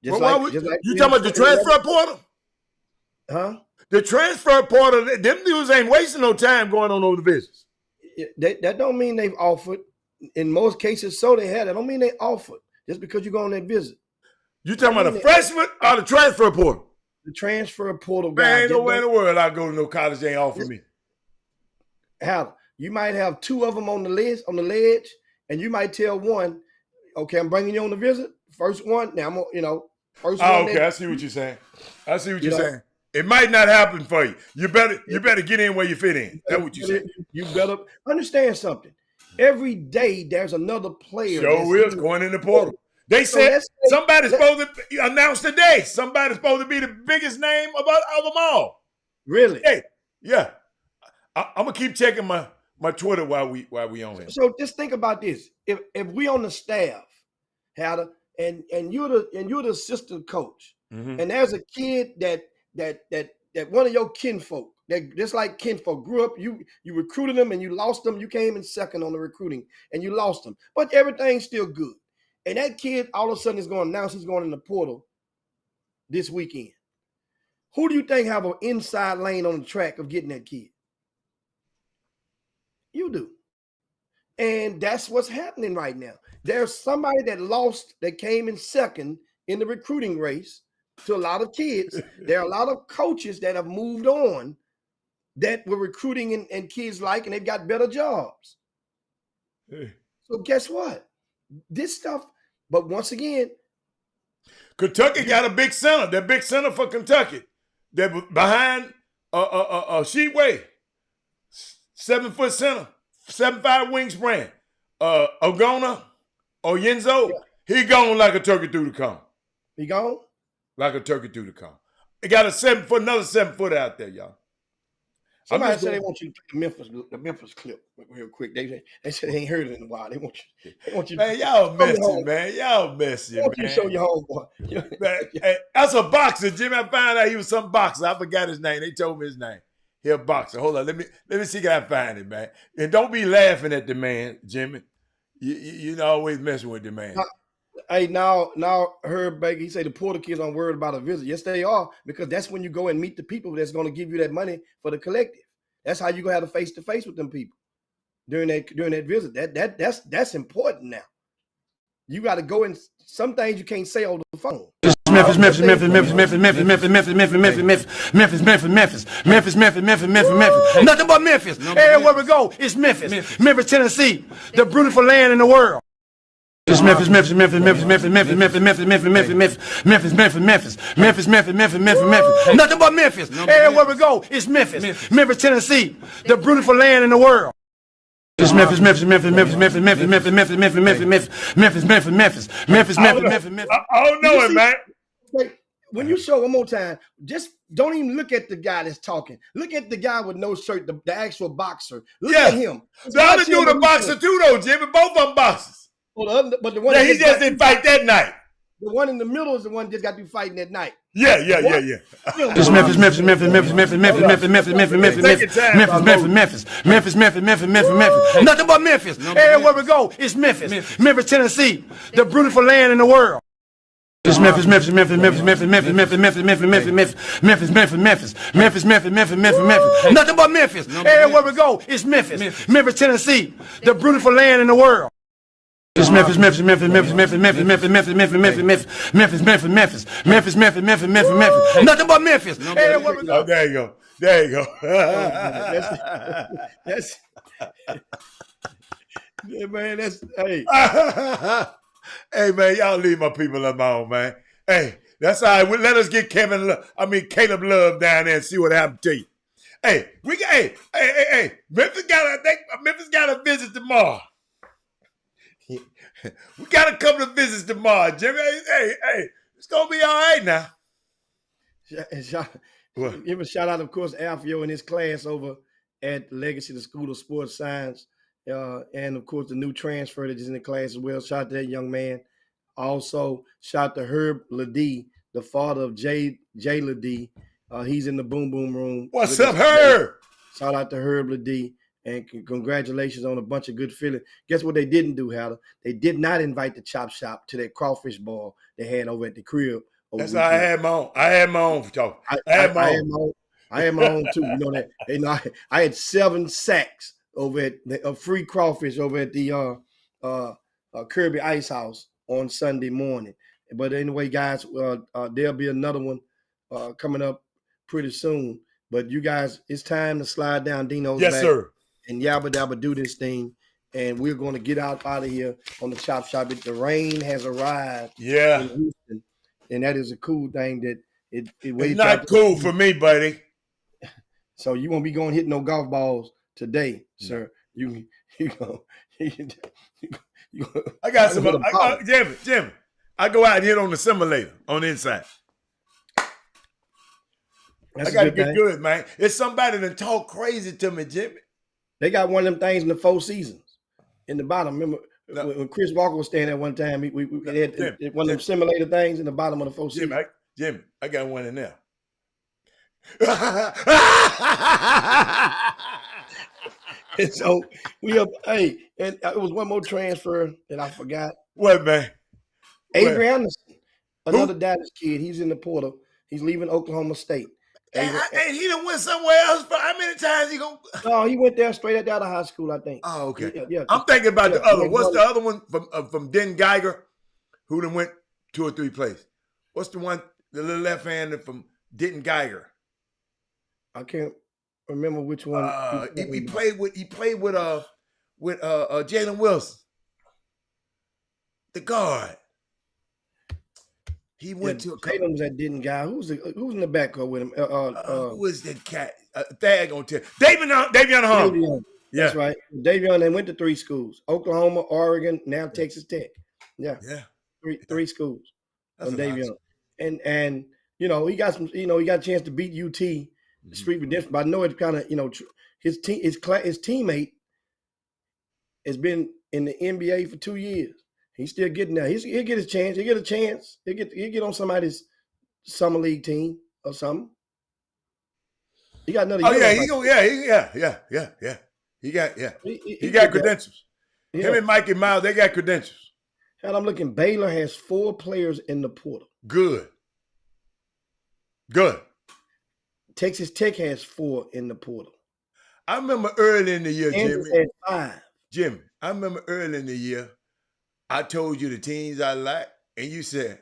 You talking about the transfer portal? Huh? The transfer portal, them dudes ain't wasting no time going on over the visits. That don't mean they've offered. In most cases, so they had. That don't mean they offered. Just because you go on that visit. You talking about a freshman or the transfer portal? The transfer portal guy. Man, ain't no way in the world I go to no college they ain't offer me. How? You might have two of them on the list, on the ledge, and you might tell one, okay, I'm bringing you on the visit. First one, now I'm, first one. Okay, I see what you're saying. I see what you're saying. It might not happen for you. You better get in where you fit in. That's what you say. You better understand something. Every day there's another player. Sure is going in the portal. They said somebody's supposed to announce today. Somebody's supposed to be the biggest name of them all. Really? Hey, yeah. I'm gonna keep checking my Twitter while we on here. So just think about this: if we on the staff, and you're the assistant coach, and there's a kid that one of your kinfolk, that just like kinfolk grew up, you recruited them and you lost them. You came in second on the recruiting and you lost them, but everything's still good. And that kid all of a sudden is going to announce he's going in the portal this weekend. Who do you think have an inside lane on the track of getting that kid? You do. And that's what's happening right now. There's somebody that came in second in the recruiting race to a lot of kids. There are a lot of coaches that have moved on that were recruiting and kids and they've got better jobs. Hey. So guess what? This stuff, but once again, Kentucky got a big center. That big center for Kentucky. They're behind Sheetway. 7-foot center, 7'5" wingspan. Ogona, Oyenzo, he gone like a turkey through the cone. He gone? Like a turkey through the cone. They got another 7-foot out there, y'all. Somebody said they want you to play the Memphis clip real quick. They said they ain't heard it in a while. They want you. Man, y'all messy, man. Y'all messy, man. I want you to show your homeboy. Man, hey, that's a boxer, Jimmy. I found out he was some boxer. I forgot his name. They told me his name. He a boxer. Hold on. Let me see if I find it, man. And don't be laughing at the man, Jimmy. You know, always messing with the man. Hey, now Herb Baker, he say the Porter kids aren't worried about a visit. Yes, they are, because that's when you go and meet the people that's going to give you that money for the collective. That's how you gonna have a face-to-face with them people during that visit. That's important now. You got to go and some things you can't say over the phone. Memphis. Nothing but Memphis. Everywhere we go, it's Memphis. Memphis, Tennessee, the beautiful land in the world. It's Memphis. Nothing but Memphis. Everywhere we go, it's Memphis. Memphis, Tennessee, the beautiful land in the world. It's Memphis. I don't know it, man. When you show one more time, just don't even look at the guy that's talking. Look at the guy with no shirt, the actual boxer. Look at him. The other dude a boxer too, though, Jimmy. Both of them boxers. Well, but the one he just didn't fight that night. The one in the middle is the one that just got to fighting that night. Yeah. It's Memphis. Nothing but Memphis. Everywhere we go, it's Memphis. Memphis, Tennessee, the beautiful land in the world. It's Memphis, Memphis, Memphis, Memphis, Memphis, Memphis, Memphis, Memphis, Memphis, Memphis, Memphis, Memphis, Memphis, Memphis, Memphis, Memphis, Memphis, Memphis, Memphis. Nothing but Memphis. Everywhere we go, it's Memphis. Memphis, Tennessee, the beautiful land in the world. It's Memphis, Memphis, Memphis, Memphis, Memphis, Memphis, Memphis, Memphis, Memphis, Memphis, Memphis, Memphis, Memphis, Memphis, Memphis, Memphis, Memphis, Memphis, Memphis. Nothing but Memphis. Everywhere we go. There you go. There you go. That's yeah, man. That's hey. Hey man, y'all leave my people alone, man. Hey, that's all right. Let us get Caleb Love down there and see what happened to you. Hey, hey. Memphis got a visit tomorrow. We got a couple of visits tomorrow, Jimmy. Hey, it's gonna be all right now. Give a shout out, of course, Alfio and his class over at Legacy, the School of Sports Science. And of course, the new transfer that is in the class as well. Shout out to that young man. Also, shout out to Herb Ladie, the father of Jay Ladie. He's in the boom boom room. What's up, Herb? Shout out to Herb Ladie, and congratulations on a bunch of good feeling. Guess what they didn't do, Hatter? They did not invite the Chop Shop to that crawfish ball they had over at the crib. That's how I had my own. I had my own for talking. I had my own too. You know that. I had 7 sacks over at the free crawfish over at the Kirby Ice House on Sunday morning. But anyway, guys, there'll be another one coming up pretty soon. But you guys, it's time to slide down Dino's back. Yes, sir. And yabba dabba do this thing. And we're going to get out of here on the Chop Shop. The rain has arrived in Houston. And that is a cool thing that it's not cool for me, buddy. So you won't be going hitting no golf balls today, sir. You go. I got some. Jimmy. I go out and hit on the simulator on the inside. I got to get good, man. It's somebody that talk crazy to me, Jimmy. They got one of them things in the 4 seasons in the bottom. Remember when Chris Walker was staying there one time? We had one of them simulator things in the bottom of the 4 seasons. Jimmy, I got one in there. And so and it was one more transfer that I forgot. What, man? Avery Anderson, another Dallas kid. He's in the portal. He's leaving Oklahoma State. And he done went somewhere else. But how many times he gonna? No, he went there straight out of high school, I think. Oh, okay. Yeah. I'm thinking about the other. What's the other one from Den Geiger, who done went 2 or 3 places? What's the one, the little left-hander from Denton Geiger? I can't remember which one. He played with Jalen Wilson, the guard. He went to a couple. Tatum's that Denton guy. Who's in the backcourt with him? Who was that cat? Thad gonna tell. Davion Hall. Yeah, that's right. Davion. They went to 3 schools: Oklahoma, Oregon, now Texas Tech. Yeah. Three schools. That's Davion. And he got some. He got a chance to beat UT. Street redemption, but I know it's kind of his teammate has been in the NBA for 2 years. He's still getting there. He'll get his chance. He'll get a chance. He'll get on somebody's summer league team or something. He got another. Oh yeah, He got credentials. Yeah. Him and Mikey Miles, they got credentials. And I'm looking. Baylor has 4 players in the portal. Good. Texas Tech has 4 in the portal. I remember early in the year, Kansas Jimmy. had 5. Jimmy, I remember early in the year, I told you the teams I like, and you said,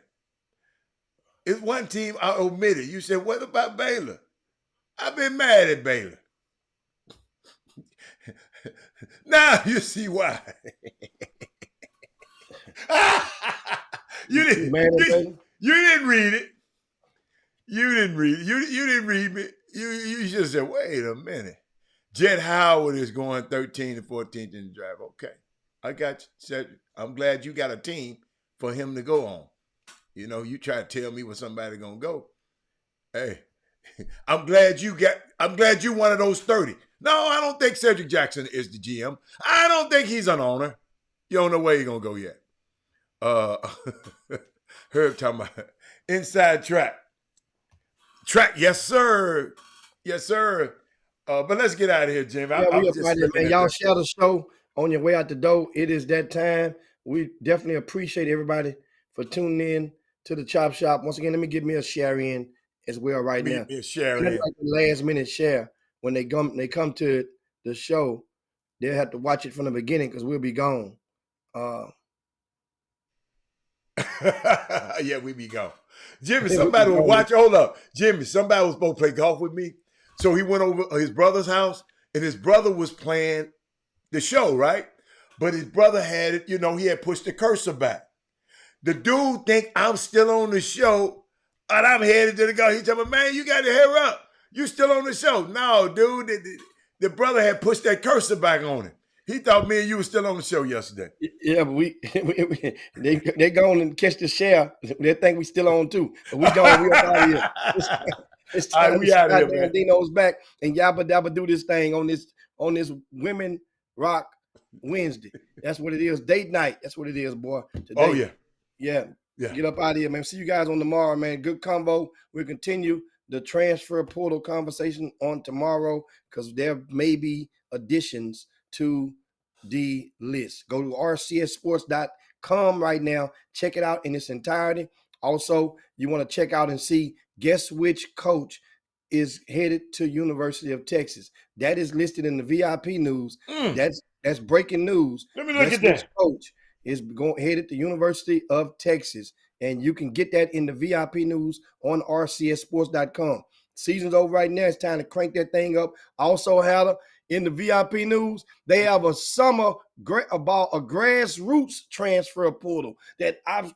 it's one team I omitted. You said, what about Baylor? I've been mad at Baylor. Now you see why. You didn't read it. You didn't read me. You should have said, wait a minute. Jet Howard is going 13th and 14th in the draft. Okay. I got you. I'm glad you got a team for him to go on. You try to tell me where somebody gonna go. Hey, I'm glad you one of those 30. No, I don't think Cedric Jackson is the GM. I don't think he's an owner. You don't know where he's gonna go yet. Herb talking about inside track. Yes, sir. But let's get out of here, Jim. Y'all share the show on your way out the door. It is that time. We definitely appreciate everybody for tuning in to the Chop Shop. Once again, let me give me a share in as well right now. Share That's in. like the last minute share. When they come to the show, they'll have to watch it from the beginning because we'll be gone. Yeah, we be gone. Jimmy, somebody was watching. Hold up. Jimmy, somebody was supposed to play golf with me. So he went over to his brother's house, and his brother was playing the show, right? But his brother had it, he had pushed the cursor back. The dude think I'm still on the show, and I'm headed to the golf. He told me, man, you got to hurry up. You still on the show. No, dude, the brother had pushed that cursor back on him. He thought me and you were still on the show yesterday. Yeah, but they go on and catch the share. They think we still on too. But we gone. We out of here. It's time right, we out of here, man. Dino's back and Yabba Dabba do this thing on this Women Rock Wednesday. That's what it is. Date night. That's what it is, boy. Today. Oh yeah. Yeah. Get up out of here, man. See you guys on tomorrow, man. Good combo. We'll continue the transfer portal conversation on tomorrow because there may be additions to the list. Go to rcssports.com right now. Check it out in its entirety. Also, you want to check out and see guess which coach is headed to University of Texas. That is listed in the VIP news. That's breaking news. Let me look at that. Coach is headed to University of Texas, and you can get that in the VIP news on rcssports.com. Season's over right now. It's time to crank that thing up. Also, Hatter, in the VIP news, they have a summer about a grassroots transfer portal that I've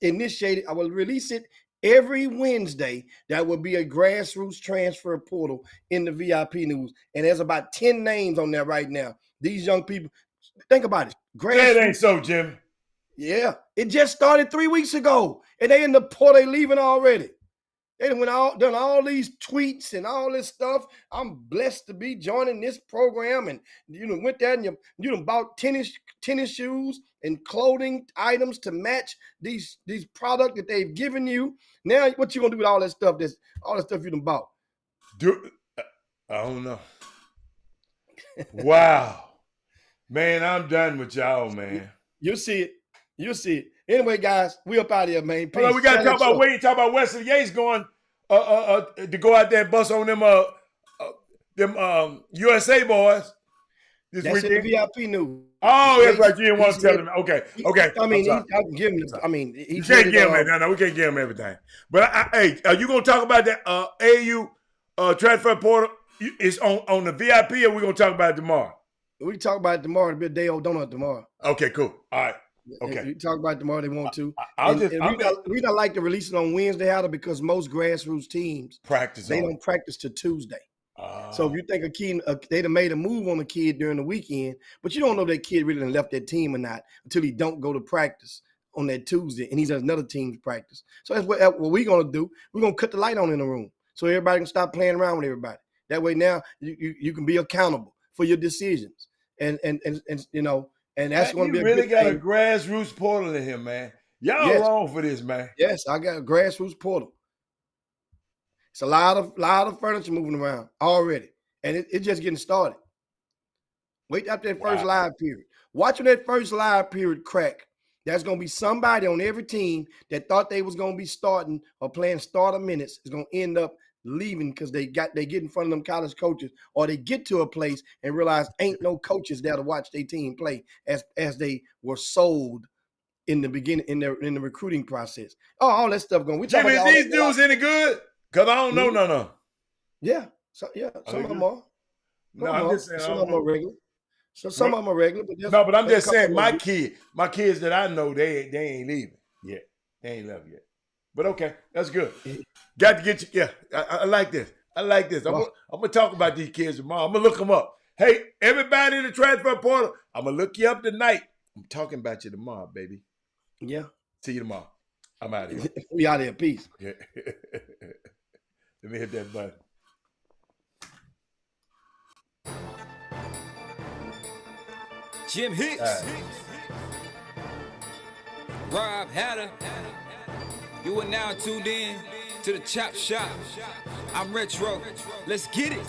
initiated. I will release it every Wednesday. That will be a grassroots transfer portal in the VIP news. And there's about 10 names on there right now. These young people, think about it. That ain't so, Jim. Yeah, it just started 3 weeks ago. And they in the port, they leaving already. They done all these tweets and all this stuff. I'm blessed to be joining this program. And went there and you done bought tennis shoes and clothing items to match these products that they've given you. Now, what you gonna do with all that stuff? All that stuff you done bought? I don't know. Wow, man, I'm done with y'all, man. You'll see it. You'll see it. Anyway, guys, we up out of here, man. Peace. Well, we got to talk about Wesley Yates going to go out there and bust on them USA boys this That's weekend. in the VIP news. Oh, that's right. You didn't want to tell him. Okay. I mean, I can give him. I mean, you can't give him. No, we can't give him everything. But hey, are you gonna talk about that AAU transfer portal? It's on the VIP, or we gonna talk about it tomorrow? We can talk about it tomorrow. It'll be a day old donut tomorrow. Okay, cool. All right. Okay. We talk about it tomorrow. They want to. We don't like to release it on Wednesday, Hatter, because most grassroots teams don't practice till Tuesday. So if you think they'd have made a move on a kid during the weekend, but you don't know that kid really left that team or not until he don't go to practice on that Tuesday, and he's at another team's practice. So that's what we're gonna do. We're gonna cut the light on in the room so everybody can stop playing around with everybody. That way now you can be accountable for your decisions, and that's going to be a really good got thing. a grassroots portal in here, man. Y'all wrong for this, man. Yes, I got a grassroots portal. It's a lot of furniture moving around already, and it's just getting started. Wait after that first live period. Watching that first live period crack. There's going to be somebody on every team that thought they was going to be starting or playing starter minutes is going to end up leaving because they get in front of them college coaches, or they get to a place and realize ain't no coaches there to watch their team play as they were sold in the beginning in the recruiting process. Oh, all that stuff going. Jimmy, is these dudes any good? Because I don't know none of them. Yeah, some of them are. No, I'm just saying. Some of them are regular. So some of them are regular. But I'm just saying, my kids that I know, they ain't leaving yet. They ain't left yet. But okay, that's good. Got to get you. Yeah, I like this. I'm gonna talk about these kids tomorrow. I'm gonna look them up. Hey, everybody in the transfer portal, I'm gonna look you up tonight. I'm talking about you tomorrow, baby. Yeah. See you tomorrow. I'm out of here. We out of here. Peace. Yeah. Let me hit that button. Jim Hicks. Rob Hatter. You are now tuned in to the Chop Shop. I'm Retro. Let's get it.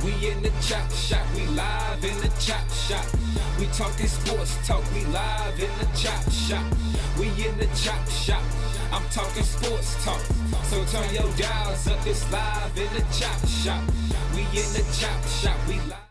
We in the Chop Shop. We live in the Chop Shop. We talking sports talk, we live in the chop shop. We in the chop shop. I'm talking sports talk. So turn your dials up, it's live in the chop shop. We in the chop shop, we live.